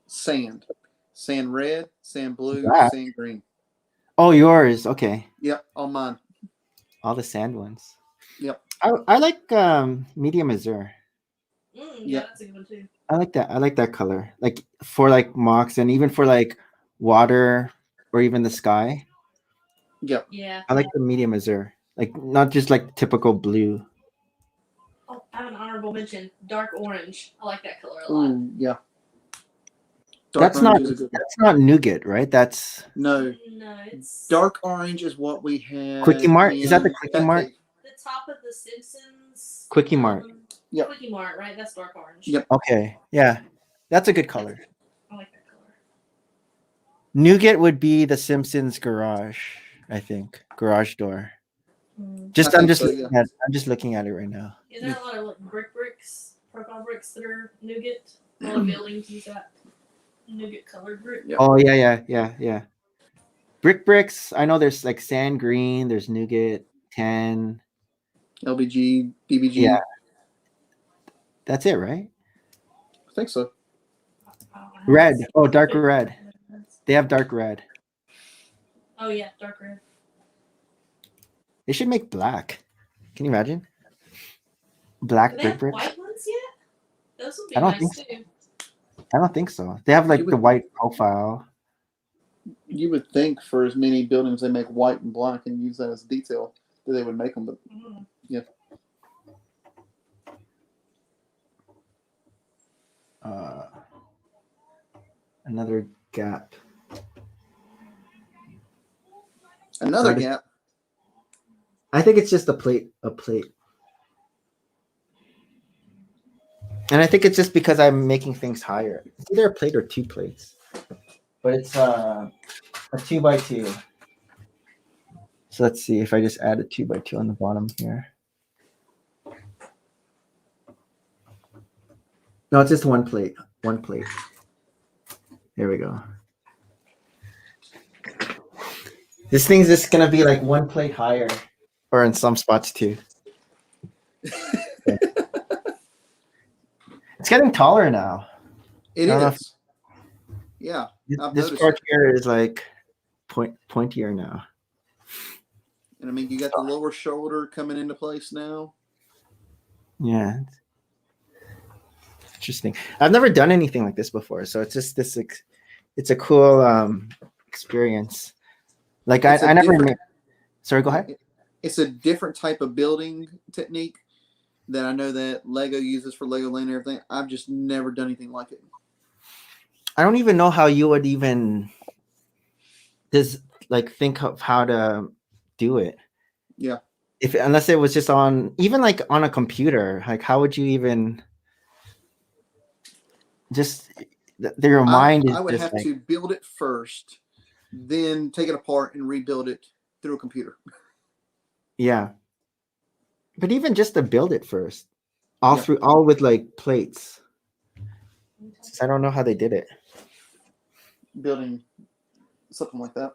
sand. Sand red, sand blue, sand green. Oh, yours. Okay. Yep, all mine. All the sand ones. Yep. I like medium azure. Yeah, that's a good one too. I like that. I like that color. Like for like mocks and even for like water or even the sky. Yep. Yeah. I like the medium azure. Like not just like typical blue. Oh, I have an honorable mention. Dark orange. I like that color a lot. Ooh, yeah. That's not nougat, right? That's no. It's dark orange is what we had. Quickie Mart. Is that the Quickie Mart? The top of the Simpsons. Quickie Mart. Yep. Quickie Mart, right? That's dark orange. Yep. Okay. Yeah. That's a good color. I like that color. Nougat would be the Simpsons garage, I think. Garage door. I'm just looking at it right now. Is there a lot of like bricks, profile bricks that are nougat? All the buildings use that nougat colored brick. Yep. Oh yeah. Bricks. I know there's like sand green, there's nougat, tan. LBG, BBG. Yeah. That's it, right? I think so. Red. Oh, dark red. They have dark red. Oh yeah, dark red. They should make black. Can you imagine? Black Do they have bricks. white ones yet? Those would be I don't nice think so. too. I don't think so. They have like You the would- white profile. You would think for as many buildings they make white and black and use that as detail that they would make them, but Mm. Another gap. another That is- gap. I think it's just a plate. And I think it's just because I'm making things higher. It's either a plate or 2 plates. But it's a 2x2. So let's see if I just add a 2x2 on the bottom here. No, it's just 1 plate. 1 plate. There we go. This thing's just gonna be like 1 plate higher, or in some spots 2. It's getting taller now. It I don't know if- is. Yeah, I've This noticed. part here is like pointier now. And I mean, you got the lower shoulder coming into place now. Yeah. Interesting. I've never done anything like this before, so it's just this. It's a cool experience. Like It's a I never. different- Sorry, go ahead. It's a different type of building technique that I know that Lego uses for Lego Land and everything. I've just never done anything like it. I don't even know how you would even just like think of how to do it. Yeah. If unless it was just on even like on a computer, like how would you even just your mind is I would just have like, to build it first, then take it apart and rebuild it through a computer. yeah. But even just to build it first, all Yeah. through all with like plates. I don't know how they did it. Building something like that.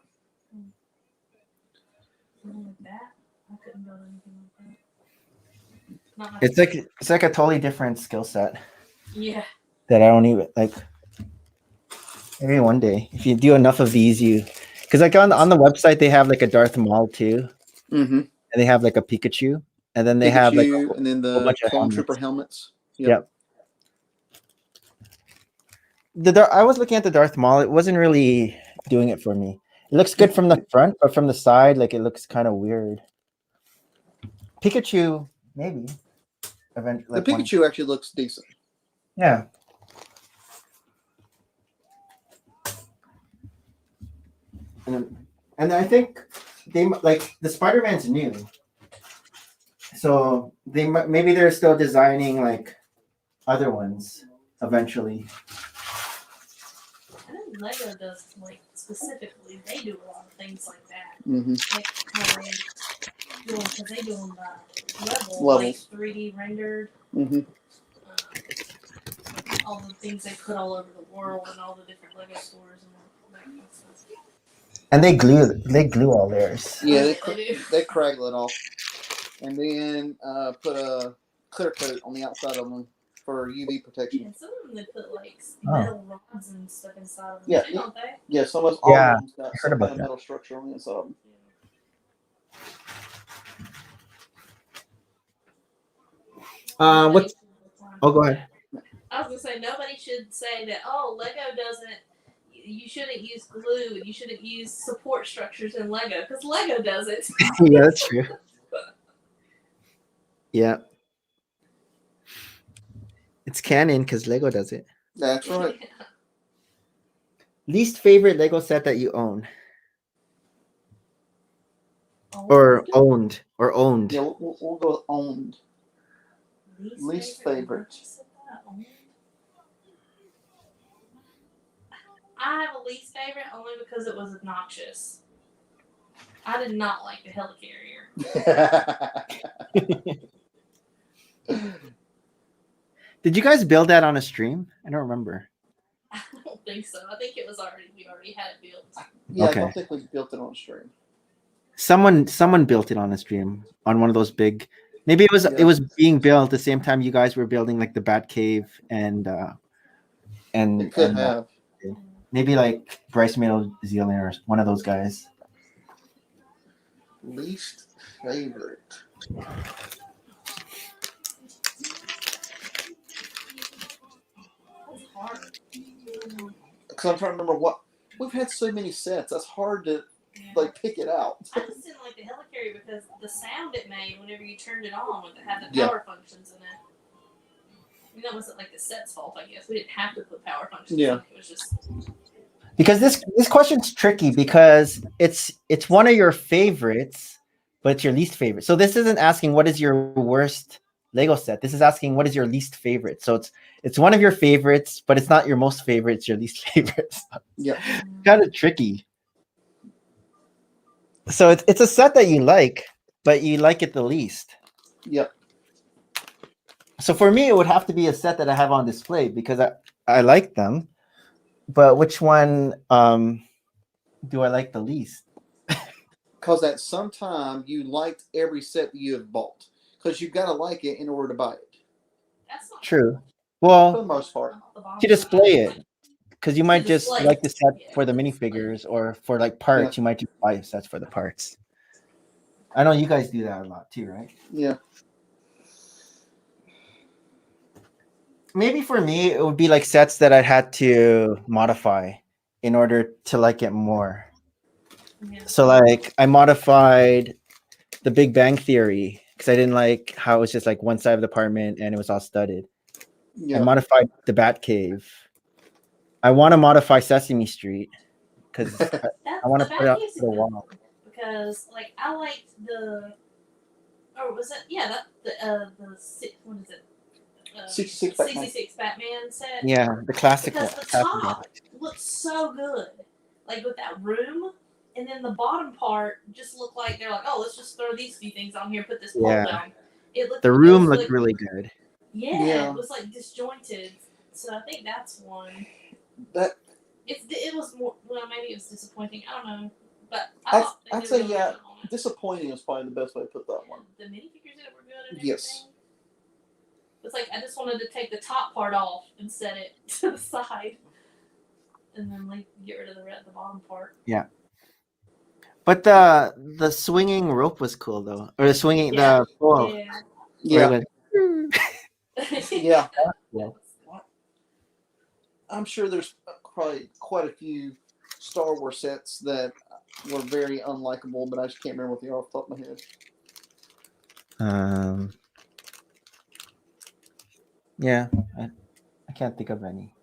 Something like that. I couldn't build anything like that. Not my- It's like a totally different skill set yeah. that I don't even like. Maybe one day, if you do enough of these, because like on the website they have like a Darth Maul too, Mm-hmm. and they have like a Pikachu, and then they have like and then the bunch of Clone helmets. Trooper helmets. Yep. I was looking at the Darth Maul. It wasn't really doing it for me. It looks good from the front, but from the side, like it looks kind of weird. Pikachu, maybe. Eventually, The Pikachu actually looks decent. Yeah. And I think they like the Spider-Man's new, so maybe they're still designing like other ones eventually. I know Lego does like specifically. They do a lot of things like that. Mm-hmm. Like how they do them because they do them by level, Levels. like 3D rendered. Mm-hmm. All the things they put all over the world and all the different Lego stores and all that kind of stuff. And they glue all theirs. Yeah, They do. they craggle it off, and then put a clear coat on the outside of them for UV protection. And some of them they put like Oh. metal rods and stuff inside of them Yeah, too, don't they? Yeah, some of those all Yeah, of them's got heard some about kind of that. metal structure on the inside of them. What? Oh, go ahead. I was gonna say nobody should say that. Oh, Lego doesn't. You shouldn't use glue. You shouldn't use support structures in Lego because Lego does it. Yeah, that's true. Yeah. It's canon because Lego does it. That's right. Least favorite Lego set that you own Oh, or owned or owned. Yeah, we'll go with owned. Least favorite. I have a least favorite only because it was obnoxious. I did not like the helicarrier. Did you guys build that on a stream? I don't remember. I don't think so. I think we already had it built. Yeah, I Okay. don't think we built it on stream. Someone built it on a stream on one of those big. Maybe it Yeah. was being built at the same time you guys were building like the Bat Cave and It could have. maybe like Bryce Middle Zealand or one of those guys. Least favorite. That's part. Because I'm trying to remember what we've had so many sets. That's hard to like pick it out. I just didn't like the helicarrier because the sound it made whenever you turned it on with it had the Yeah. power functions in it. I mean, that wasn't like the set's fault, I guess. We didn't have to put power functions Yeah. in it. It was just Because this question's tricky because it's one of your favorites, but it's your least favorite. So this isn't asking what is your worst Lego set. This is asking what is your least favorite. So it's one of your favorites, but it's not your most favorite. It's your least favorite. Yeah. Kind of tricky. So it's a set that you like, but you like it the least. Yep. So for me, it would have to be a set that I have on display because I like them. But which one do I like the least? Because at some time you liked every set that you have bought. Because you've got to like it in order to buy it. that's not True. For Well, the most part. the bottom to display side. it, because you might just display like the it. set Yeah, for the to display minifigures, or for like parts, you might just buy sets for the parts. I know you guys do that a lot too, right? Yeah. Maybe for me, it would be like sets that I had to modify in order to like it more. Yeah. So like I modified the Big Bang Theory because I didn't like how it was just like one side of the apartment and it was all studded. I Yeah. modified the Batcave. I want to modify Sesame Street because I want to put it up to the wall. Because like I liked the was it the what is it 66 Batman. 66 Batman set. Yeah, the classic Because the classic top looked so good, like with that room, and then the bottom part just looked like they're like, oh, let's just throw these few things on here, put this pole Yeah. down. It looked The it room was looked like- really good. Yeah, it was like disjointed. So I think that's one. That It was more well, maybe it was disappointing. I don't know, but I'd- thought they I'd did say, really yeah. good on it. disappointing is probably the best way to put that one. The minifigures in it were good. And Yes. everything. It's like I just wanted to take the top part off and set it to the side, and then like get rid of the bottom part. But the swinging rope was cool though, or the swinging Yeah. the pole. Yeah. Yeah. yeah. Yeah. I'm sure there's probably quite a few Star Wars sets that were very unlikable, but I just can't remember what they are off the top of my head. Yeah, I can't think of any.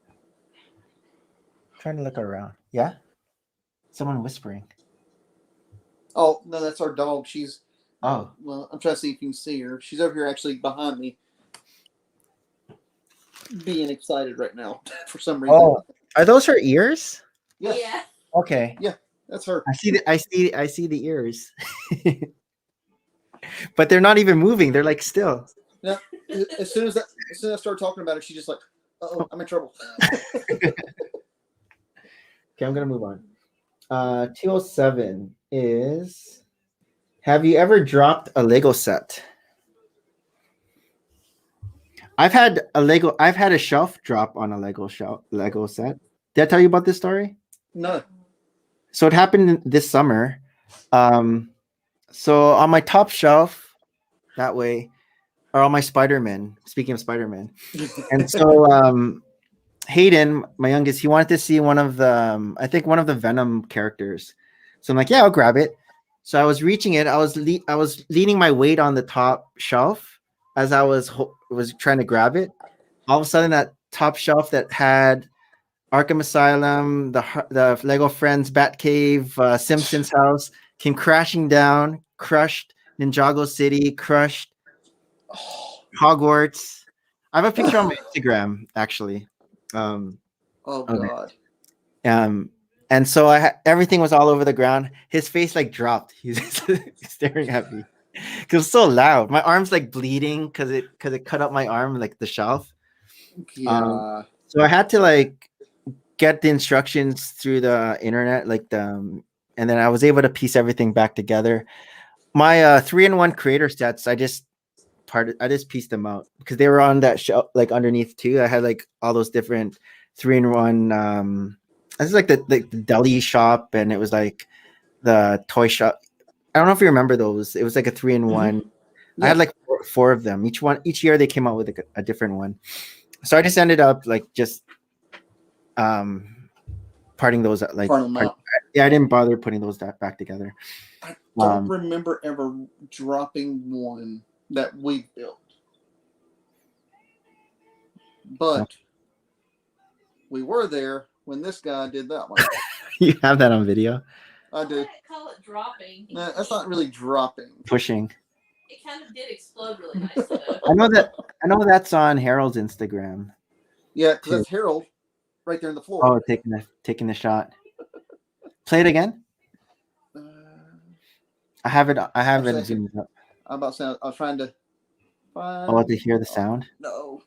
Trying to look around. Yeah, someone whispering. Oh, no, that's our dog. She's, Oh, well, I'm trying to see if you can see her. She's over here actually behind me, being excited right now for some reason. oh, are those her ears? Yes, Yeah. Okay, that's her. I see the ears. But they're not even moving. They're like still. Now, as soon as I started talking about it, she's just like, "Uh-oh, I'm in trouble." Okay, I'm gonna move on. 207 is: have you ever dropped a Lego set? I've had a shelf drop on a Lego set. Did I tell you about this story? No. So it happened this summer. So on my top shelf, that way, are all my Spider-Man. Speaking of Spider-Man, and so Hayden, my youngest, he wanted to see one of the I think one of the Venom characters. So I'm like, yeah, I'll grab it. So I was reaching it. I was leaning my weight on the top shelf as I was trying to grab it. All of a sudden, that top shelf that had Arkham Asylum, the Lego Friends Batcave, Simpsons house came crashing down, crushed Ninjago City, crushed Hogwarts. I have a picture on my Instagram actually. Oh Okay. God. And so everything was all over the ground. His face like dropped. He was staring at me because it was so loud. My arm's like bleeding because it cut up my arm, like the shelf. Yeah. So I had to like get the instructions through the internet, and then I was able to piece everything back together. My 3-in-1 creator sets, I just pieced them out because they were on that shelf, like underneath too. I had like all those different 3-in-1. This is like the deli shop, and it was like the toy shop. I don't know if you remember those. It was like a 3-in-1. Yeah. I had like four of them. Each year they came out with a different one. So I just ended up like just parting those like Part them out. yeah, I didn't bother putting those back together. I don't Um, remember ever dropping one that we built. But we were there when this guy did that one. You have that on video? I do. wouldn't call it dropping. Nah, that's not really dropping. Pushing. It kind of did explode really nicely though. I know that's on Harold's Instagram. Yeah, because that's Harold right there in the floor. Oh, taking the shot. Play it again. I have it Actually, zoomed up. I'm about to say I was trying to find. Oh, to hear the sound. No.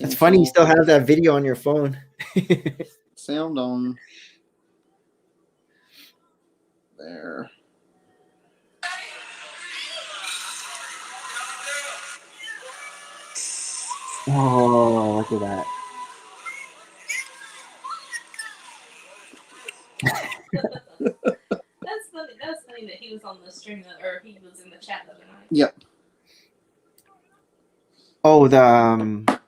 It's funny you still have that video on your phone. Sound on. There. Oh, look at that. That's funny. That's funny that he was on the stream or he was in the chat the other night. Yep. Oh, the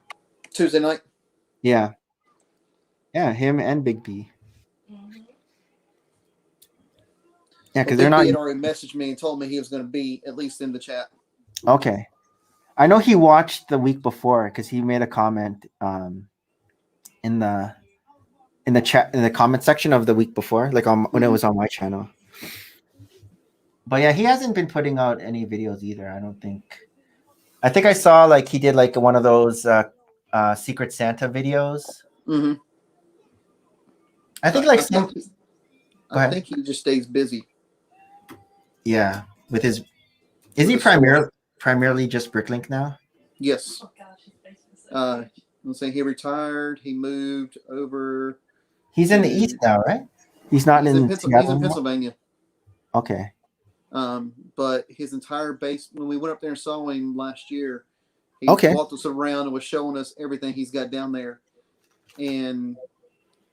Tuesday night. yeah, him and Big B. Mm-hmm. Yeah, because Big they're not. B had already messaged me and told me he was going to be at least in the chat. Okay, I know he watched the week before because he made a comment in the chat in the comment section of the week before, like when it was on my channel. But yeah, he hasn't been putting out any videos either. I don't think. I think I saw like he did like one of those Secret Santa videos. Mm-hmm. I think like some. I think he just stays busy. Yeah, with his. Is he primarily just Bricklink now? Yes. Oh gosh, his face is so huge. Let's say he retired. He moved over. He's in the East now, right? He's not in Seattle. He's in Pennsylvania. Okay. But his entire base, when we went up there and saw him last year, he walked us around and was showing us everything he's got down there. And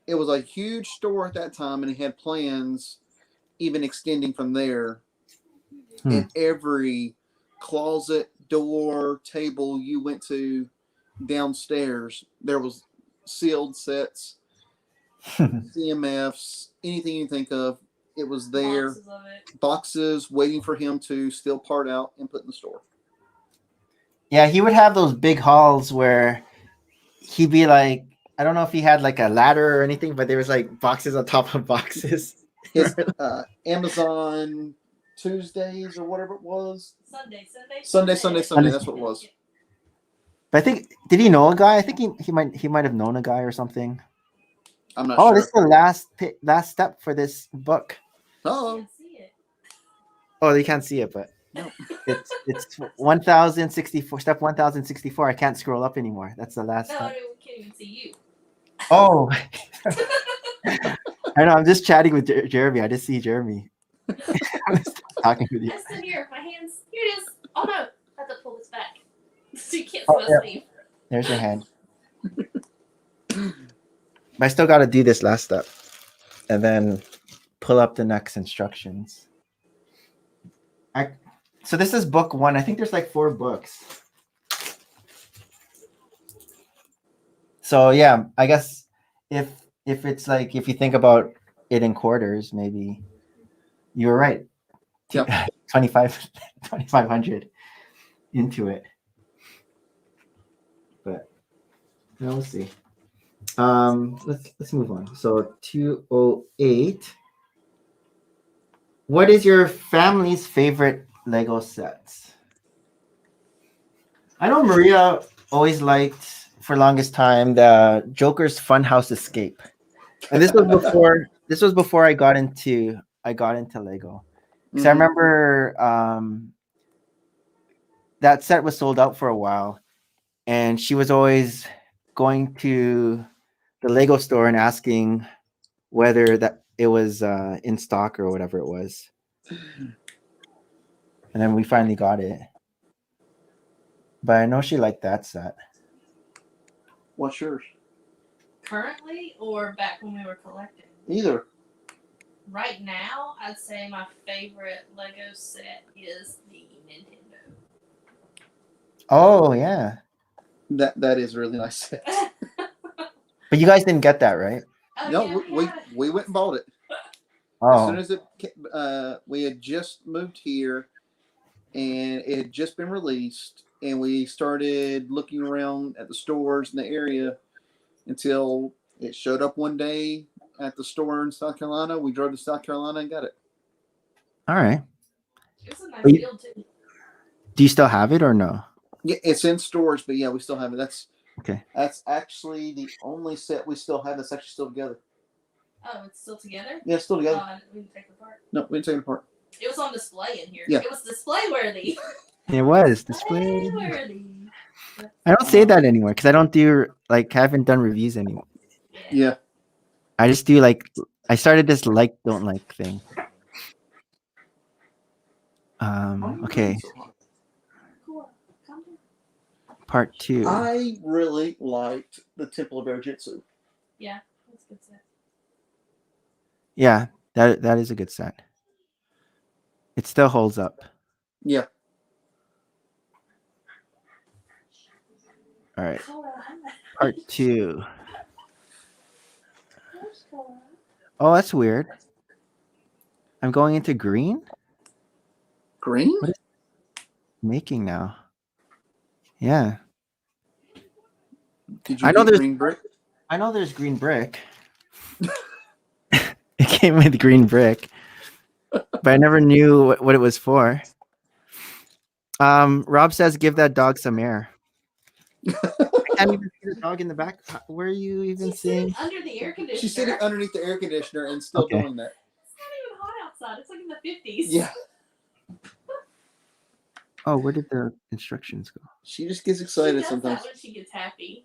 it was a huge store at that time, and he had plans even extending from there. And every closet, door, table you went to downstairs, there was sealed sets, CMFs, anything you think of. It was there. Boxes waiting for him to still part out and put in the store. Yeah, he would have those big hauls where he'd be like, I don't know if he had like a ladder or anything, but there was like boxes on top of boxes. His Amazon Tuesdays or whatever it was. Sunday. That's what it was. But I think, did he know a guy? I think he might have known a guy or something. I'm not sure. This is the last step for this book. Oh. Oh, you can't see it, but no. It's 1064. Step 1064. I can't scroll up anymore. That's the last. No, step. we can't even see you. Oh. I know. I'm just chatting with Jeremy. I just see Jeremy. I'm just talking with you. I'm still here. My hands. Here it is. Oh no! I have to pull this back so you can't see my sleeve. There's your hand. But I still got to do this last step, and then pull up the next instructions. So this is book 1. I think there's like 4 books. So yeah, I guess if it's like, if you think about it in quarters, maybe you were right. Yep. 2,500 into it. But we'll see. Let's move on. So 208. What is your family's favorite Lego sets? I know Maria always liked, for longest time, the Joker's Funhouse Escape. And this was before I got into Lego. Because I remember that set was sold out for a while, and she was always going to the Lego store and asking whether that it was in stock or whatever it was. And then we finally got it. But I know she liked that set. What's yours? Currently or back when we were collecting? Either. Right now, I'd say my favorite Lego set is the Nintendo. Oh, yeah. That is a really nice set. But you guys didn't get that, right? Oh, No, yeah, we went and bought it. As soon Oh, as we had just moved here, and it had just been released, and we started looking around at the stores in the area until it showed up one day at the store in South Carolina. We drove to South Carolina and got it. all right. It was a nice But you- build too. Do you still have it or no? Yeah, it's in stores, but yeah, we still have it. Okay. That's actually the only set we still have that's actually still together. Oh, it's still together? Yeah, it's still together. We didn't take it apart. No, we didn't take it apart. It was on display in here. Yeah. It was display worthy. It was displayed. Display worthy. I don't say that anymore because I don't do haven't done reviews anymore. Yeah. I just do I started this don't like thing. Okay, Cool. Come here. part 2. I really liked the Temple of Air-Jitsu. Yeah, that's good set. Yeah, that is a good set. It still holds up. Yeah. All right, part 2. Oh, that's weird. I'm going into green. Green? What is it making now? Yeah, Did you I know get there's- green brick? I know there's green brick. It came with green brick, but I never knew what it was for. Rob says, "Give that dog some air." I can't even see the dog in the back. Where are you even She's seeing? sitting under the air conditioner. She's sitting underneath the air conditioner and still Okay. doing that. It's not even hot outside. It's like in the 50s. Yeah. Oh, where did the instructions go? She just gets She excited does sometimes. that when she gets happy.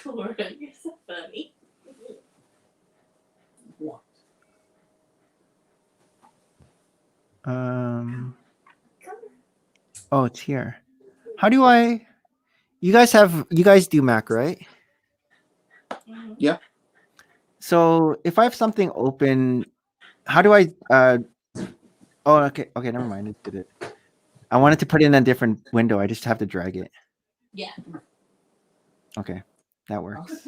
Cora, you're so funny. What? Come Oh, it's here. How do I? You guys do Mac, right? Mhm. Yeah. So if I have something open, how do I? Oh, okay. Never mind. It did it. I wanted to put it in a different window. I just have to drag it. Yeah. Okay, that works.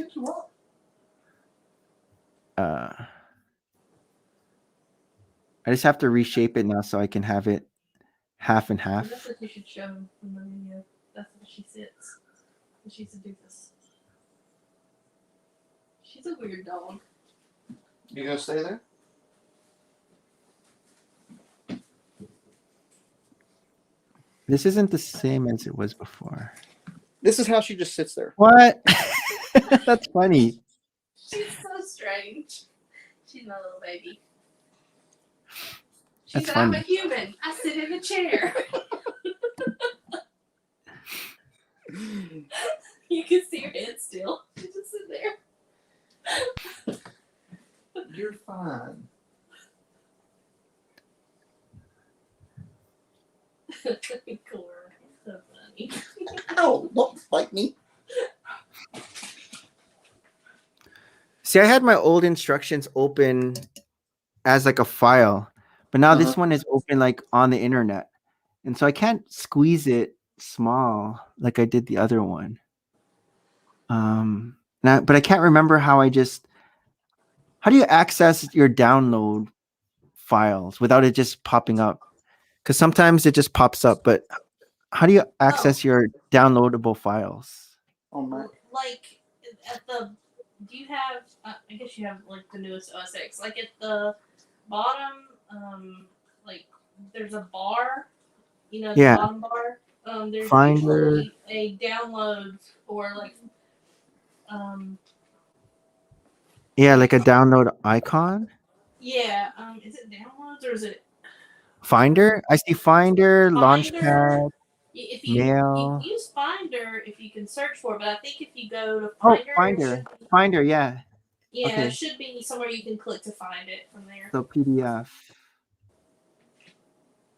I just have to reshape it now so I can have it half and half. That's what you should show in the video. That's where she sits. She's a doofus. She's a weird dog. You gonna stay there? This isn't the same as it was before. This is how she just sits there. What? That's funny. She's so strange. She's my little baby. She That's said, I'm a funny. human. I sit in a chair. You can see her head still. She just sit there. You're fine. Cool. So funny. No, don't fight me. See, I had my old instructions open as a file, but now this Uh-huh. one is open on the internet. And so I can't squeeze it small like I did the other one. But I can't remember how do you access your download files without it just popping up? Because sometimes it just pops up, but how do you access your downloadable files? Oh my. Like, at the. Do you have. I guess you have, the newest OS X. Like, at the bottom, there's a bar. The Yeah. bottom bar. There's Finder. usually a download for, Yeah, like a download icon. Yeah, is it downloads or is it Finder. I see Finder, Finder? Launchpad. If you Mail. use Finder, if you can search for it, but I think if you go to Oh, Finder, Finder. Finder, yeah. Okay. it should be somewhere you can click to find it from there. So PDF.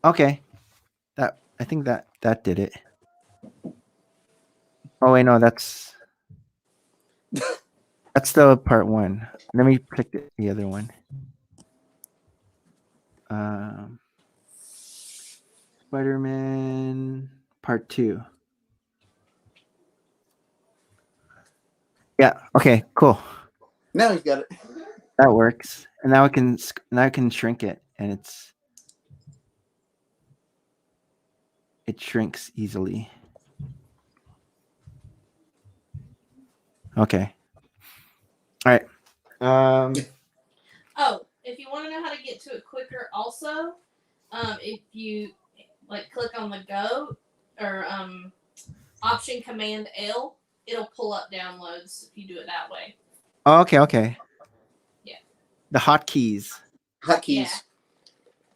Okay. I think that did it. Oh wait, no, that's the part 1. Let me pick the other one. Spider-Man part 2. Yeah. Okay. Cool. Now he's got it. That works. And now I can shrink it, and it shrinks easily. Okay. All right. Oh, if you want to know how to get to it quicker, also, if you click on the go or option Command L, it'll pull up downloads if you do it that way. Oh, okay. Yeah. The hotkeys. Hotkeys. Yeah.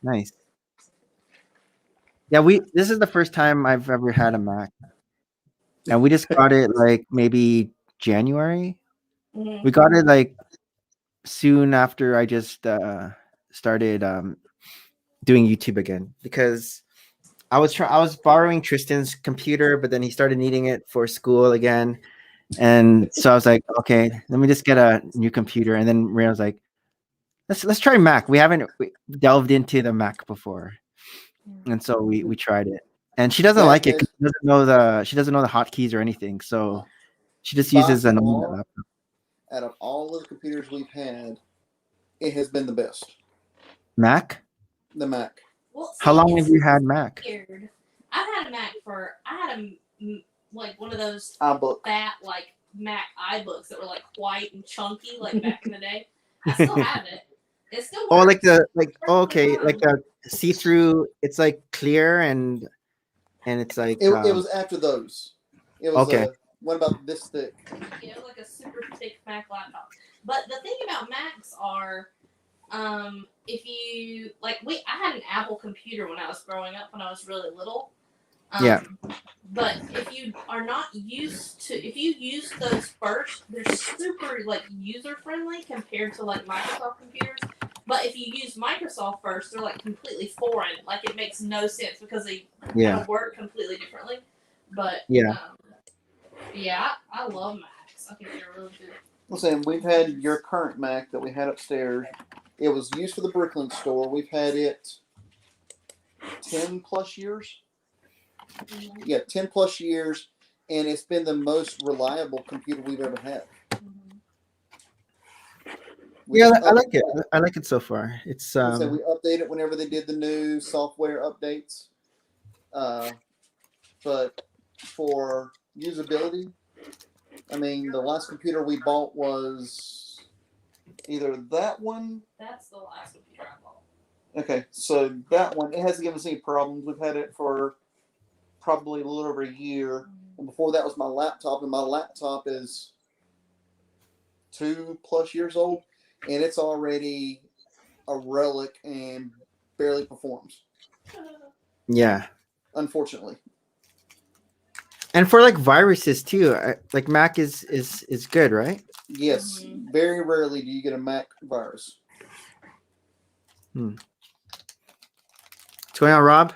Nice. Yeah, this is the first time I've ever had a Mac. And we just got it like maybe January. Mhm. We got it like soon after I just started doing YouTube again, because I was borrowing Tristan's computer, but then he started needing it for school again. And so I was like, okay, let me just get a new computer. And then Maria was like, let's try Mac. We haven't delved into the Mac before. And so we tried it. And she doesn't Mac like it is- because she doesn't know the hotkeys or anything. So she just By uses a normal far, laptop. out of all of the computers we've had, it has been the best. Mac? The Mac. Well, see, How long have it's you had Mac? weird. I've had a Mac one of those iBook. fat Mac iBooks that were white and chunky back in the day. I still have it. It still works. Oh, like okay, fine. like a see-through. It's like clear and it's like It was after those. It was Okay. what about this thick? Yeah, like a super thick Mac laptop. But the thing about Macs are, if you I had an Apple computer when I was growing up when I was really little. Yeah. But if you are not used to, if you use those first, they're super user friendly compared to Microsoft computers. But if you use Microsoft first, they're completely foreign. It makes no sense because they kind of work completely differently. But Yeah. I love Macs. I think they're really good. Listen, we've had your current Mac that we had upstairs. It was used for the Bricklink store. We've had it 10 plus years. Mm-hmm. Yeah, 10 plus years, and it's been the most reliable computer we've ever had. Mm-hmm. Yeah, I like it. I like it so far. It's So we update it whenever they did the new software updates. But for usability, I mean, the last computer we bought was either that one. That's the last computer I bought. Okay, so that one, it hasn't given us any problems. We've had it for probably a little over a year. And before that was my laptop, and my laptop is 2+ years old, and it's already a relic and barely performs. yeah. Unfortunately. And for viruses too, Mac is good, right? Yes, Mhm. very rarely do you get a Mac virus. What's going on, Rob?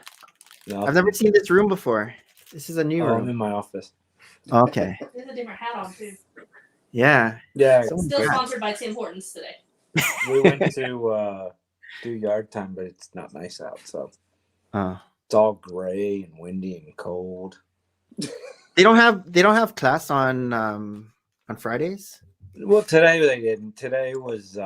No, I've never seen this room before. This is a new I'm room. in my office. Okay. There's a different hat on too. Yeah. Yeah, Someone- Still Yeah. sponsored by Tim Hortons today. we went to do yard time, but it's not nice out, so Oh. it's all gray and windy and cold. They don't have class on Fridays. Well, today they didn't. Today was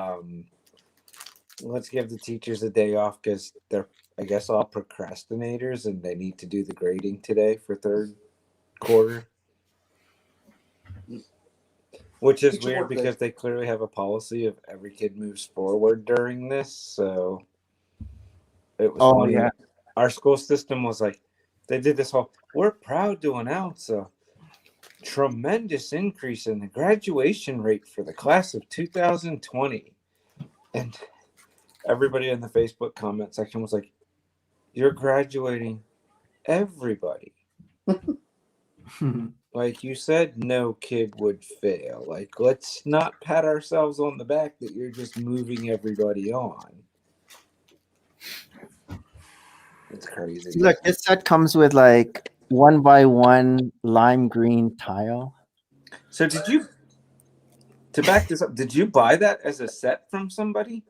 let's give the teachers a day off because they're, I guess, all procrastinators and they need to do the grading today for third quarter. Which is Teacher weird work day. because they clearly have a policy of every kid moves forward during this. So it was Oh, funny. yeah. Our school system was they did this whole, we're proud to announce a tremendous increase in the graduation rate for the class of 2020. And everybody in the Facebook comment section was like, you're graduating everybody. Like you said, no kid would fail. Let's not pat ourselves on the back that you're just moving everybody on. It's crazy. Look, this set comes with 1x1 lime green tile. So to back this up, did you buy that as a set from somebody?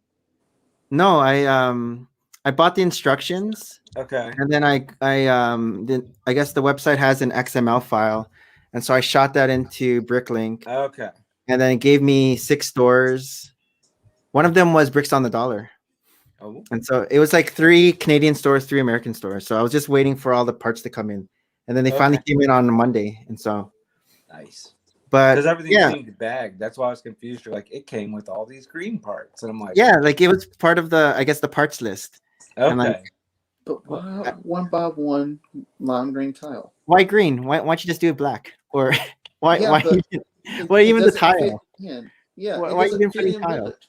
No, I bought the instructions, Okay. and then I guess the website has an XML file, and so I shot that into Bricklink, Okay. and then it gave me 6 stores. One of them was Bricks on the Dollar. Oh, And so it was like 3 Canadian stores, 3 American stores. So I was just waiting for all the parts to come in. And then they finally Okay. came in on Monday. And so, nice. but Because everything yeah, seemed bagged. That's why I was confused. You're like, it came with all these green parts. And I'm like, yeah, like it was part of the, I guess, the parts list. And like, okay. But why 1x1 lime green tile? why green? Why don't you just do it black? Or why, Yeah, why, but why it even the doesn't fit tile? in. Yeah, Why it are you doesn't even fit putting in tile? with it.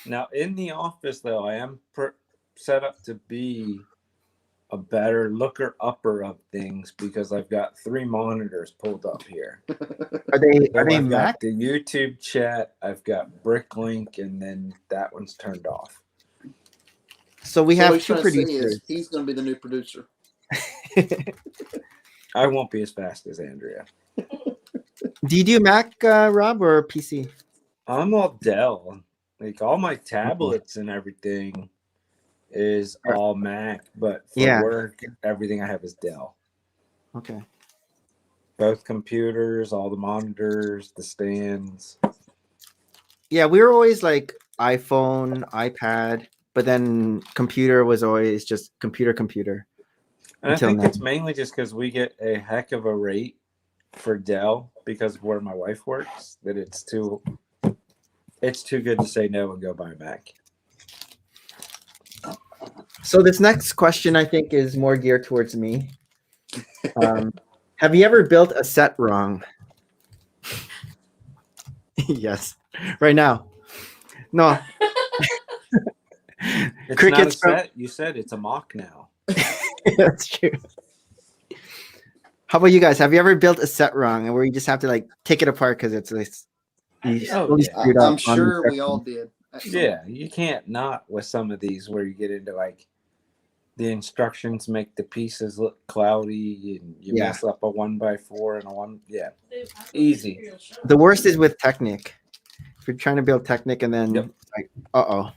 Now, in the office, though, I am set up to be a better looker-upper of things because I've got 3 monitors pulled up here. Are they So I've Mac? got the YouTube chat, I've got Bricklink, and then that one's turned off. So we So what have he's 2 trying to say producers. is he's going to be the new producer. I won't be as fast as Andrea. Do you do Mac, Rob, or PC? I'm all Dell. Like all my tablets and everything is all Mac, but for Yeah. work, everything I have is Dell. Okay. Both computers, all the monitors, the stands. Yeah, we were always like iPhone, iPad, but then computer was always just computer. And I Until think now. it's mainly just because we get a heck of a rate for Dell because of where my wife works that it's too good to say no and go buy a Mac. So this next question, I think, is more geared towards me. Have you ever built a set wrong? Yes, right now. No. It's Crickets not a set. You said it's a mock now. That's true. How about you guys? Have you ever built a set wrong and where you just have to like take it apart because it's like you Oh, really yeah. screwed up? I'm sure we all did. at some Yeah, you can't not with some of these where you get into like the instructions make the pieces look cloudy and you Yeah. mess up a 1x4 and a 1. Yeah. Dude, I thought Easy. Imperial Show. The worst is with Technic. If you're trying to build Technic and then Yep. like, uh-oh.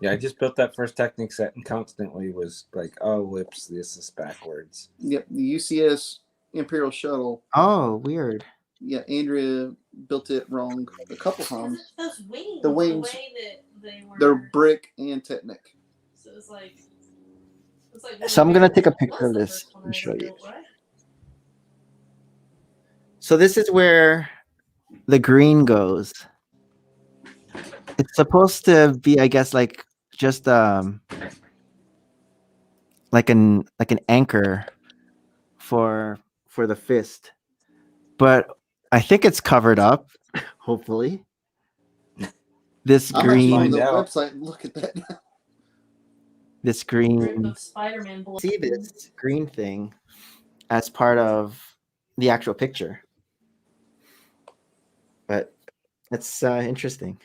Yeah, I just built that first Technic set and constantly was like, oh, whoops, this is backwards. Yep, the UCS Imperial Shuttle. Oh, weird. Yeah, Andrea built it wrong a couple times. Those wings, The wings, way that they were. they're brick and Technic. So it's like. So I'm gonna take a picture of this and show you. So this is where the green goes. It's supposed to be, I guess, like just like an anchor for the fist. But I think it's covered up, hopefully. This I'm actually on green the Find out. website and look at that. this Grip green of Spider-Man blood. see this green thing as part of the actual picture. But that's interesting.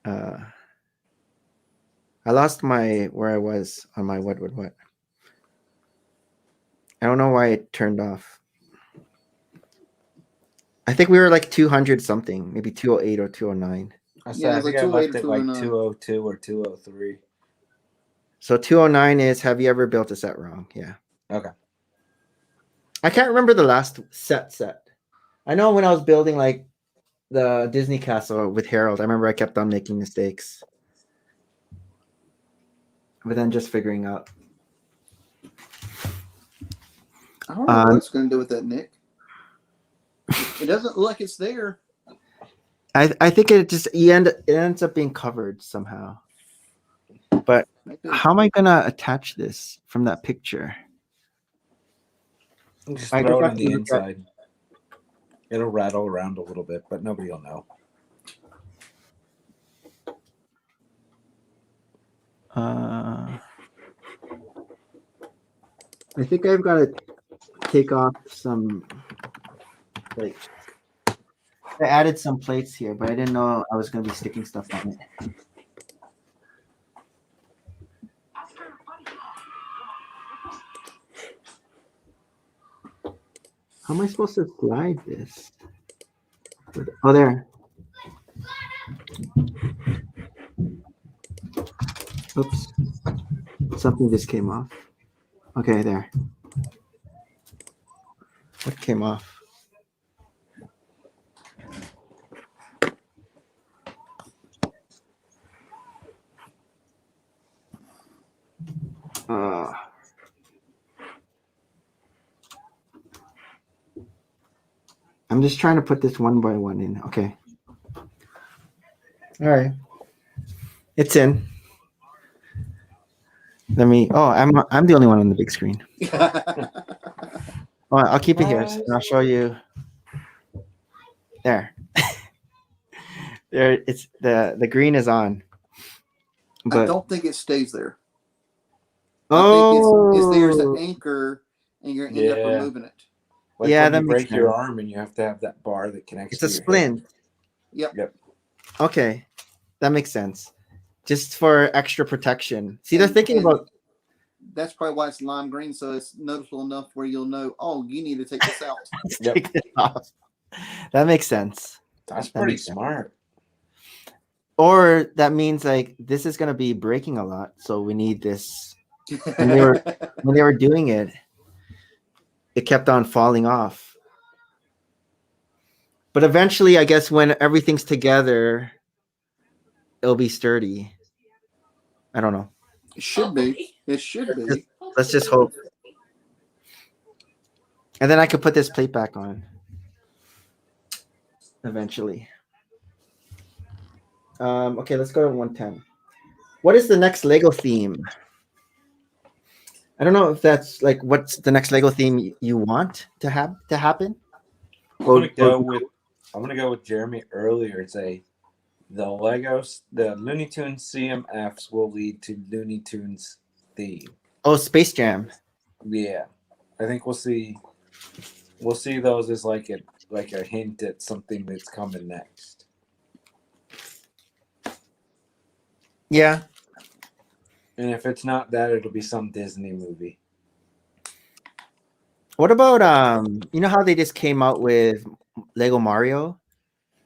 I lost where I was on my what. I don't know why it turned off. I think we were like 200 something, maybe 208 or 209. I said, Yeah, I it's like think I 208 left or it like 209. 202 or 203. So 209 is, have you ever built a set wrong? Yeah. Okay. I can't remember the last set. I know when I was building like the Disney castle with Harold, I remember I kept on making mistakes. But then just figuring out. I don't know what it's going to do with that, Nick. It doesn't look like it's there. I think it ends up being covered somehow. But Maybe. how am I gonna attach this from that picture? Just I throw it just on the inside. It'll rattle around a little bit, but nobody will know. I think I've got to take off some plates. I added some plates here, but I didn't know I was going to be sticking stuff on it. How am I supposed to slide this? Oh, there. Oops. Something just came off. Okay, there. What came off? Uh, I'm just trying to put this one by one in. Okay. All right. It's in. Let me. Oh, I'm the only one on the big screen. Oh, I'll keep it here, and I'll show you. There. There. It's the green is on. I But don't think it stays there. I think it's there as an anchor, and you're gonna end up Yeah. removing it. Like Yeah, when that you makes break your sense. arm and you have to have that bar that connects It's to a your splint. Yep. Okay, that makes sense. Just for extra protection. See, they're And- thinking and about. That's probably why it's lime green, so it's noticeable enough where you'll know. Oh, you need to take this out. Let's Yep. take this off. That makes sense. That's That pretty makes sense. smart. Or that means like this is gonna be breaking a lot, so we need this. When they were doing it, it kept on falling off. But eventually, I guess when everything's together, it'll be sturdy. I don't know. It should be. Hopefully. It should be. Let's just hope. And then I could put this plate back on. Eventually. Okay, let's go to 110. What is the next Lego theme? I don't know if that's like what's the next Lego theme you want to have to happen. I'm gonna go with Jeremy earlier and say the Looney Tunes CMFs will lead to Looney Tunes theme. Oh, Space Jam. Yeah, I think we'll see those as like a hint at something that's coming next. Yeah. And if it's not that, it'll be some Disney movie. What about you know how they just came out with Lego Mario?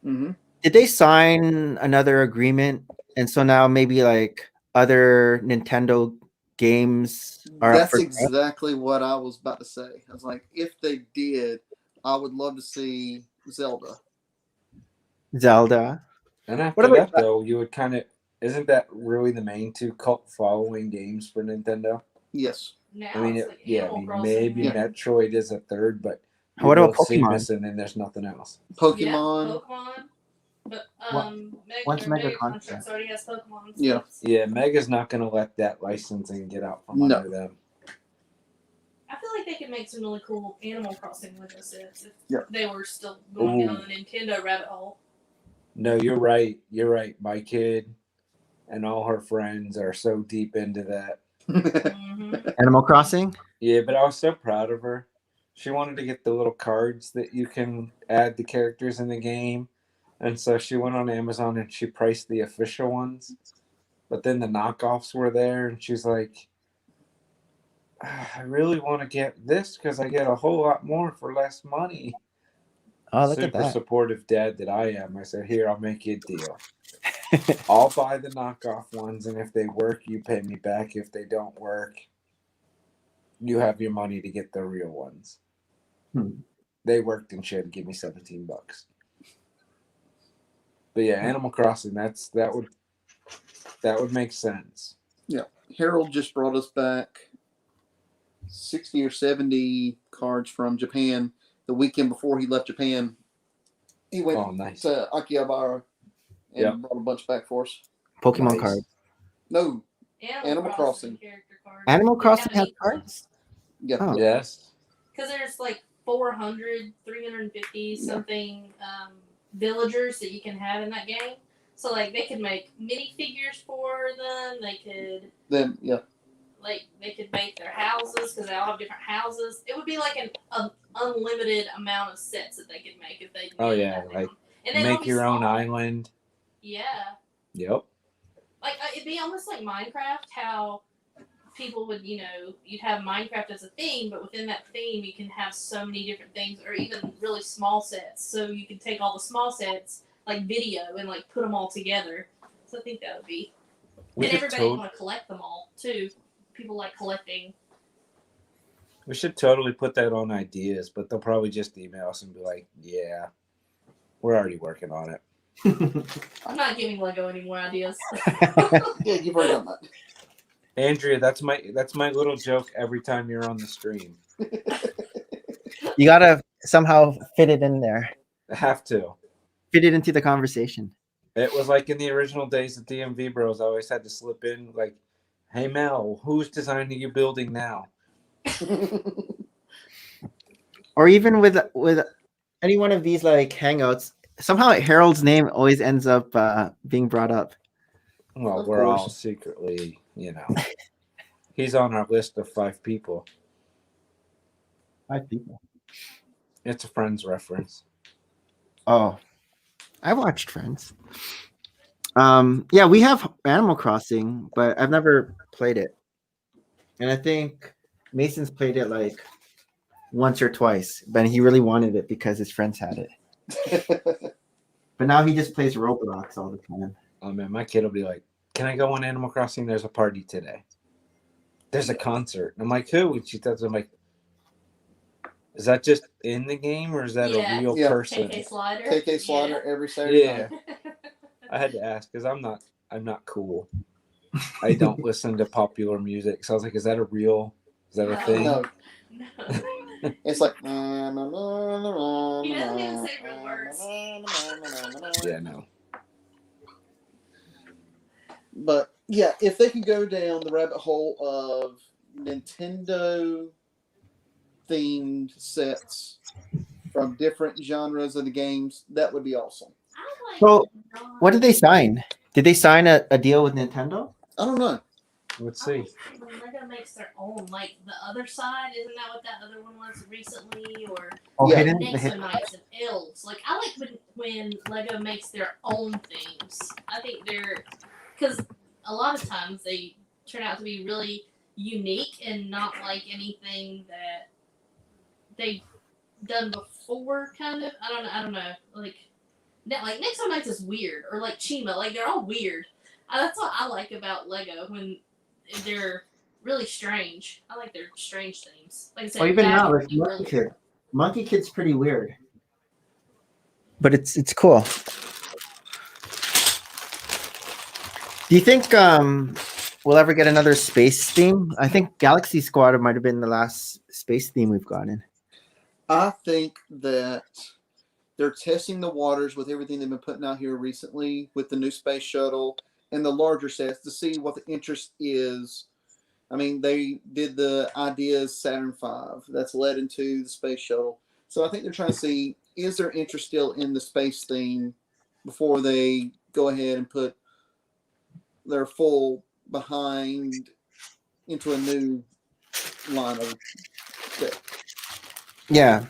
Mm-hmm. Did they sign another agreement? And so now maybe like other Nintendo games are up That's for exactly what I was about to say. I was like, if they did, I would love to see Zelda. Zelda. And after What about that, though, you would kind of isn't that really the main two cult following games for Nintendo? Yes. Now I mean, it's like yeah, I Animal mean, Crossing. maybe Yeah. Metroid is a third, but What about build Pokemon? Samus and then there's nothing else. Pokemon. Yeah, Pokemon. But What's Mega Mega Contracts? Contracts already has Pokemon. So Yeah. it's- Yeah, Mega's not going to let that licensing get out from No. under them. I feel like they could make some really cool Animal Crossing Lego sets if Yeah. they were still going Ooh. down the Nintendo rabbit hole. No, you're right. You're right. My kid and all her friends are so deep into that. Mm-hmm. Animal Crossing? Yeah, but I was so proud of her. She wanted to get the little cards that you can add the characters in the game. And so she went on Amazon and she priced the official ones. But then the knockoffs were there. And she's like, I really want to get this because I get a whole lot more for less money. Oh, look Super at that. supportive dad that I am. I said, here, I'll make you a deal. I'll buy the knockoff ones. And if they work, you pay me back. If they don't work, you have your money to get the real ones. They worked and she had to give me $17. But yeah, Animal Crossing, that would make sense. Yeah. Harold just brought us back 60 or 70 cards from Japan the weekend before he left Japan. He went Oh, nice. to Akihabara and Yep. brought a bunch back for us. Pokemon Nice. cards. No. Animal, Animal Crossing. character cards. Animal They Crossing have has cards? Yeah. Oh. Yes. Because there's like 400, 350 something villagers that you can have in that game. So like they could make minifigures for them. They could Then yeah. they could make their houses because they all have different houses. It would be like an unlimited amount of sets that they could make if they. Oh, nailed yeah, that like, down. And they'd all Make be your own small. island. Yeah. Yep. Like it'd be almost like Minecraft, how people would, you'd have Minecraft as a theme, but within that theme you can have so many different things, or even really small sets. So you can take all the small sets, like video, and like put them all together. So I think that would be, and everybody want to collect them all too. People like collecting. We should totally put that on ideas, but they'll probably just email us and be like, yeah, we're already working on it. I'm not giving Lego any more ideas. Yeah, you've already done that. Andrea, that's my little joke every time you're on the stream. You gotta somehow fit it in there, I have to. fit it into the conversation. It was like in the original days of DMV Bros. I always had to slip in like, "Hey Mel, who's designing your building now?" Or even with any one of these like hangouts, somehow Harold's name always ends up being brought up. Well, Of we're all course. secretly, he's on our list of 5 people. 5 people. It's a Friends reference. Oh, I watched Friends. Yeah, we have Animal Crossing, but I've never played it. And I think Mason's played it like once or twice, but he really wanted it because his friends had it. But now he just plays Roblox all the time. Oh man, my kid will be like, "Can I go on Animal Crossing? There's a party today. There's a concert." And I'm like, "Who?" And she tells him like, "Is that just in the game or is that a real Yeah. person?" KK Slider. KK Slaughter every Saturday Yeah. night. I had to ask because I'm not cool. I don't listen to popular music. So I was like, is that a thing? No, No. it's like. He doesn't even say real words. Yeah, no. But yeah, if they could go down the rabbit hole of Nintendo themed sets from different genres of the games, that would be awesome. So, what did they sign? Did they sign a deal with Nintendo? I don't know. Let's see. When Lego makes their own, like the other side, isn't that what that other one was recently? Or Oh, Yeah. Hidden, the Nexo Hidden. Knights and Elves. Like I like when Lego makes their own themes. I think they're because a lot of times they turn out to be really unique and not like anything that they've done before. Kind of. I don't know. Like Nexo Knights is weird, or like Chima. Like they're all weird. That's what I like about Lego when they're really strange. I like their strange themes. Like I said, Or even now, Dash like would be Monkey really Kid. Monkey Kid's pretty weird, but it's cool. Do you think we'll ever get another space theme? I think Galaxy Squad might have been the last space theme we've gotten. I think that they're testing the waters with everything they've been putting out here recently with the new space shuttle and the larger sets to see what the interest is. I mean, they did the Ideas Saturn V that's led into the space shuttle. So I think they're trying to see, is there interest still in the space theme before they go ahead and put their full behind into a new line of set. Yeah,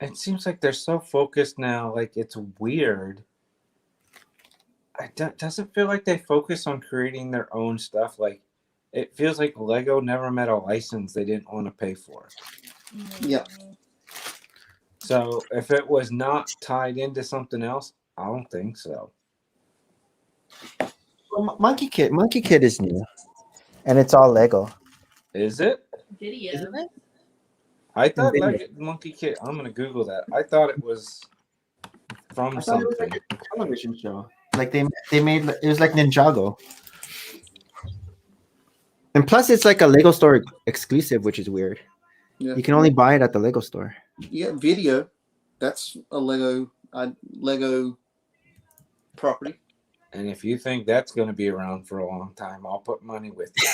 It seems like they're so focused now. Like it's weird. Doesn't feel like they focus on creating their own stuff. Like it feels like Lego never met a license they didn't want to pay for. Yeah. So if it was not tied into something else, I don't think so. well, Monkey Kid is new, and it's all Lego. Is it? video. Isn't it? I thought Video. Lego Monkey Kid. I'm gonna Google that. I thought it was from I thought it was something. like a television show. Like they made it was like Ninjago. And plus, it's like a Lego store exclusive, which is weird. Yeah. You can only buy it at the Lego store. Yeah, video. That's a Lego property. And if you think that's going to be around for a long time, I'll put money with you.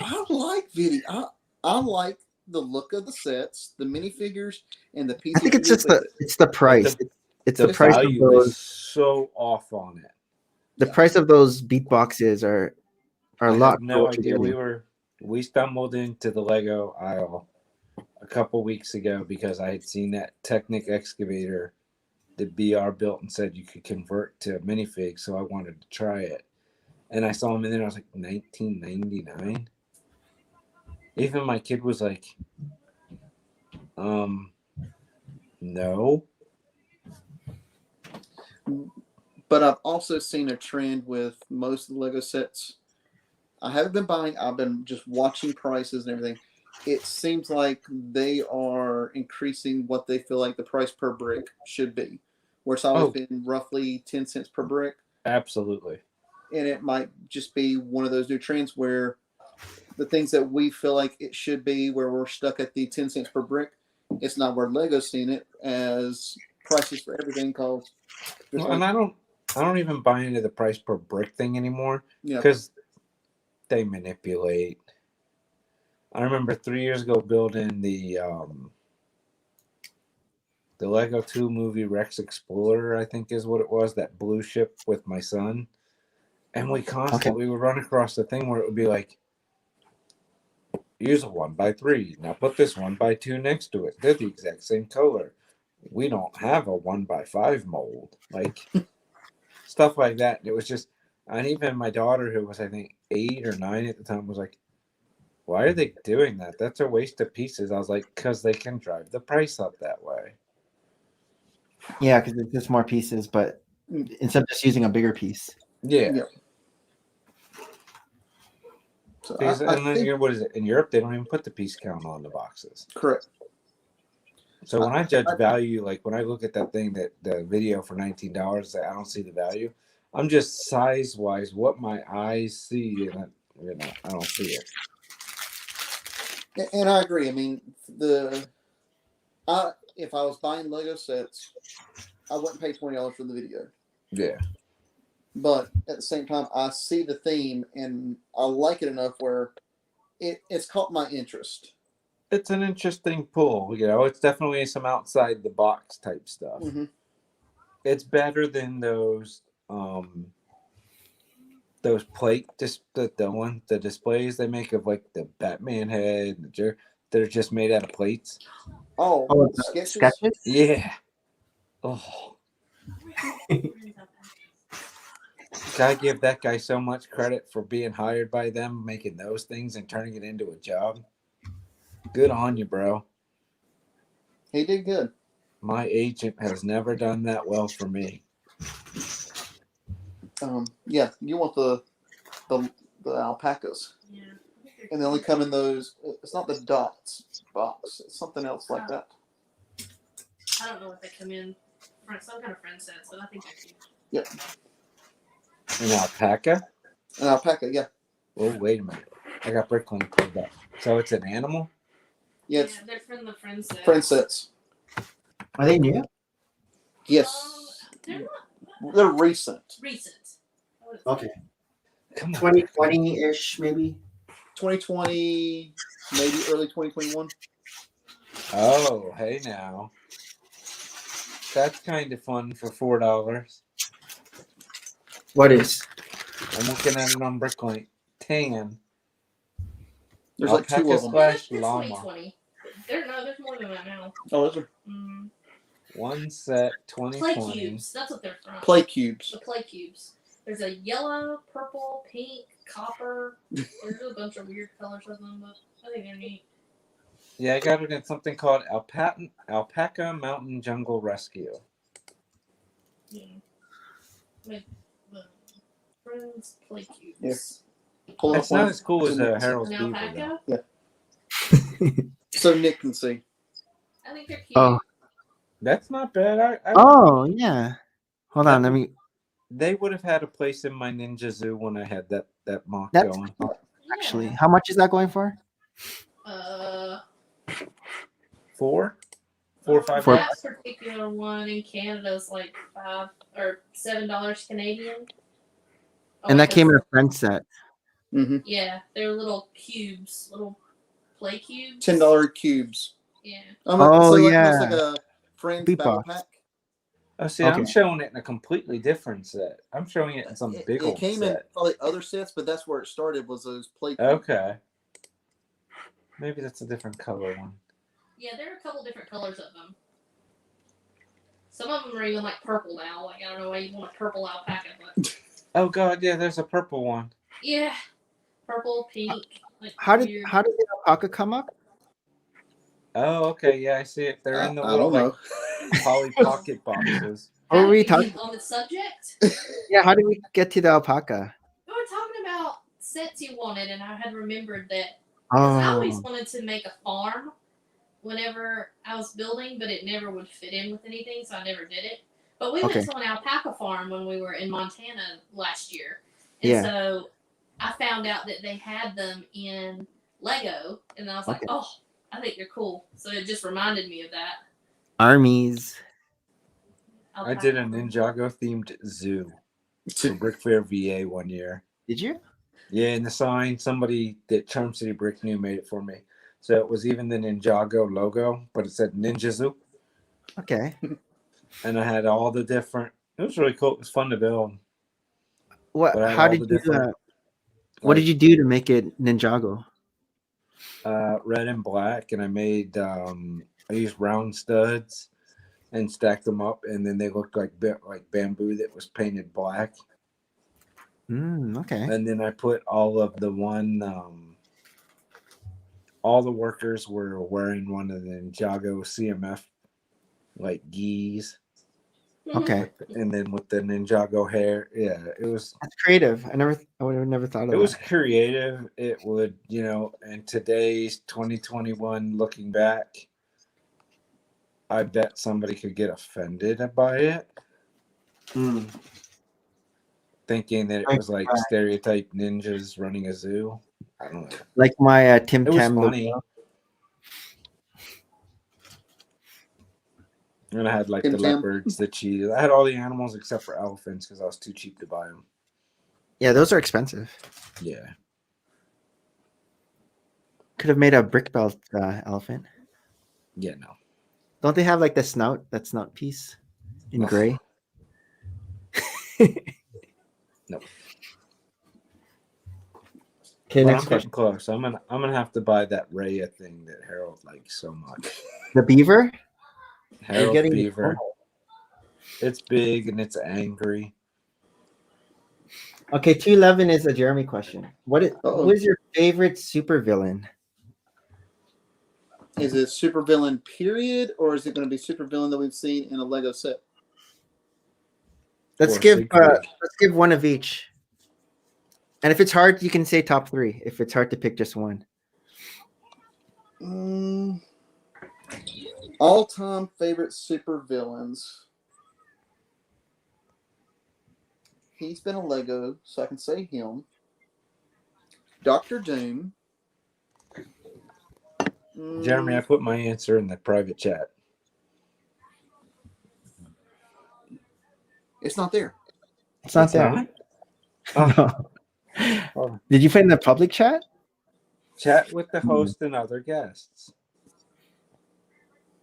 I like video. I like the look of the sets, the minifigures, and the pieces. I think it's just the price. It's The the price of value those. is so off on it. The price of those beat boxes are a I lot. have no idea. We stumbled into the Lego aisle a couple weeks ago because I had seen that Technic excavator that BR built and said you could convert to a minifig, so I wanted to try it. And I saw him in there, I was like, $19.99? Even my kid was like, no. But I've also seen a trend with most of the Lego sets. I haven't been buying. I've been just watching prices and everything. It seems like they are increasing what they feel like the price per brick should be, where it's always been roughly 10 cents per brick. Absolutely. And it might just be one of those new trends where the things that we feel like it should be, where we're stuck at the 10 cents per brick. It's not where Lego's seen it as prices for everything, cause Well, and I don't even buy into the price per brick thing anymore yeah, because they manipulate. I remember 3 years ago building the Lego 2 movie Rex Explorer, I think is what it was, that blue ship with my son. And we constantly would run across the thing where it would be like, use a 1x3. Now put this 1x2 next to it. They're the exact same color. We don't have a 1x5 mold. Like, stuff like that. It was just, and even my daughter, who was, I think, 8 or 9 at the time, was like, why are they doing that? That's a waste of pieces. I was like, because they can drive the price up that way. Yeah, because it's just more pieces, but instead of just using a bigger piece. Yeah. yeah. So Because, I and then, think, what is it? In Europe, they don't even put the piece count on the boxes. correct. So when I judge value, like when I look at that thing, that the video for $19, I don't see the value. I'm just size wise what my eyes see, and I don't see it. And I agree. I mean, if I was buying Lego sets, I wouldn't pay $20 for the video. Yeah. But at the same time, I see the theme and I like it enough where it's caught my interest. It's an interesting pull. It's definitely some outside the box type stuff. Mm-hmm. It's better than those plate the displays they make of like the Batman head and that are just made out of plates. Oh, sketches? Yeah. Oh. Gotta give that guy so much credit for being hired by them, making those things and turning it into a job. Good on you, bro. He did good. My agent has never done that well for me. Yeah, you want the alpacas. Yeah. And they only come in those. It's not the dots box. It's something else like that. I don't know what they come in. Some kind of friend sets, but I think they're cute. Yep. An alpaca? An alpaca, yeah. Oh, wait a minute. I got Bricklink pulled up. So it's an animal? Yeah, they're from the friend sets. friend sets. Are they new? Yes. They're not They're recent. recent. Okay. Come on. 2020-ish, maybe? 2020, maybe early 2021. Oh, hey now. That's kind of fun for $4. What is? I'm looking at it on Bricklink. Tan. There's like two of them. Slash They're llama. 2020. There's more than that now. Oh, those are One set, 2020. Play cubes. That's what they're from. play cubes. The play cubes. There's a yellow, purple, pink, copper. There's a bunch of weird colors of them, but I think they're neat. Yeah, I got it in something called Alpaca Mountain Jungle Rescue. Yeah. Like the friends play cubes. Yes. Pull It's up one not as cool as so Harold's An Beaver, alpaca? though. so Nick can see. I think they're cute. Oh. That's not bad. Oh, yeah. Hold on. Let me. They would have had a place in my Ninja Zoo when I had that mock That's going. actually. How much is that going for? $4 or $5. That particular one in Canada is like $5 or $7 Canadian. And that came in a friend set. Mm-hmm. Yeah, they're little cubes, little play cubes. $10 cubes. Yeah. Oh, yeah. It's like a friend's Beat battle box. pack. Oh, see, Okay. I'm showing it in a completely different set. I'm showing it in some big It old came in set. probably other sets, but that's where it started. Was those play cubes. Okay. Maybe that's a different color one. Yeah, there are a couple different colors of them. Some of them are even like purple now. Like I don't know why you want a purple alpaca, but Oh God, yeah, there's a purple one. yeah, purple, pink. Like How did weird. the alpaca come up? Oh, okay, yeah, I see it. They're in the I little don't like know. Polly Pocket boxes. What were How we did talking? get on the subject? Yeah, how did we get to the alpaca? We were talking about sets you wanted, and I had remembered that because I always Oh, wanted to make a farm whenever I was building, but it never would fit in with anything, so I never did it. But we Okay. went to an alpaca farm when we were in Montana last year, and Yeah. so I found out that they had them in Lego, and I was like, Okay. oh, I think they're cool. So it just reminded me of that. Armies. I did a Ninjago themed zoo for Brick Fair VA one year. Did you? Yeah, and the sign, somebody that Charm City Brick New made it for me. So it was even the Ninjago logo, but it said Ninja Zoo. Okay. And I had all the different. It was really cool. It was fun to build. What? But I had How all did the you? different, What did like, you do to make it Ninjago? red and black, and I used round studs and stacked them up, and then they looked like bamboo that was painted black. Okay. And then I put all of the all the workers were wearing one of the Ninjago CMF like geese. Okay. And then with the Ninjago hair, yeah, it was. That's creative. I would have never thought of It that. was creative. It would, in today's 2021, looking back, I bet somebody could get offended by it, thinking that it was like stereotype ninjas running a zoo. I don't know. Like my Tim It was Tam. funny. And I had like Tim the Tam. leopards, the cheetahs. I had all the animals except for elephants because I was too cheap to buy them. Yeah, those are expensive. Yeah. Could have made a brick belt elephant. Yeah, no. Don't they have like that snout piece in No. gray? Nope. Okay, Well, next I'm question. getting close. I'm gonna have to buy that Raya thing that Harold likes so much. The beaver? Harold getting the Beaver. photo. It's big and it's angry. Okay, 211 is a Jeremy question. Who is your favorite supervillain? Is it supervillain period, or is it going to be supervillain that we've seen in a Lego set? Let's give one of each. And if it's hard, you can say top 3. If it's hard to pick just one. All-time favorite supervillains. He's been a Lego, so I can say him. Dr. Doom. Jeremy, I put my answer in the private chat. It's not there. It's not there. Oh. No. Did you put in the public chat? Chat with the host and other guests.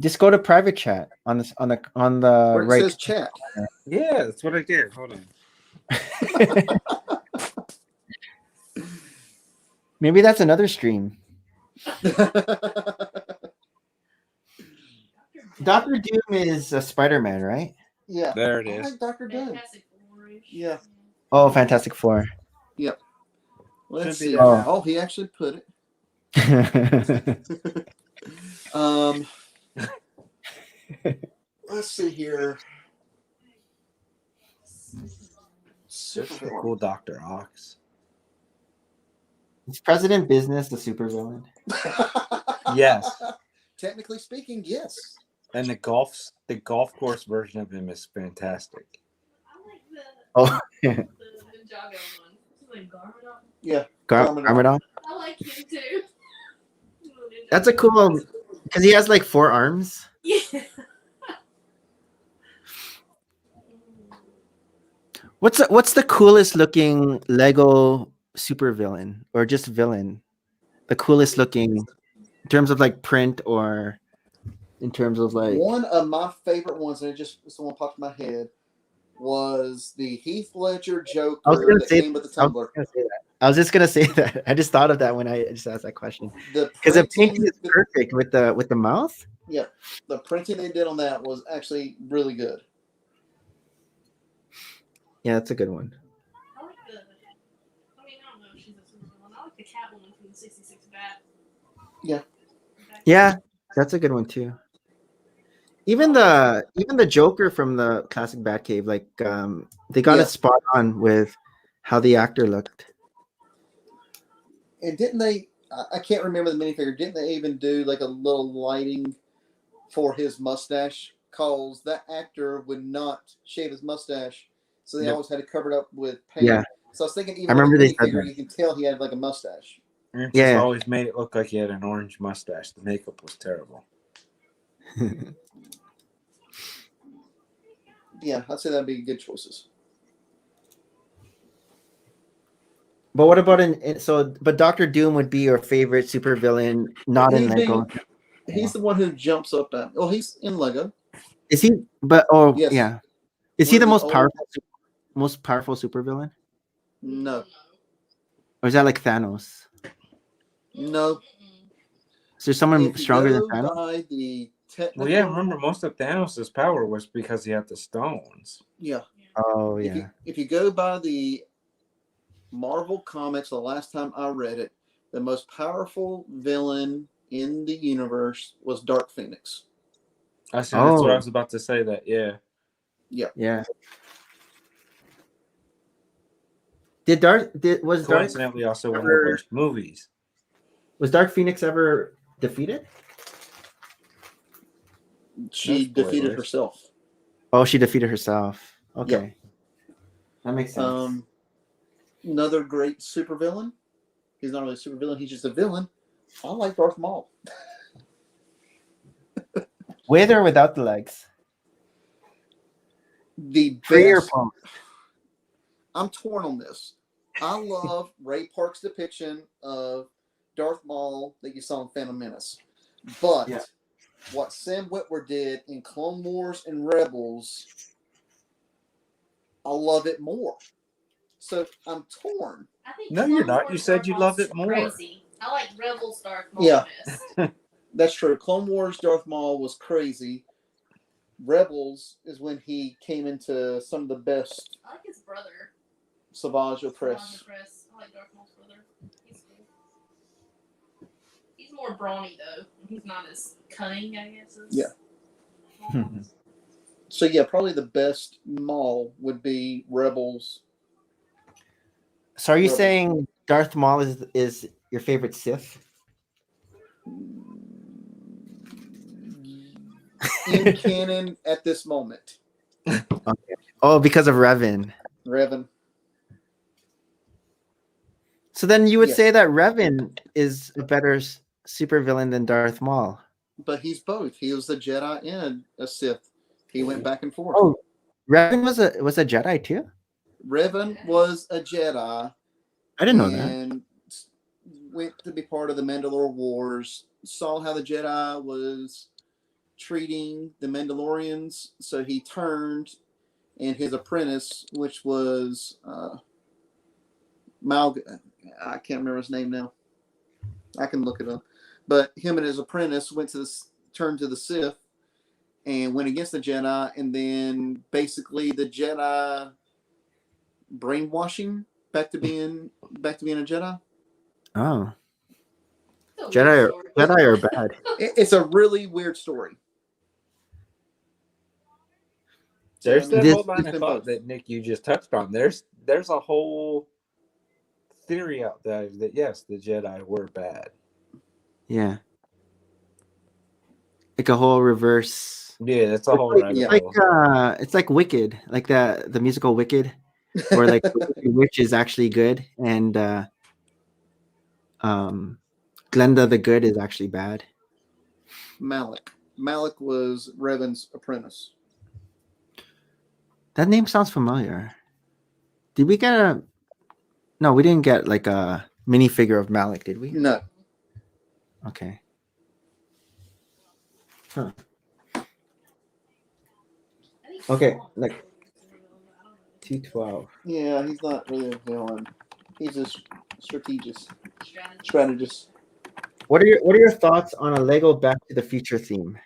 Just go to private chat on the Where it right. says chat. Yeah, that's what I did. Hold on. Maybe that's another stream. Dr. Doom is a Spider-Man, right? Yeah. There it I is. like Dr. Doom. Fantastic Four-ish. Yeah. Oh, Fantastic Four. Yep. Let's Should be see. there. Oh, he actually put it. Let's see here. That's the cool Dr. Ox. Is President Business the supervillain? Yes. Technically speaking, yes. And the golf course version of him is fantastic. I like the Oh, the Ninjago one. Is it like Garmadon? Yeah. Garmadon. I like him too. That's a cool one because he has like 4 arms. Yeah. What's the coolest looking Lego supervillain or just villain? The coolest looking in terms of like print or in terms of like One of my favorite ones, and someone popped in my head, was the Heath Ledger Joker that came with the tumbler. I was just gonna say that. I just thought of that when I just asked that question. Because the painting is perfect with the mouth. Yeah, the printing they did on that was actually really good. Yeah, that's a good one. I like the. I mean, I don't know if she's a supervillain. I like the Catwoman from the '66 Bat. Yeah. Yeah, that's a good one too. Even the Joker from the classic Batcave, like they got it spot on with how the actor looked. And didn't they? I can't remember the minifigure. Didn't they even do like a little lighting for his mustache? Cause that actor would not shave his mustache, so they always had to cover it up with paint. Yeah. So I was thinking, even I remember with they the said minifigure, that. you can tell he had like a mustache. Ernst Yeah. just always made it look like he had an orange mustache. The makeup was terrible. Yeah, I'd say that'd be good choices. But what about but Doctor Doom would be your favorite supervillain, not in He'd Lego. He's the one who jumps up at. Well, he's in Lego. Is he? But oh Yes. yeah, is One he of the the most powerful supervillain, No, or is that like Thanos? no. Is there someone If you stronger than go Thanos? by the technical, Well, yeah, remember, most of Thanos' power was because he had the stones. yeah. Oh If yeah. if you go by the Marvel comics, the last time I read it, the most powerful villain in the universe was Dark Phoenix. I see. That's what I Oh was about to say. That yeah. yeah. Was Dark Coincidentally, also one of the ever, worst movies. was Dark Phoenix ever defeated? She No defeated spoilers. herself. Oh, she defeated herself. Okay, that makes sense. Another great supervillain. He's not really a supervillain. He's just a villain. I like Darth Maul. With or without the legs? The Free or best. pump? I'm torn on this. I love Ray Park's depiction of Darth Maul that you saw in Phantom Menace. But Yeah. what Sam Witwer did in Clone Wars and Rebels, I love it more. So I'm torn. I think No, you're Clone not. Wars You said Darth you Maul's loved it more. Crazy. I like Rebels Darth Maul Yeah. best. That's true. Clone Wars Darth Maul was crazy. Rebels is when he came into some of the best I like his brother. Savage Savage Opress. Opress. I like Darth Maul's brother. He's cool. He's more brawny though. He's not as cunning, I guess. As Yeah. So yeah, probably the best Maul would be Rebels. So are you Rebels. saying Darth Maul is your favorite Sith? In canon at this moment. Oh, because of Revan. Revan. So then you would Yes. say that Revan is a better supervillain than Darth Maul. But he's both. He was a Jedi and a Sith. He went back and forth. Oh, Revan was a Jedi too? Revan was a Jedi. I didn't know that. And went to be part of the Mandalore Wars. Saw how the Jedi was treating the Mandalorians, so he turned, and his apprentice, which was I can't remember his name now. I can look it up. But him and his apprentice turned to the Sith and went against the Jedi, and then basically the Jedi brainwashing back to being a Jedi. Oh, It's a weird story. Jedi are bad. It's a really weird story. There's that This- whole line of thought that Nick you just touched on. There's a whole theory out there that yes, the Jedi were bad. Yeah, like a whole reverse. Yeah, that's a whole rabbit It's like hole. it's like Wicked, like the musical Wicked, where like the witch is actually good and Glenda the Good is actually bad. Malik. Malik was Revan's apprentice. That name sounds familiar. Did we get a? No, we didn't get like a minifigure of Malik, did we? No. Okay. Huh. I think Okay, Saul- like 212. Yeah, he's not really a villain. He's a strategist. Strategy. Strategist. What are your thoughts on a Lego Back to the Future theme?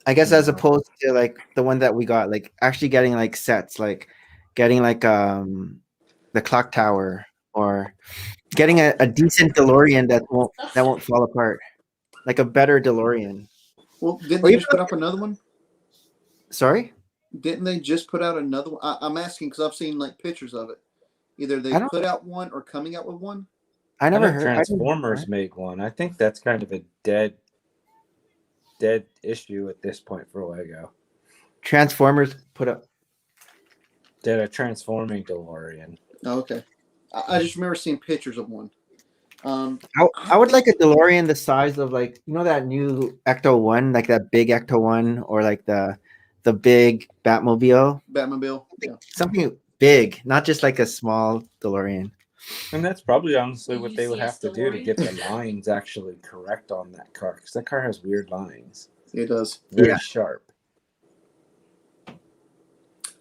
I guess as opposed to like the one that we got, like actually getting like sets, like getting like the clock tower or getting a decent DeLorean that won't fall apart. Like a better DeLorean. Well, didn't Or they you just put up another one? Sorry? Didn't they just put out another one? I'm asking because I've seen like pictures of it. Either they I don't- put out one or coming out with one. I I never know heard. I didn't- Transformers made one. I think that's kind of a dead issue at this point for Lego. Transformers put up. Did a transforming DeLorean. Oh, okay. I just remember seeing pictures of one. I would like a DeLorean the size of like that new Ecto 1, like that big Ecto 1, or like the big Batmobile. Batmobile. Yeah. Something big, not just like a small DeLorean. And that's probably honestly You what they would see a have to do to DeLorean? get the lines actually correct on that car, because that car has weird lines. It does. Very Yeah. sharp.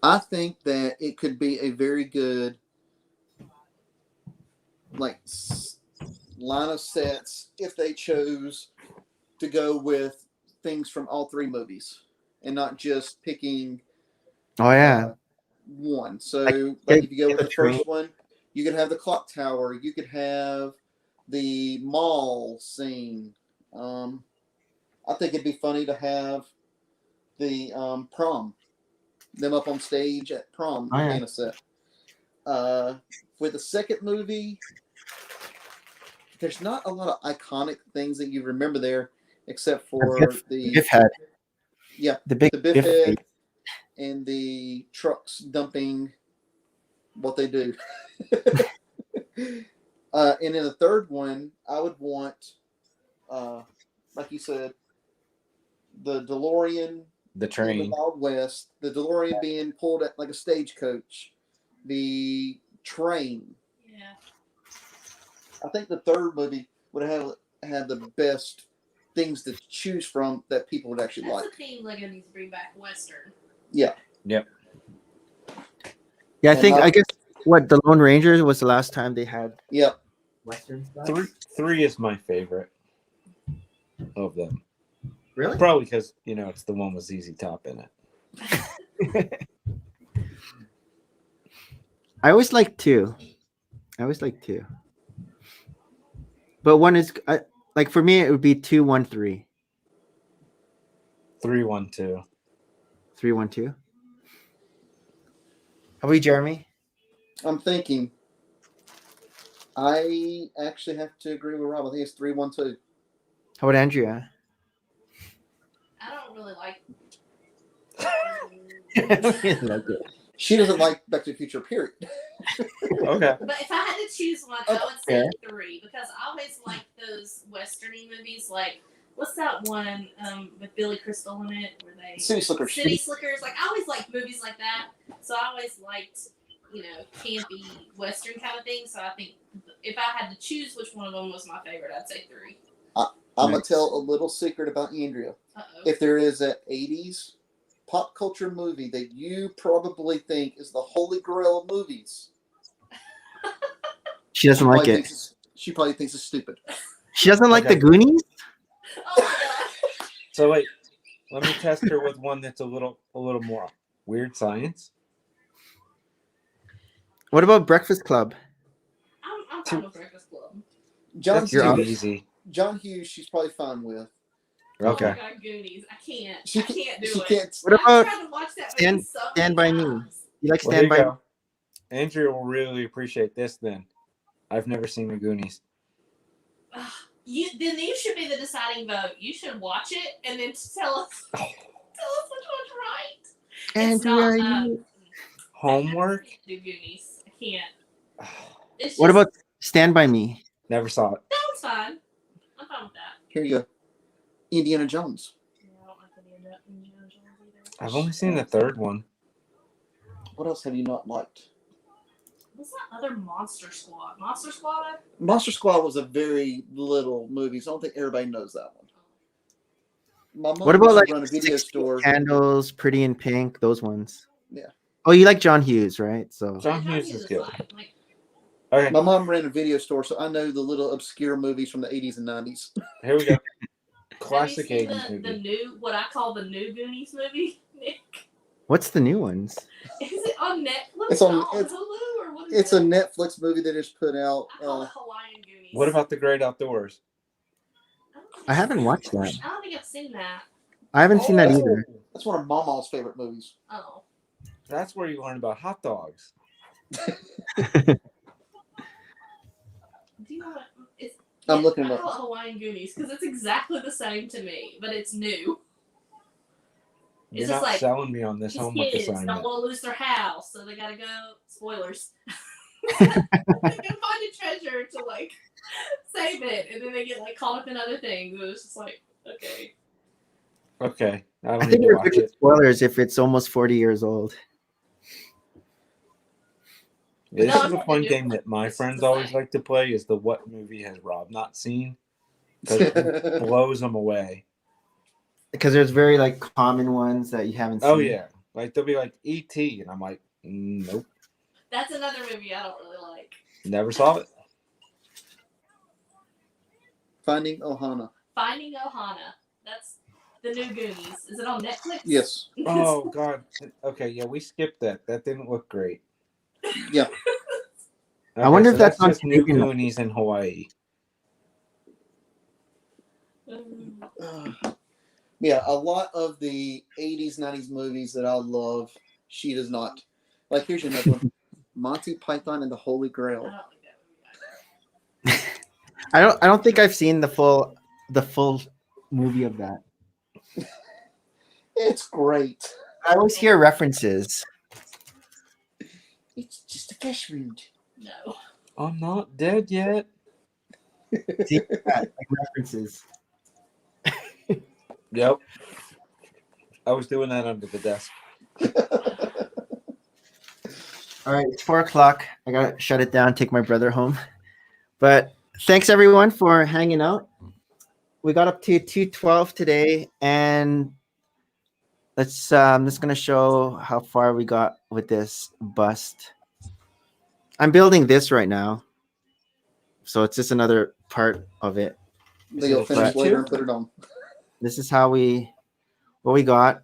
I think that it could be a very good line of sets if they chose to go with things from all three movies and not just picking Oh yeah. one. So Like, if you go with the the first one, you could have the clock tower, you could have the mall scene. I think it'd be funny to have the prom, them up on stage at prom Oh, yeah. being a set. With the second movie, there's not a lot of iconic things that you remember there, except for the Biff head. Yeah, The big the Biff Biff head head. and the trucks dumping what they do. And in the third one, I would want, like you said, the DeLorean The in the train. Wild West, the DeLorean being pulled at like a stagecoach, the train. Yeah. I think the third movie would have had the best things to choose from that people would actually That's like. a theme Lego needs to bring back Western. Yeah. Yep. Yeah, And I guess the Lone Ranger was the last time they had Yep. Western stuff. Three is my favorite of them. Really? Probably because it's the one with ZZ Top in it. I always like two. But one is like for me it would be 2, 1, 3. 3, 1, 2. 3, 1, 2. How about you, Jeremy? I'm thinking. I actually have to agree with Rob. I think it's 3, 1, 2. How about Andrea? I don't really like. She doesn't like Back to the Future, period. Okay. But if I had to choose one, I would say 3 because I always like those westerny movies. Like, what's that one with Billy Crystal in it? Where they City Slickers. City Slickers. Like, I always liked movies like that. So I always liked, campy western kind of thing. So I think if I had to choose which one of them was my favorite, I'd say 3. I'm going to tell a little secret about Andrea. Uh-oh. If there is an 80s pop culture movie that you probably think is the holy grail of movies, She doesn't like it. She probably thinks it's stupid. She doesn't like the Goonies? Oh my gosh. So wait, let me test her with one that's a little more weird science. What about Breakfast Club? I'm fine with Breakfast Club. John That's Hughes, easy. John Hughes, she's probably fine with. Okay. Oh my god, Goonies. I can't. She I can't do she it. can't. What about I tried to watch that Stand- movie so Stand many By Me? times. You like Well, Stand there you By go. Andrea will really appreciate this then. I've never seen the Goonies. Then you should be the deciding vote. You should watch it and then tell us which one's right. It's Andrea, not. Homework? I can't do Goonies. I can't. It's What just, about Stand By Me? Never saw it. that one's fine. I'm fine with that. Here you go. Indiana Jones. Yeah, I don't like Indiana Jones either. I've only seen the third one. What else have you not liked? What's that other Monster Squad? Monster Squad? Monster Squad was a very little movie, so I don't think everybody knows that one. My mom What about used like to run a video 16 store? Candles, Pretty in Pink, those ones? Yeah. Oh, you like John Hughes, right? So John Hughes is good. fine. Like, Okay, My mom ran a video store, so I know the little obscure movies from the 80s and 90s. here we go. Classic have you 80s seen the movie. new, what I call the new Goonies movie, Nick? what's the new ones? Is it on Netflix? It's on- Hulu or what is It's a it? Netflix movie that is put out. I call it Hawaiian Goonies. What about The Great Outdoors? I haven't watched that. I don't think I've seen that. I haven't seen that either. That's one of Mama's favorite movies. Oh. That's where you learn about hot dogs. Do you know what? It's, I'm looking I it up. call it Hawaiian Goonies because it's exactly the same to me, but it's new. You're just not like selling me on this these homework kids don't assignment. want to lose their house, so they gotta go. Spoilers. They gotta find a treasure to like save it, and then they get like caught up in other things. And it's just like, okay. Okay, I I don't think need to we're watch good with it. spoilers if it's almost 40 years old. This No, is a it's fun not game that my It's friends the always same. like to play. Is the what movie has Rob not seen? Because it blows them away. Because there's very like common ones that you haven't seen. Oh yeah, like they'll be like E.T. and I'm like, nope, That's another movie I don't really like. never saw it. Finding Ohana. Finding Ohana. That's the new Goonies. Is it on Netflix? Yes. Oh god. Okay, yeah, we skipped that. That didn't look great. Yeah. I wonder if that's on just new Canadian. Goonies in Hawaii. Yeah, a lot of the 80s, 90s movies that I love, she does not. Like, here's another one. Monty Python and the Holy I Grail. don't like that movie either. I don't think I've seen the full movie of that. It's great. I always hear references. It's just a fish food. No. I'm not dead yet. See that, like references. Yep. I was doing that under the desk. All right, it's 4:00. I gotta shut it down, take my brother home. But thanks everyone for hanging out. We got up to 212 today, and I'm just gonna show how far we got with this bust. I'm building this right now, so it's just another part of it. That you'll finish later and put it on. This is what we got.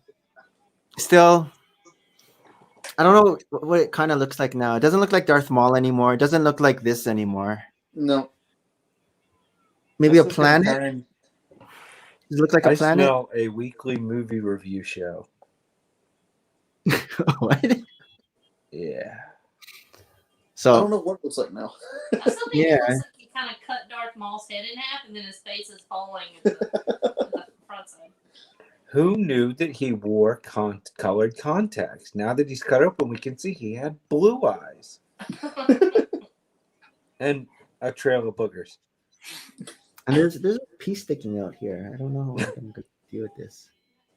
Still, I don't know what it kind of looks like now. It doesn't look like Darth Maul anymore. It doesn't look like this anymore. No. Maybe a This is planet. comparing- Does it look like a I planet? smell a weekly movie review show. What? Yeah. So I don't know what it looks like now. I still think Yeah. it looks like you kind of cut Darth Maul's head in half, and then his face is falling in the front side. Who knew that he wore colored contacts? Now that he's cut open, we can see he had blue eyes and a trail of boogers. and there's a piece sticking out here. I don't know what I'm gonna do with this.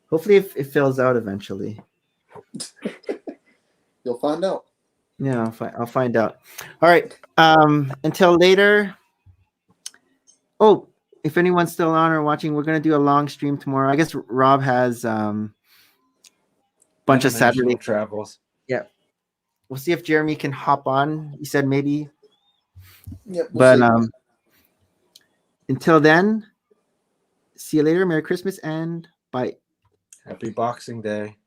Hopefully it fills out eventually. You'll find out. Yeah, I'll find out. All right. Until later. Oh, if anyone's still on or watching, we're gonna do a long stream tomorrow. I guess Rob has bunch of International Saturday. travels. Yeah. We'll see if Jeremy can hop on. He said maybe. Yep, But see. until then, see you later. Merry Christmas and bye. Happy Boxing Day.